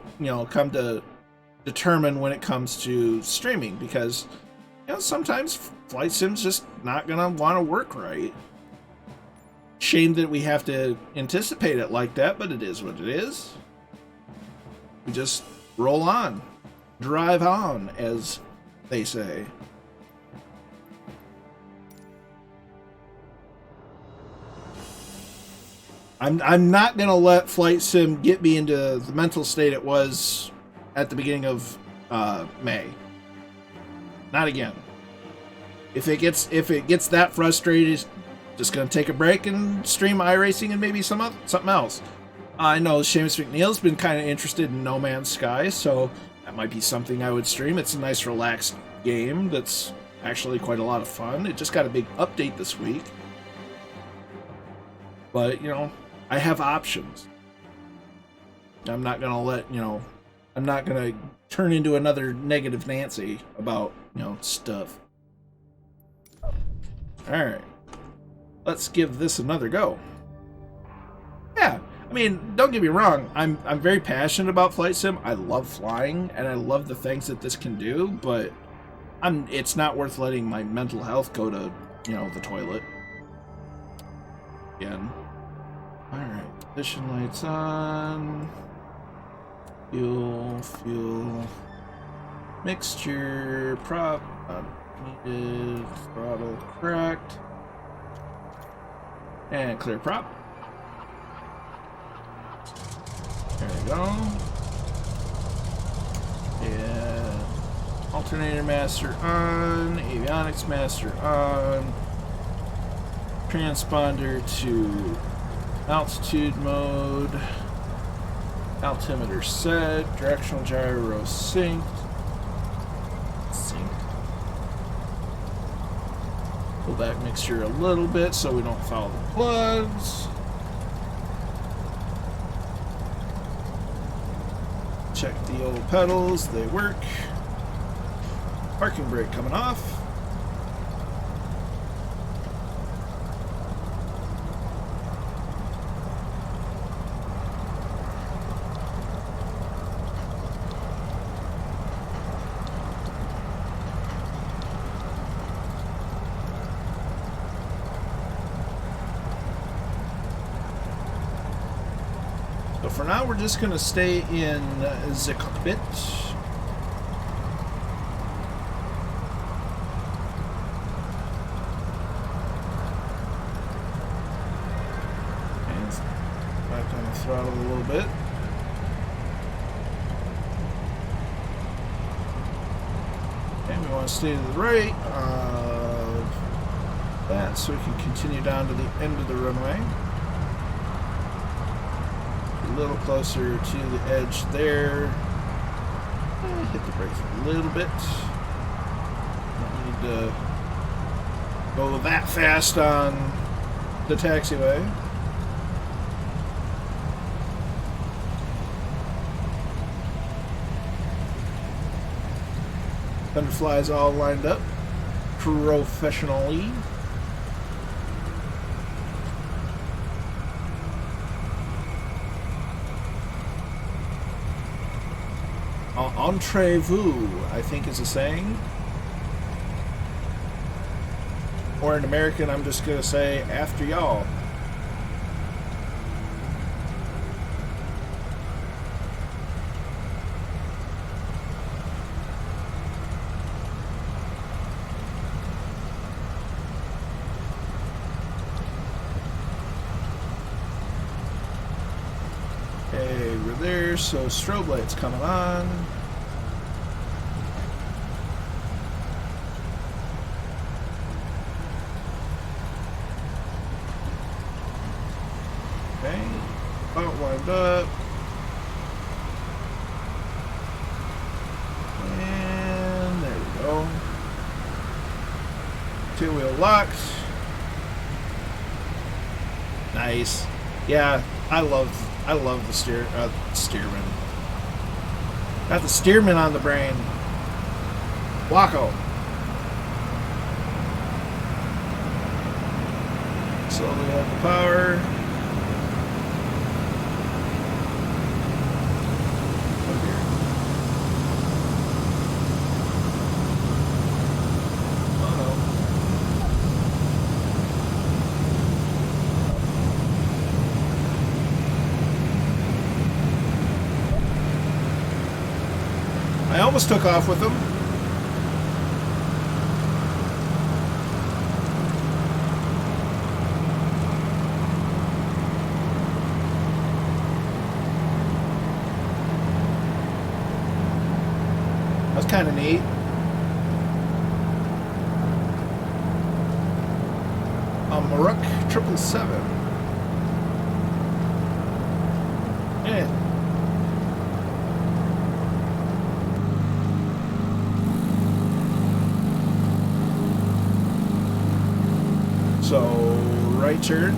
come to determine when it comes to streaming, because sometimes Flight Sim's just not gonna want to work right. Shame that we have to anticipate it like that, but it is what it is. We just roll on, drive on, as they say. I'm not gonna let Flight Sim get me into the mental state it was at the beginning of May. Not again. If it gets that frustrated, just gonna take a break and stream iRacing and maybe something else. I know Seamus McNeil's been kind of interested in No Man's Sky, so that might be something I would stream. It's a nice, relaxed game that's actually quite a lot of fun. It just got a big update this week, but I have options. I'm not gonna let I'm not gonna turn into another negative Nancy about stuff. All right, let's give this another go. Yeah, I mean, don't get me wrong. I'm very passionate about Flight Sim. I love flying, and I love the things that this can do. But it's not worth letting my mental health go to the toilet. Again. All right, position lights on. Fuel, mixture, prop, needed, throttle correct, and clear prop. There we go. And alternator master on, avionics master on, transponder to altitude mode. Altimeter set, directional gyro synced. Pull back mixture a little bit so we don't foul the plugs. Check the old pedals, they work. Parking brake coming off. For now, we're just going to stay in the cockpit. throttle a little bit. And we want to stay to the right of that so we can continue down to the end of the runway. A little closer to the edge there. Hit the brakes a little bit. Don't need to go that fast on the taxiway. Thunderflies all lined up professionally. Entrez-vous, I think is a saying. Or in American, I'm just going to say, after y'all. Okay, we're there, so strobe lights coming on. About wind up. And there we go. Tail wheel locked. Nice. Yeah, I love the steerman. Got the steerman on the brain. Wacko. Slowly up the power. I almost took off with them. That was kind of neat. A Maruk 777. Yeah. So, right turn.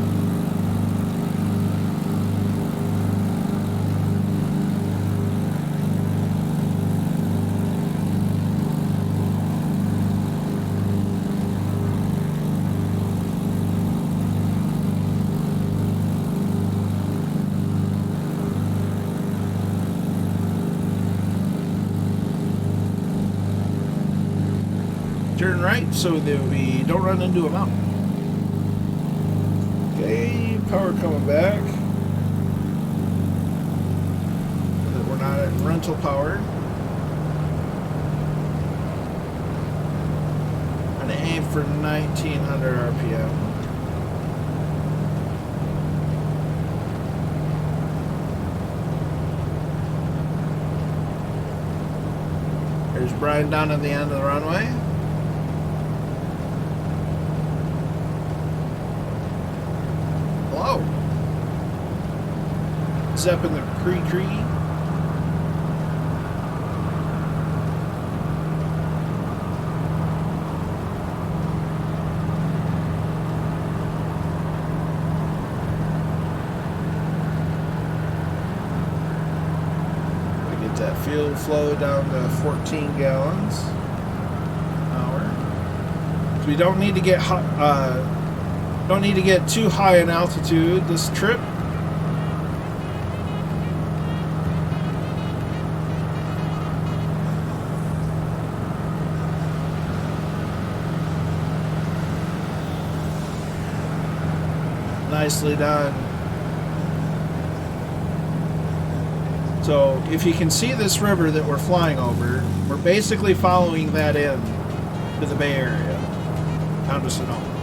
Turn right so that we don't run into a mountain. Okay, power coming back. We're not at rental power. I'm gonna aim for 1900 RPM. There's Brian down at the end of the runway. Hello. Zep in the Cree. Get that fuel flow down to 14 gallons an hour. So we don't need to get hot. Don't need to get too high in altitude this trip. Nicely done. So if you can see this river that we're flying over, we're basically following that in to the Bay Area, down to Sonoma.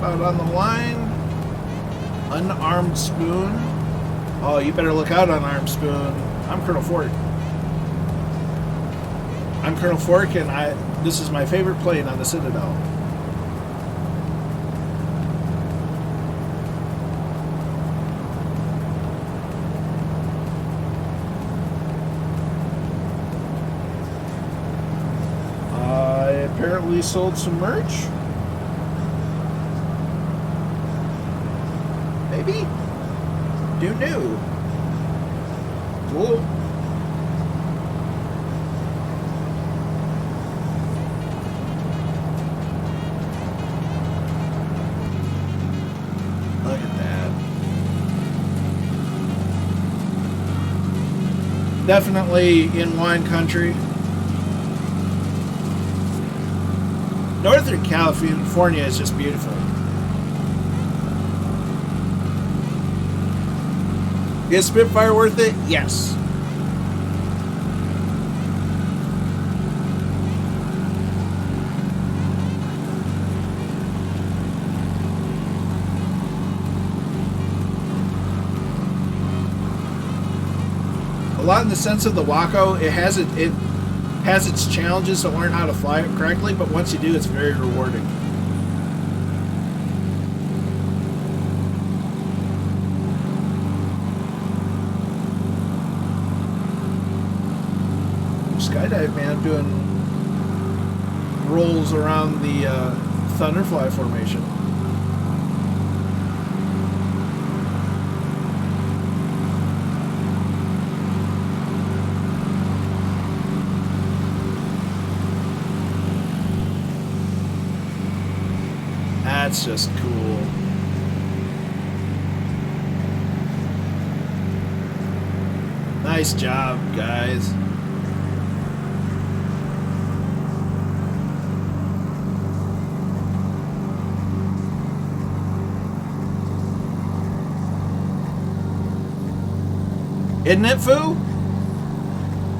Out on the line. Unarmed Spoon. Oh, you better look out, Unarmed Spoon. I'm Colonel Fork. I'm Colonel Fork, and this is my favorite plane on the Citadel. I apparently sold some merch. Maybe? New. Cool. Look at that. Definitely in wine country. Northern California is just beautiful. Is Spitfire worth it? Yes. A lot in the sense of the Waco, it has its challenges to learn how to fly it correctly, but once you do, it's very rewarding. Skydive man doing rolls around the Thunderfly formation. That's just cool. Nice job, guys. Isn't it, Foo?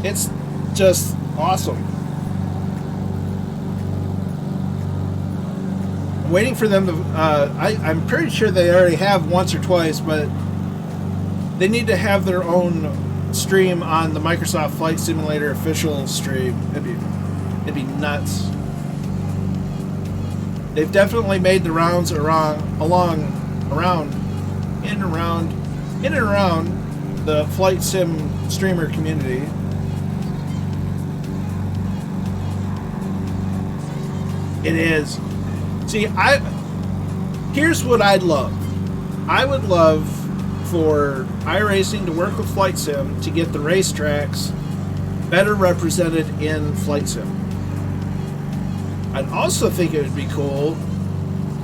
It's just awesome. I'm waiting for them to... I'm pretty sure they already have once or twice, but they need to have their own stream on the Microsoft Flight Simulator official stream. It'd be nuts. They've definitely made the rounds around the flight sim streamer community. It is. See, here's what I'd love. I would love for iRacing to work with Flight Sim to get the racetracks better represented in Flight Sim. I'd also think it would be cool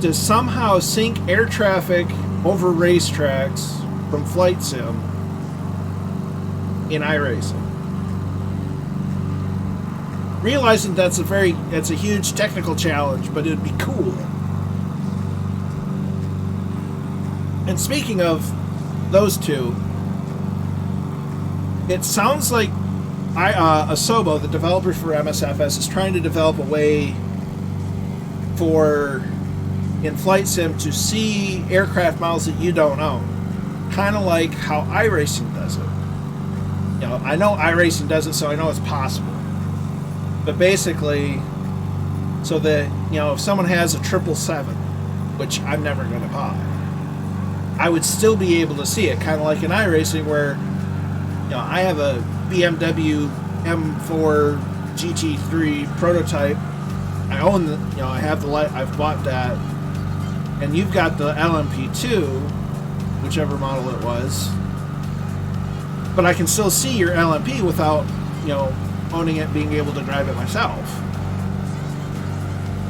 to somehow sync air traffic over racetracks from Flight Sim in iRacing. Realizing that's a huge technical challenge, but it'd be cool. And speaking of those two, it sounds like Asobo, the developer for MSFS, is trying to develop a way for in Flight Sim to see aircraft models that you don't own, kind of like how iRacing does it. You know, I know iRacing does it, so I know it's possible. But basically, so that, you know, if someone has a 777, which I'm never going to buy, I would still be able to see it, kind of like in iRacing, where, you know, I have a BMW M4 GT3 prototype. I own the, you know, I have the light, I've bought that, and you've got the LMP2, whichever model it was, but I can still see your LMP without, you know, owning it, being able to drive it myself.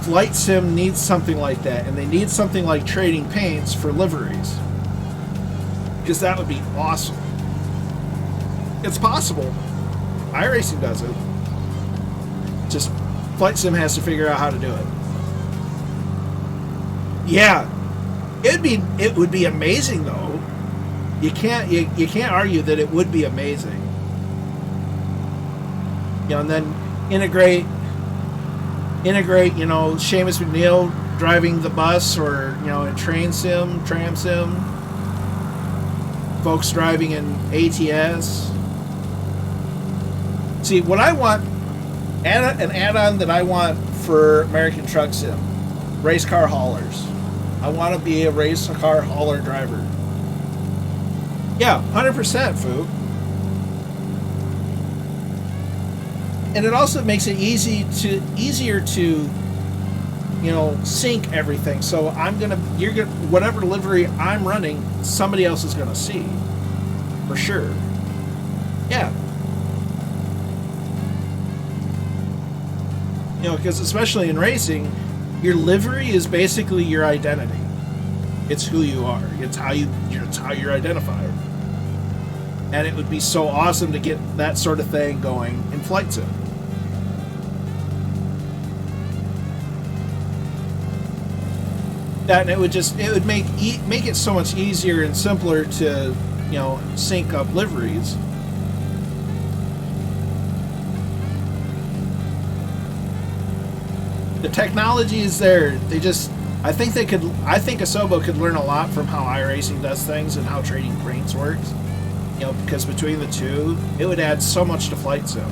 Flight Sim needs something like that, and they need something like trading paints for liveries, because that would be awesome. It's possible. iRacing does it. Just Flight Sim has to figure out how to do it. Yeah, it would be amazing though. You can't argue that it would be amazing. You know, and then integrate, you know, Seamus McNeil driving the bus or, you know, in train sim, tram sim, folks driving in ATS. See, what I want, an add-on that I want for American Truck Sim, race car haulers. I want to be a race car hauler driver. Yeah, 100%, Foo. And it also makes it easier to, you know, sync everything. So whatever livery I'm running, somebody else is gonna see, for sure. Yeah. You know, because especially in racing, your livery is basically your identity. It's who you are. It's how you're identified. And it would be so awesome to get that sort of thing going in Flight Sim. That, and it would make it so much easier and simpler to, you know, sync up liveries. The technology is there. I think Asobo could learn a lot from how iRacing does things and how Trading Cranes works. You know, because between the two, it would add so much to Flight Sim.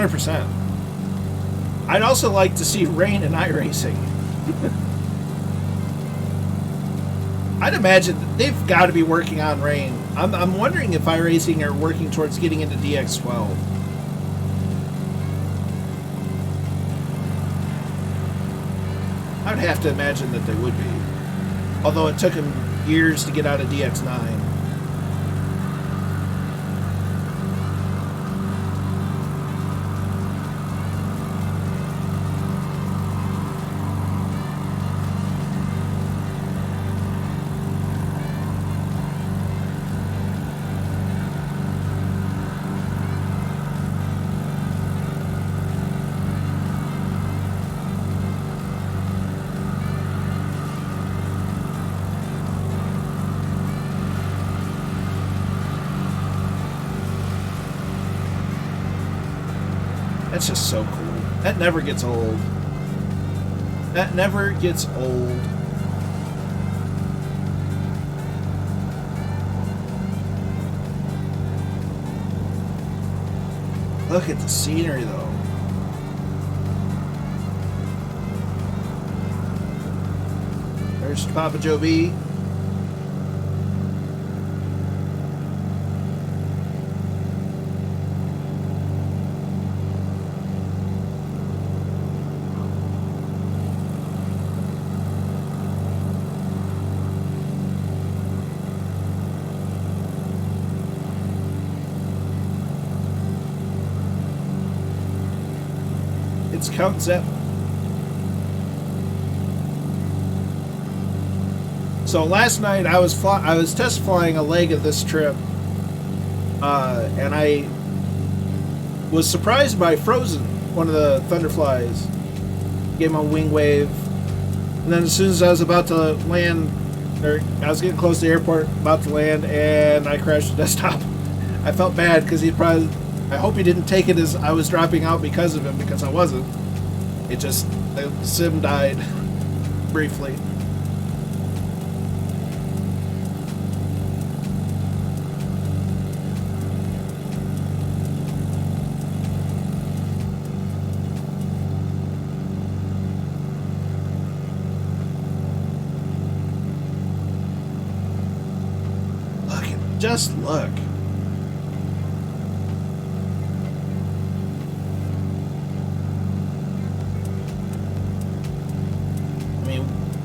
%. I'd also like to see rain in iRacing. I'd imagine that they've got to be working on rain. I'm wondering if iRacing are working towards getting into DX12. I'd have to imagine that they would be. Although it took them years to get out of DX9. That's just so cool. That never gets old. That never gets old. Look at the scenery, though. There's Papa Joe B. It's Count Zepp. So last night I was test flying a leg of this trip, and I was surprised by Frozen, one of the Thunderflies. Gave him a wing wave, and then as soon as I was about to land, or I was getting close to the airport, about to land, and I crashed the desktop. I felt bad because I hope he didn't take it as I was dropping out because of him, because I wasn't. The sim died briefly. Just look.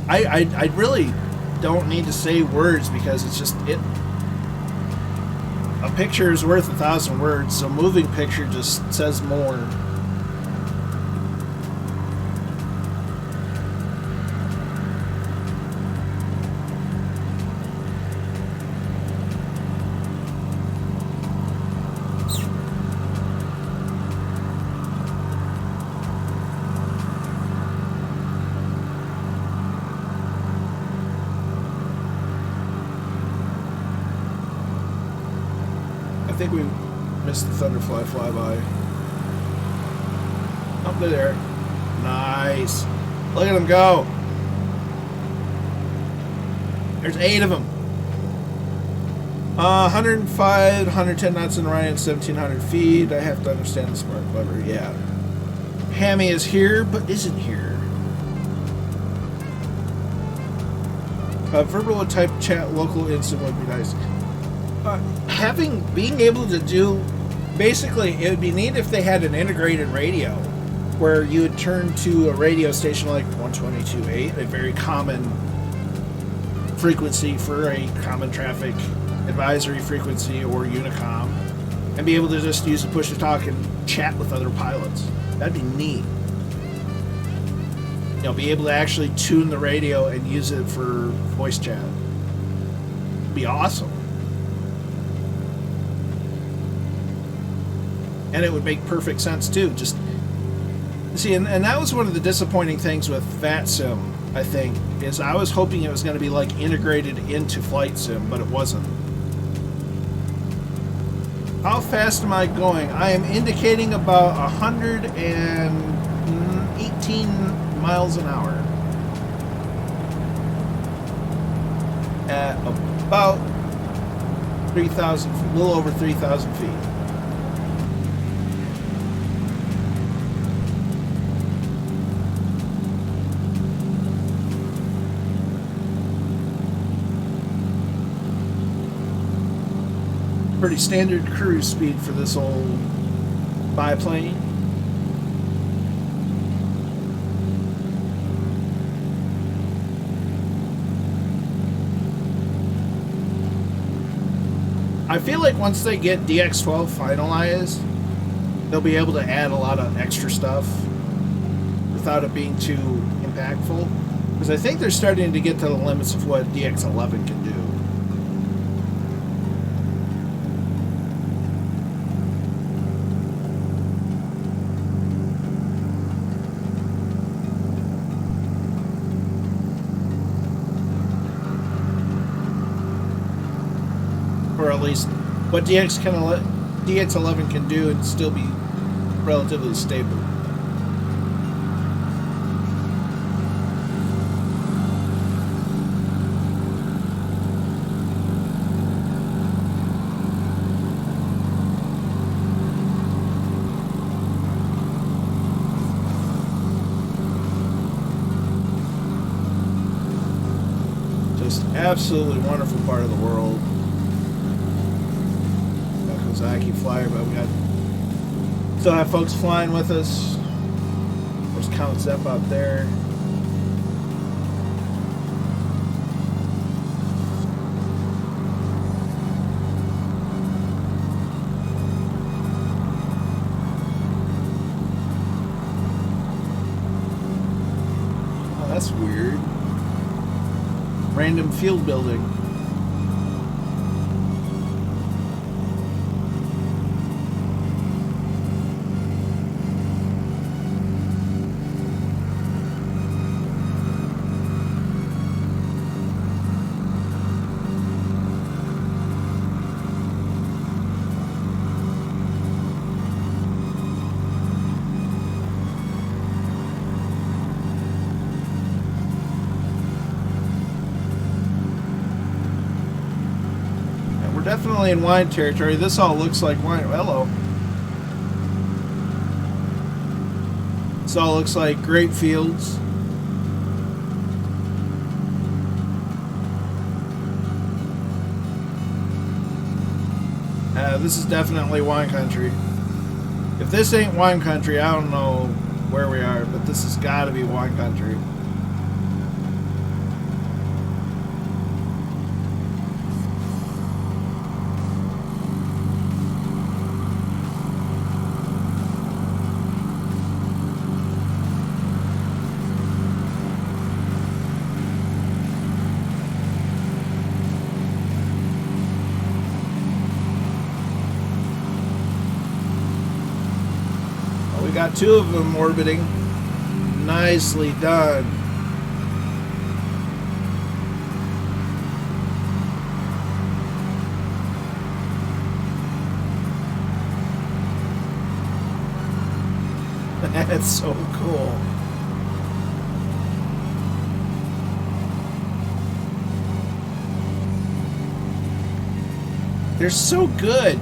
I really don't need to say words because it's just it. A picture is worth 1,000 words, so moving picture just says more. think we missed the Thunderfly flyby. Up there. Nice. Look at them go. There's 8 of them. 105, 110 knots in Ryan, 1,700 feet. I have to understand the smart clever. Yeah. Hammy is here, but isn't here. Verbal type chat local instant would be nice. Being able to do, basically, it would be neat if they had an integrated radio where you would turn to a radio station like 122.8, a very common frequency for a common traffic advisory frequency, or Unicom, and be able to just use the push to talk and chat with other pilots. That'd be neat. You know, be able to actually tune the radio and use it for voice chat. It'd be awesome. And it would make perfect sense too. Just see, and that was one of the disappointing things with VATSIM, I think, is I was hoping it was going to be like integrated into Flight Sim, but it wasn't. How fast am I going? I am indicating about 118 miles an hour at about 3,000, a little over 3,000 feet. Pretty standard cruise speed for this old biplane. I feel like once they get DX12 finalized, they'll be able to add a lot of extra stuff without it being too impactful. Because I think they're starting to get to the limits of what DX11 can do. Or at least what DX11 can do and still be relatively stable. Just absolutely wonderful part of the world. Kozaki flyer, but we got still have folks flying with us. There's Count Zepp out there. Oh, that's weird. Random field building. Definitely in wine territory. This all looks like wine. Hello. This all looks like grape fields. This is definitely wine country. If this ain't wine country, I don't know where we are, but this has got to be wine country. Got 2 of them orbiting. Nicely done. That's so cool. They're so good.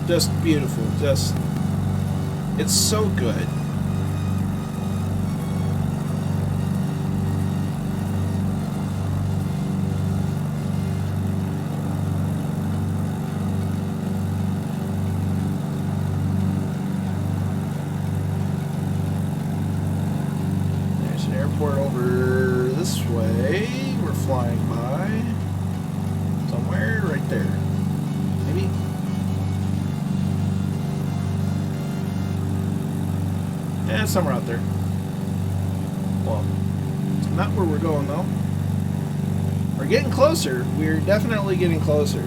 Just beautiful. Just, it's so good. There's an airport over this way. We're flying by. Somewhere right there. Maybe? Yeah, somewhere out there. Well, it's not where we're going though. We're getting closer. We're definitely getting closer.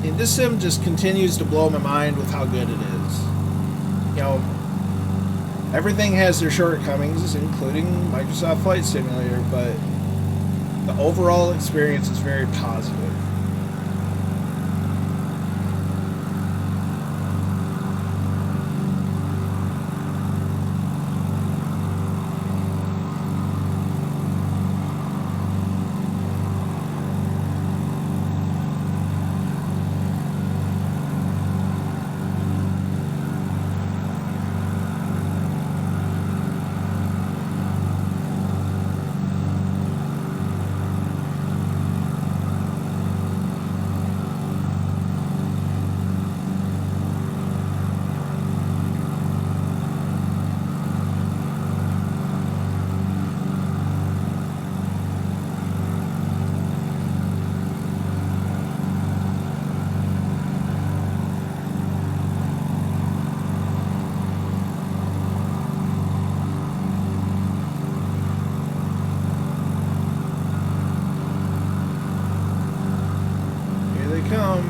And this sim just continues to blow my mind with how good it is. You know, everything has their shortcomings, including Microsoft Flight Simulator, but the overall experience is very positive. Come.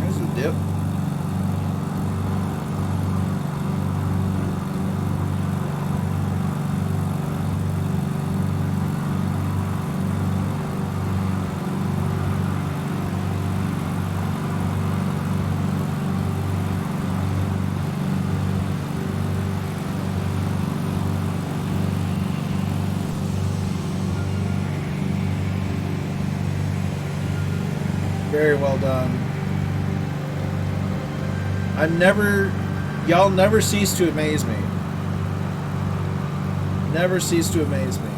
There's a dip. Very well done. Y'all never cease to amaze me. Never cease to amaze me.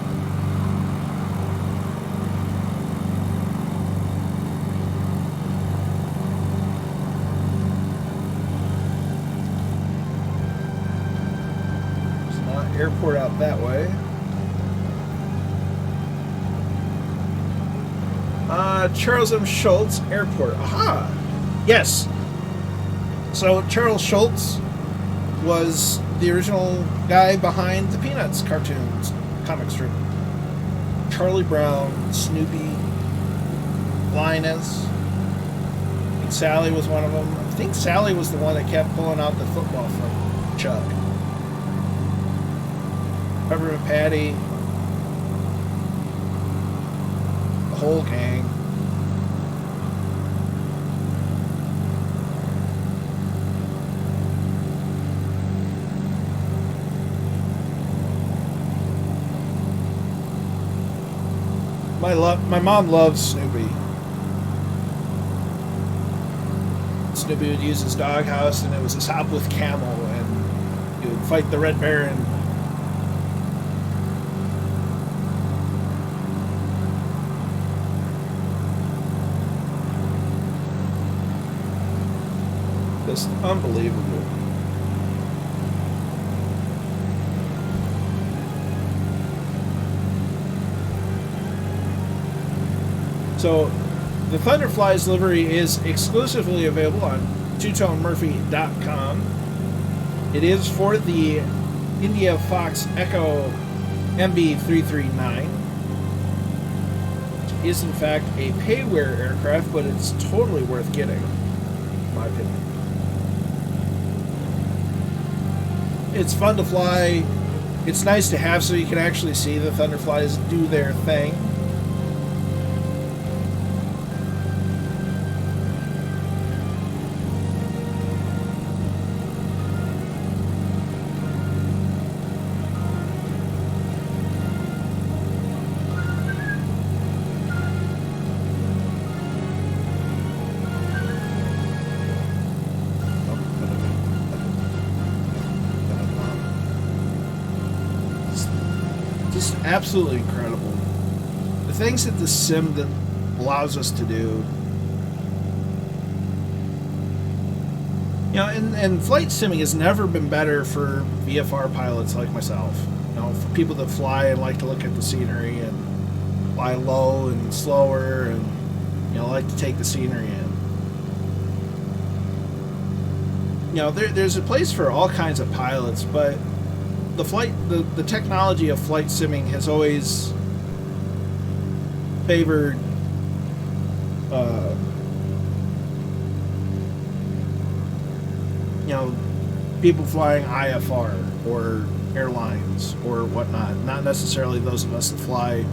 There's not airport out that way. Charles M. Schultz Airport. Aha! Yes. So Charles Schultz was the original guy behind the Peanuts cartoons, comic strip. Charlie Brown, Snoopy, Linus. I think Sally was one of them. I think Sally was the one that kept pulling out the football from Chuck. Peppermint Patty. The whole gang. My mom loves Snoopy. Snoopy would use his doghouse, and it was his hop with camel, and he would fight the Red Baron. Just unbelievable. So the Thunderflies livery is exclusively available on twotonemurphy.com. It is for the India Fox Echo MB339. It is in fact a pay-wear aircraft, but it's totally worth getting, in my opinion. It's fun to fly. It's nice to have so you can actually see the Thunderflies do their thing. Just absolutely incredible. The things that the sim that allows us to do. You know, and flight simming has never been better for VFR pilots like myself. You know, for people that fly and like to look at the scenery and fly low and slower and, you know, like to take the scenery in. You know, there's a place for all kinds of pilots, but the technology of flight simming has always favored you know, people flying IFR or airlines or whatnot, not necessarily those of us that fly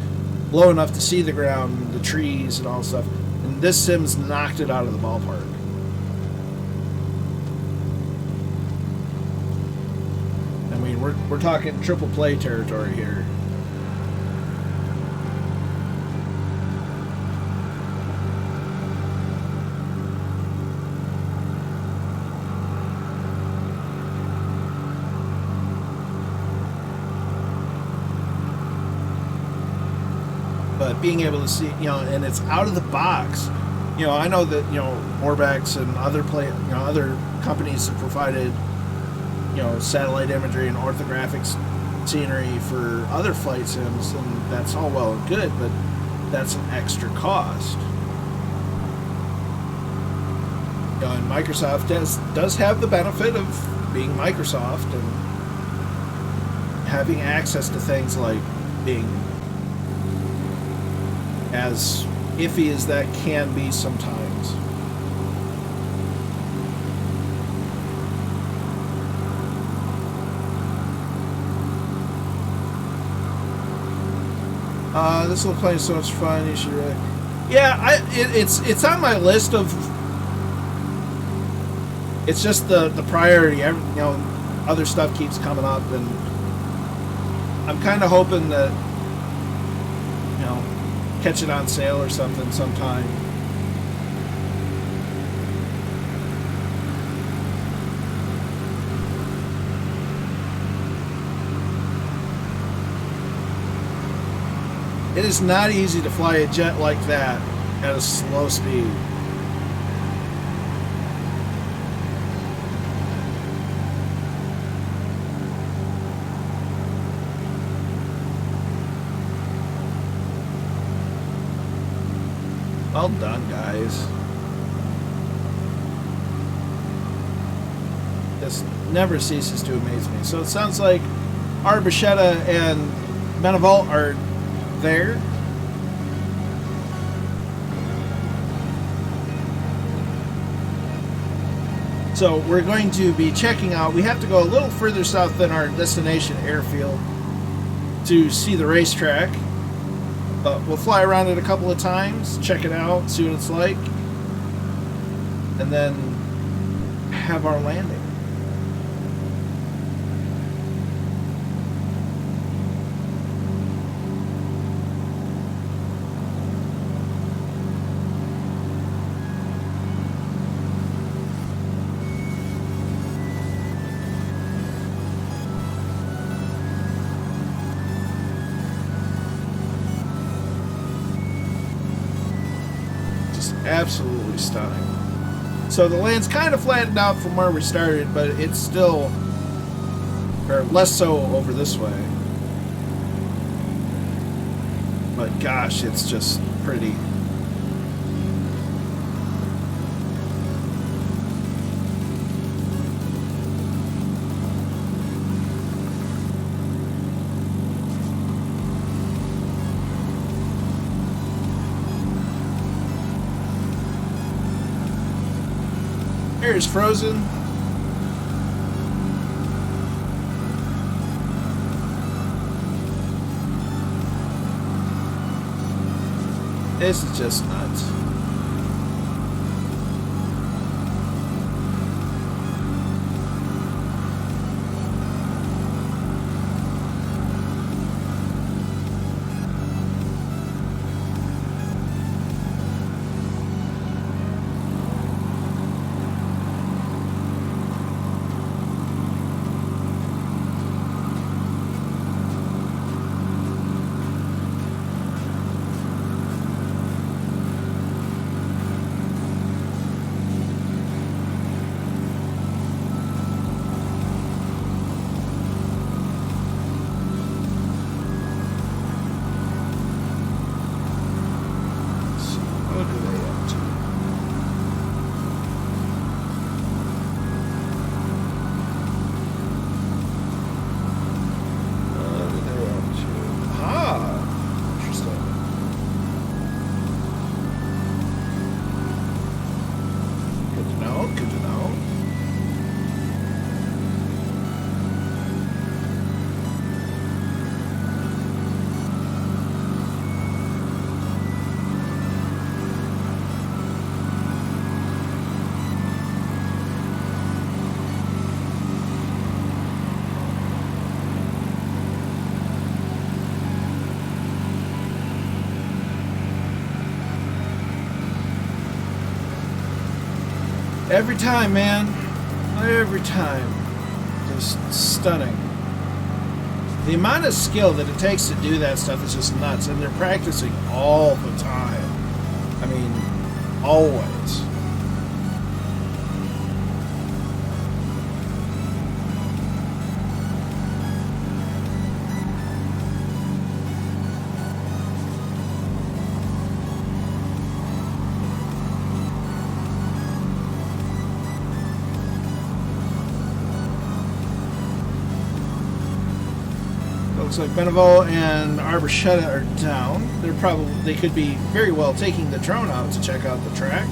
low enough to see the ground, the trees and all that stuff. And this sim's knocked it out of the ballpark. We're talking triple play territory here. But being able to see, you know, and it's out of the box. You know, I know that, you know, Orbex and other other companies have provided, you know, satellite imagery and orthographic scenery for other flight sims, and that's all well and good, but that's an extra cost. You know, and Microsoft does have the benefit of being Microsoft and having access to things like Bing, as iffy as that can be sometimes. This little plane is so much fun. You should really... Yeah, it's on my list of... It's just the priority. You know, other stuff keeps coming up, and I'm kind of hoping that, you know, catch it on sale or something sometime. It is not easy to fly a jet like that at a slow speed. Well done, guys. This never ceases to amaze me. So it sounds like Arbachetta and Menavolt are there. So we're going to be checking out, we have to go a little further south than our destination airfield to see the racetrack, but we'll fly around it a couple of times, check it out, see what it's like, and then have our landing. Absolutely stunning. So the land's kind of flattened out from where we started, but it's still, or less so over this way. But gosh, it's just pretty. Air's frozen. This is just nuts. Every time, man. Every time. Just stunning. The amount of skill that it takes to do that stuff is just nuts. And they're practicing all the time. I mean, always. Looks like Beneville and Arborchetta are down. They could be very well taking the drone out to check out the track.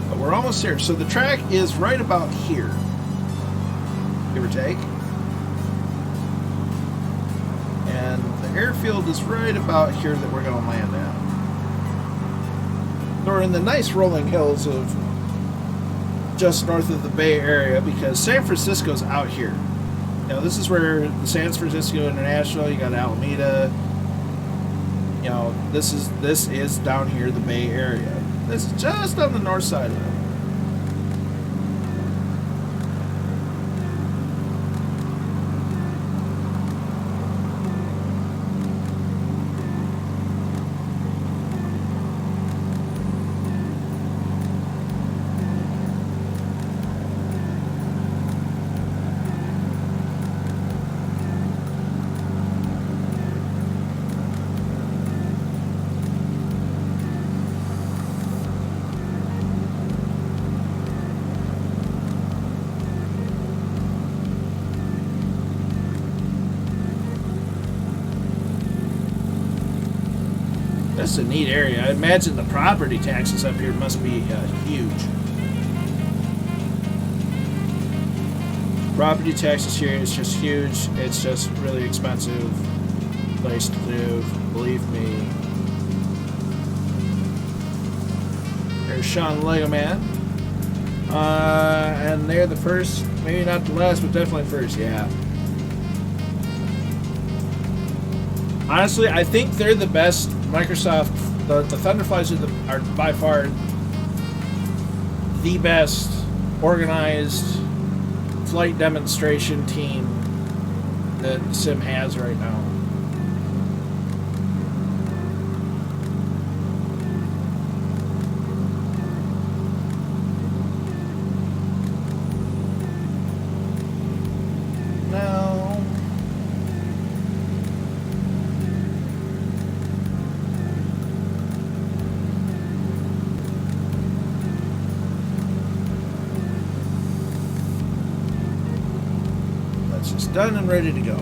But we're almost here. So the track is right about here, give or take. And the airfield is right about here that we're going to land at. We're in the nice rolling hills of just north of the Bay Area because San Francisco's out here. You know, this is where the San Francisco International, you got Alameda. You know, this is down here, the Bay Area. This is just on the north side of it. That's a neat area. I imagine the property taxes up here must be huge. Property taxes here is just huge. It's just really expensive place to live, believe me. There's Sean Lego Man. And they're the first, maybe not the last, but definitely first, yeah. Honestly, I think they're the best. Microsoft, the Thunderflies are by far the best organized flight demonstration team that Sim has right now. is done and ready to go.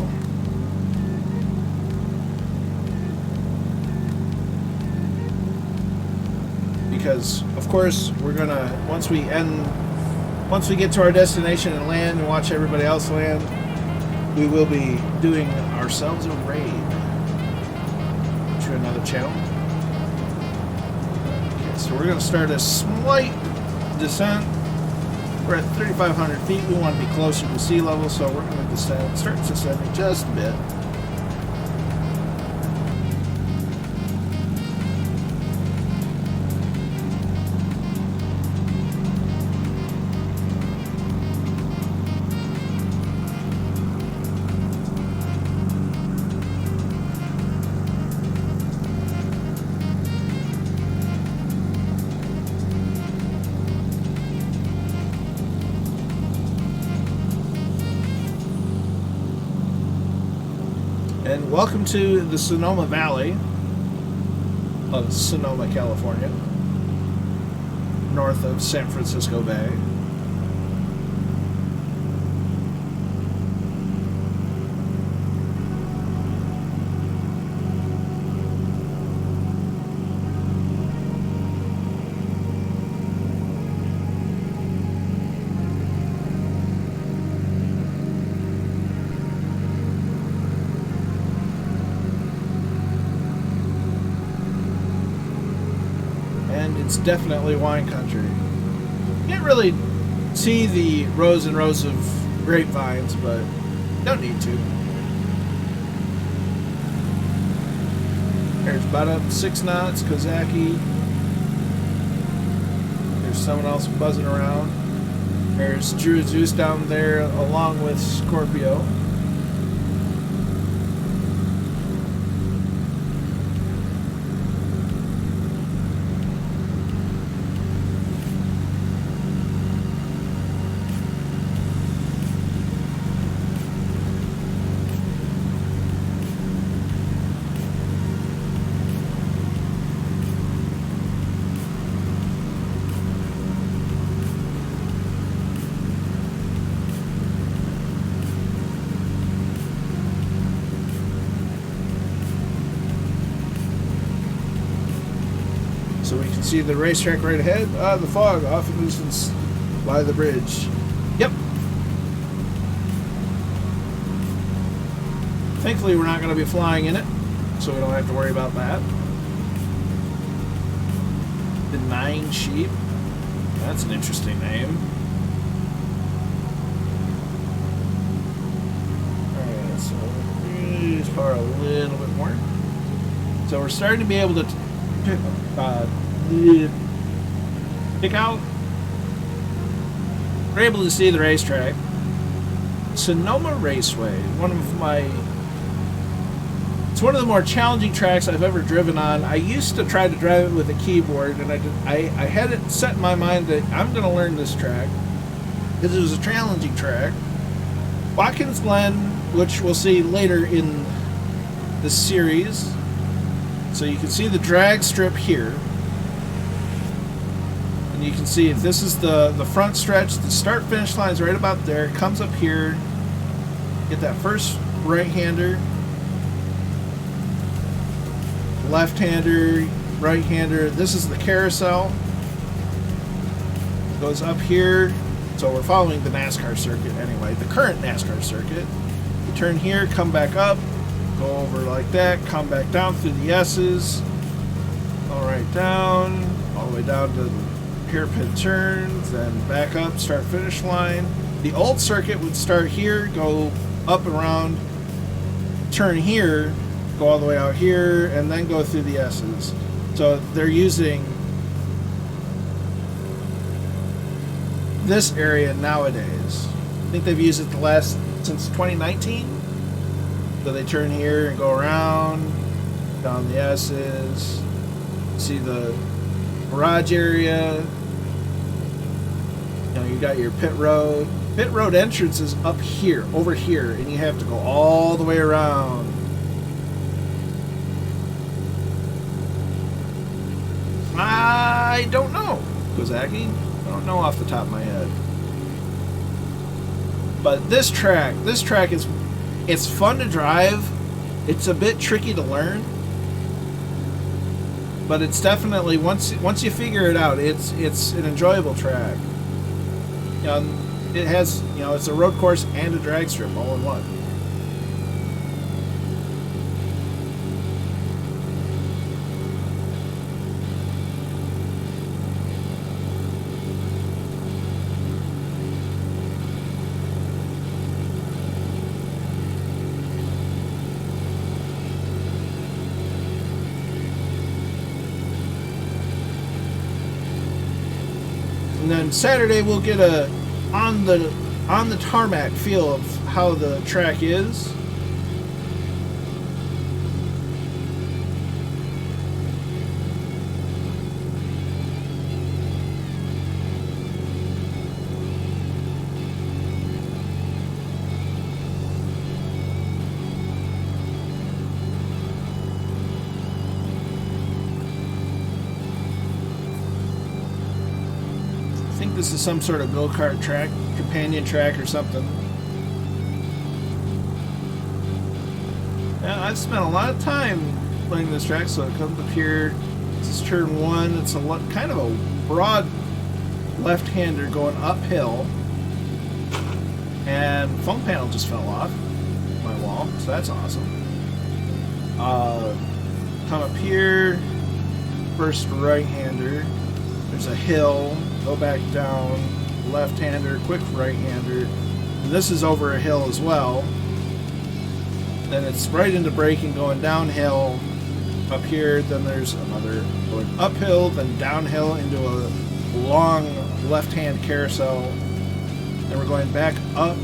Because, of course, we're gonna, once we get to our destination and land and watch everybody else land, we will be doing ourselves a raid to another channel. Okay, so we're gonna start a slight descent. We're at 3,500 feet. We want to be closer to sea level, so we're going to start descending just a bit. And welcome to the Sonoma Valley of Sonoma, California, north of San Francisco Bay. It's definitely wine country. You can't really see the rows and rows of grapevines, but don't need to. There's about up 6 knots, Kozaki. There's someone else buzzing around. There's Drew Zeus down there along with Scorpio. So we can see the racetrack right ahead. The fog off in the distance by the bridge. Yep. Thankfully, we're not going to be flying in it, so we don't have to worry about that. The 9 Sheep. That's an interesting name. Alright, so use power a little bit more. So we're starting to be able to pick out. We're able to see the racetrack. Sonoma Raceway, it's one of the more challenging tracks I've ever driven on. I used to try to drive it with a keyboard, and I had it set in my mind that I'm going to learn this track because it was a challenging track. Watkins Glen, which we'll see later in the series. So you can see the drag strip here. And you can see if this is the front stretch, the start-finish line is right about there. It comes up here. Get that first right-hander. Left-hander, right-hander. This is the carousel. It goes up here. So we're following the NASCAR circuit anyway, the current NASCAR circuit. You turn here, come back up. Go over like that, come back down through the S's, all right down, all the way down to the hairpin turns, then back up, start finish line. The old circuit would start here, go up and around, turn here, go all the way out here, and then go through the S's. So they're using this area nowadays. I think they've used it since 2019. So they turn here and go around, down the S's, see the garage area. You know, you got your pit road. Pit road entrance is up here, over here, and you have to go all the way around. I don't know, Kozaki. I don't know off the top of my head. But this track is, it's fun to drive. It's a bit tricky to learn, but it's definitely, once you figure it out, it's an enjoyable track. You know, it has, you know, it's a road course and a drag strip all in one. And then Saturday we'll get a on the tarmac feel of how the track is. I think this is some sort of go-kart track, companion track or something. Yeah, I've spent a lot of time playing this track, so it comes up here. This is turn one. It's a kind of a broad left-hander going uphill. And phone panel just fell off my wall, so that's awesome. Come up here, first right-hander. There's a hill, go back down, left-hander, quick right-hander. And this is over a hill as well. Then it's right into braking, going downhill up here. Then there's another going uphill, then downhill into a long left-hand carousel. Then we're going back up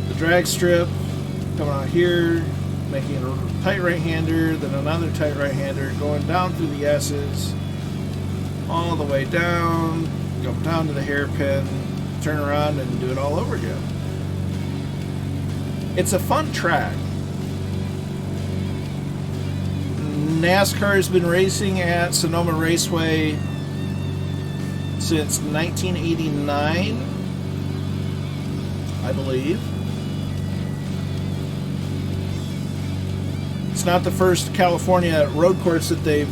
the drag strip, coming out here, making a tight right-hander, then another tight right-hander, going down through the S's, all the way down, go down to the hairpin, turn around and do it all over again. It's a fun track. NASCAR has been racing at Sonoma Raceway since 1989, I believe. It's not the first California road course that they've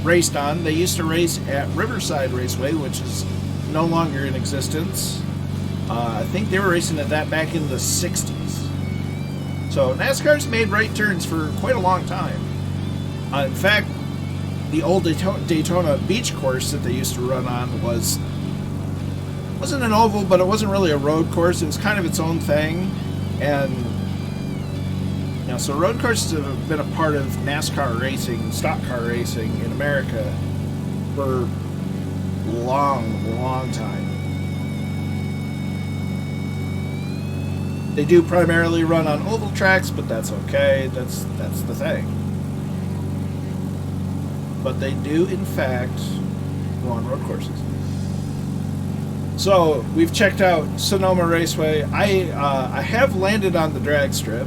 raced on. They used to race at Riverside Raceway, which is no longer in existence. I think they were racing at that back in the 60s. So NASCAR's made right turns for quite a long time. In fact, the old Daytona Beach course that they used to run on wasn't an oval, but it wasn't really a road course. It was kind of its own thing. And you know, so road courses have been a part of NASCAR racing, stock car racing in America for a long time. They do primarily run on oval tracks, but that's okay. That's the thing. But they do, in fact, go on road courses. So we've checked out Sonoma Raceway. I have landed on the drag strip.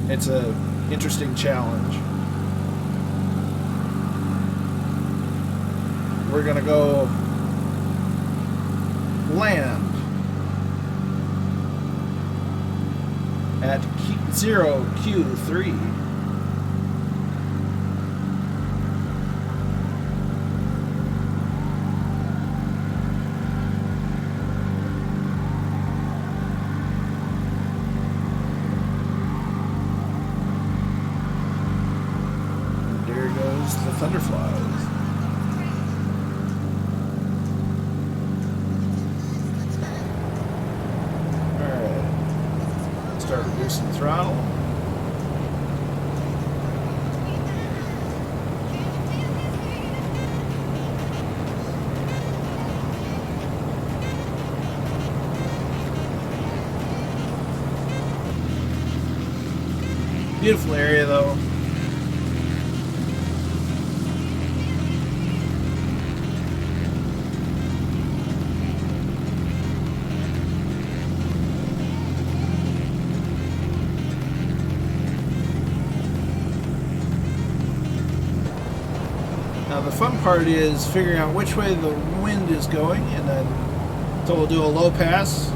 It's a interesting challenge. We're gonna go land at 0Q3. The Thunderflies. Alright. Start reducing throttle. Beautiful area though. Now the fun part is figuring out which way the wind is going, and then so we'll do a low pass,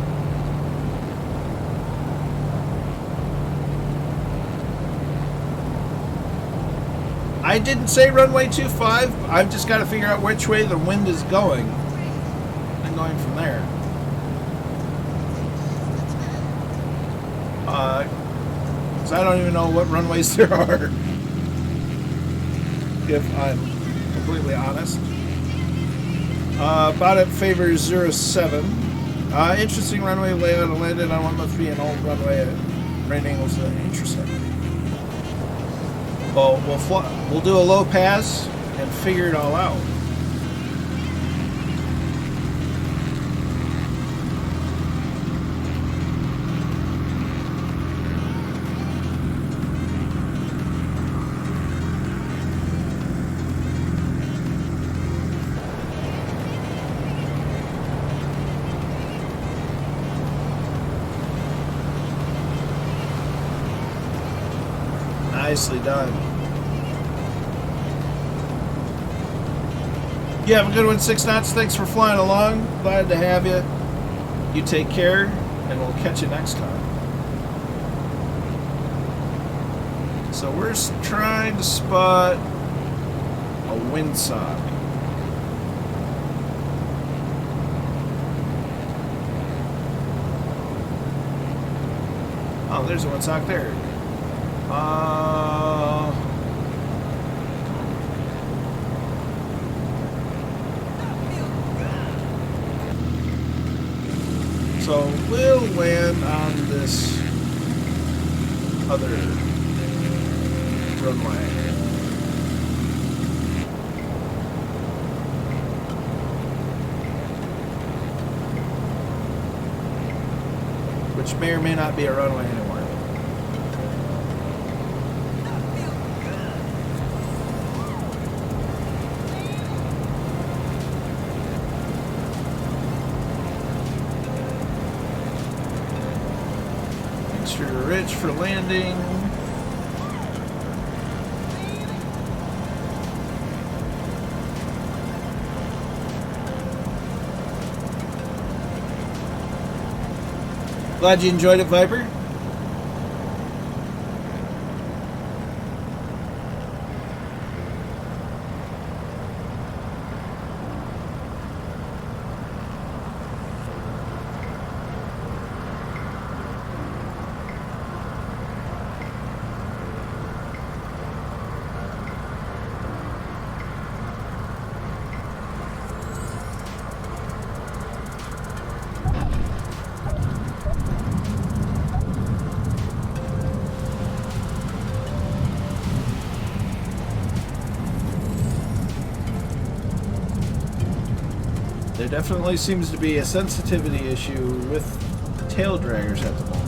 I didn't say runway 25. I've just got to figure out which way the wind is going. And going from there. Because I don't even know what runways there are. If I'm completely honest. About it favors 07. Interesting runway layout. Landed on what must be an old runway at right angles. Interesting. Well, we'll do a low pass and figure it all out. Nicely done. You have a good one, 6 knots. Thanks for flying along. Glad to have you. You take care, and we'll catch you next time. So we're trying to spot a windsock. Oh, there's a windsock there. So we'll land on this other runway. Which may or may not be a runway anymore. Rich for landing. Glad you enjoyed it, Viper. There definitely seems to be a sensitivity issue with tail draggers at the moment.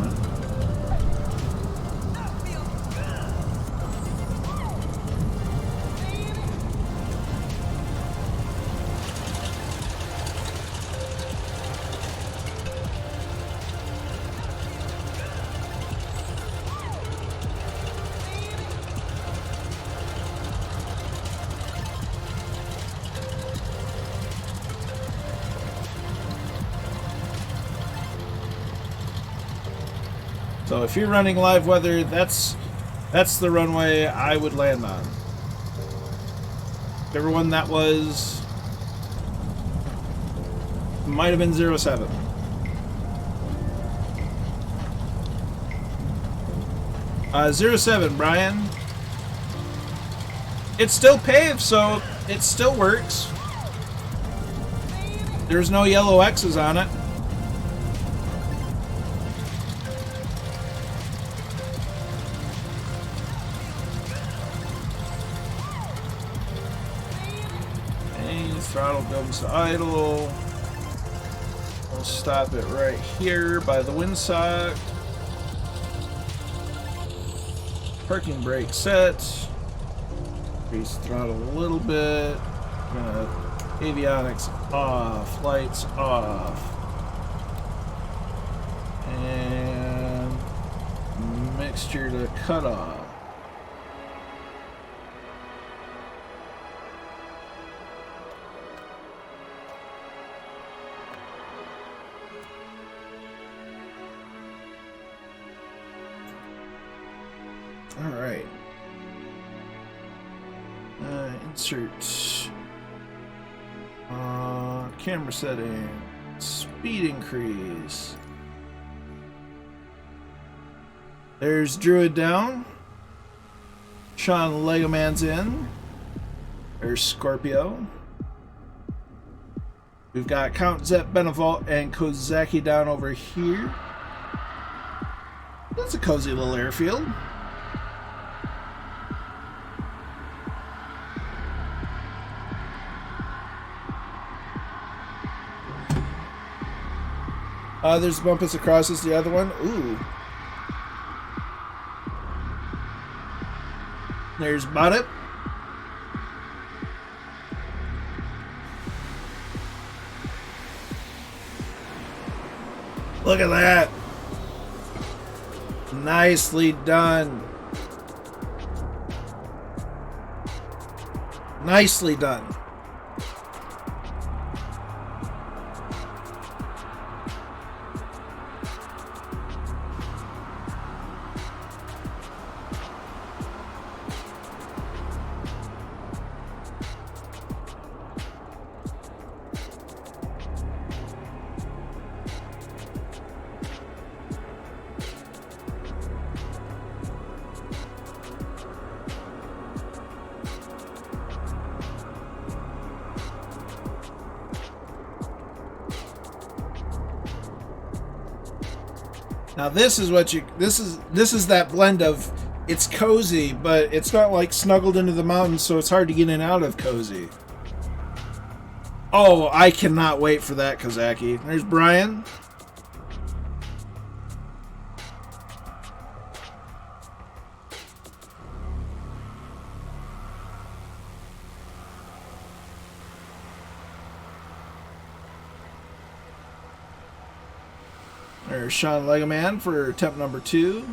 So if you're running live weather, that's the runway I would land on. Whichever one that was, might have been 07. Uh, 07, Brian. It's still paved, so it still works. There's no yellow X's on it. Throttle goes to idle. We'll stop it right here by the windsock. Parking brake set. Increase throttle a little bit. Gonna avionics off, lights off, and mixture to cut off. All right. insert. Camera setting. Speed increase. There's Druid down. Sean Lego Man's in. There's Scorpio. We've got Count Zep Benevalt and Kozaki down over here. That's a cozy little airfield. There's Bumpus across is the other one. Ooh. There's Botip. Look at that. Nicely done. Nicely done. Now this is what you this is that blend of it's cozy, but it's not like snuggled into the mountains, so it's hard to get in and out of cozy. Oh, I cannot wait for that, Kozaki. There's Brian. There's Sean Legoman for temp number 2.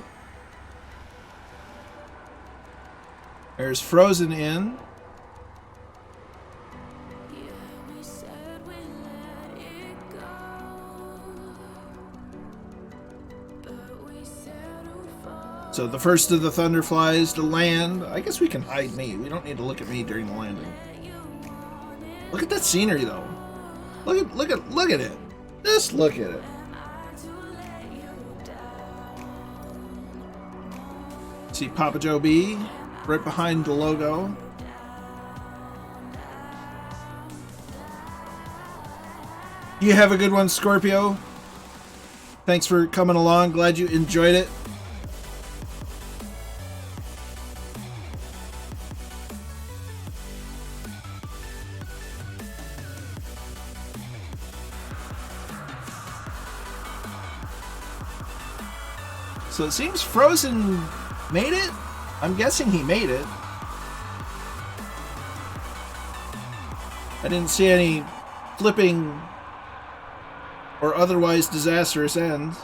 There's Frozen in. So the first of the Thunderflies to land. I guess we can hide me. We don't need to look at me during the landing. Look at that scenery though. Look at it. Just look at it. See Papa Joe B right behind the logo. You have a good one, Scorpio. Thanks for coming along. Glad you enjoyed it. So it seems Frozen made it? I'm guessing he made it. I didn't see any flipping or otherwise disastrous ends.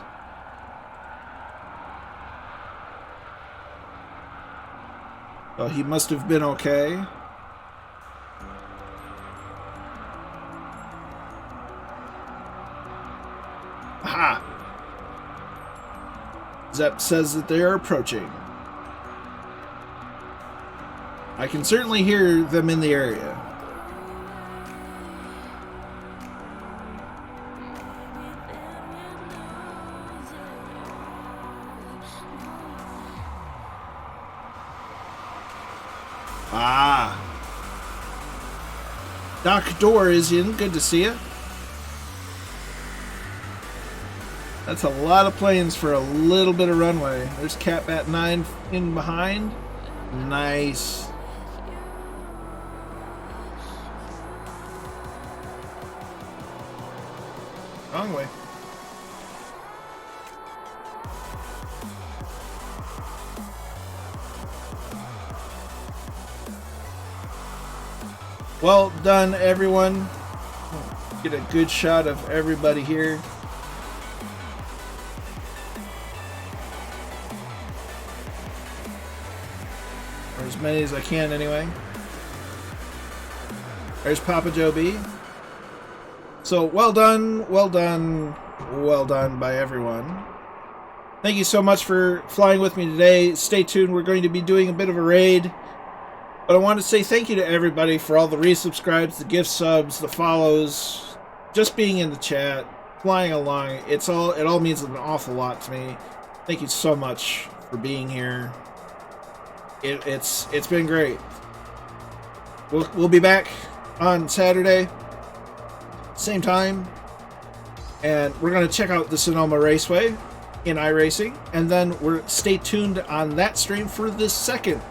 Oh, he must have been okay. Aha! Zep says that they are approaching. I can certainly hear them in the area. Ah. Doc Door is in. Good to see you. That's a lot of planes for a little bit of runway. There's Catbat 9 in behind. Nice. Wrong way. Well done, everyone. Get a good shot of everybody here. Or as many as I can, anyway. There's Papa Joe B. So, well done, well done, well done by everyone. Thank you so much for flying with me today. Stay tuned. We're going to be doing a bit of a raid. But I want to say thank you to everybody for all the resubscribes, the gift subs, the follows, just being in the chat, flying along. It all means an awful lot to me. Thank you so much for being here. It's been great. We'll be back on Saturday, same time, and we're going to check out the Sonoma Raceway in iRacing, and then stay tuned on that stream for the second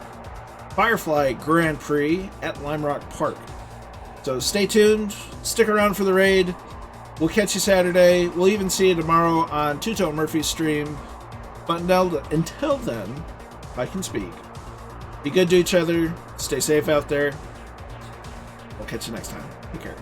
Firefly Grand Prix at Lime Rock Park. So stay tuned, stick around for the raid. We'll catch you Saturday. We'll even see you tomorrow on Two-Tone Murphy's stream. But until then, if I can speak, be good to each other, stay safe out there. We'll catch you next time. Take care.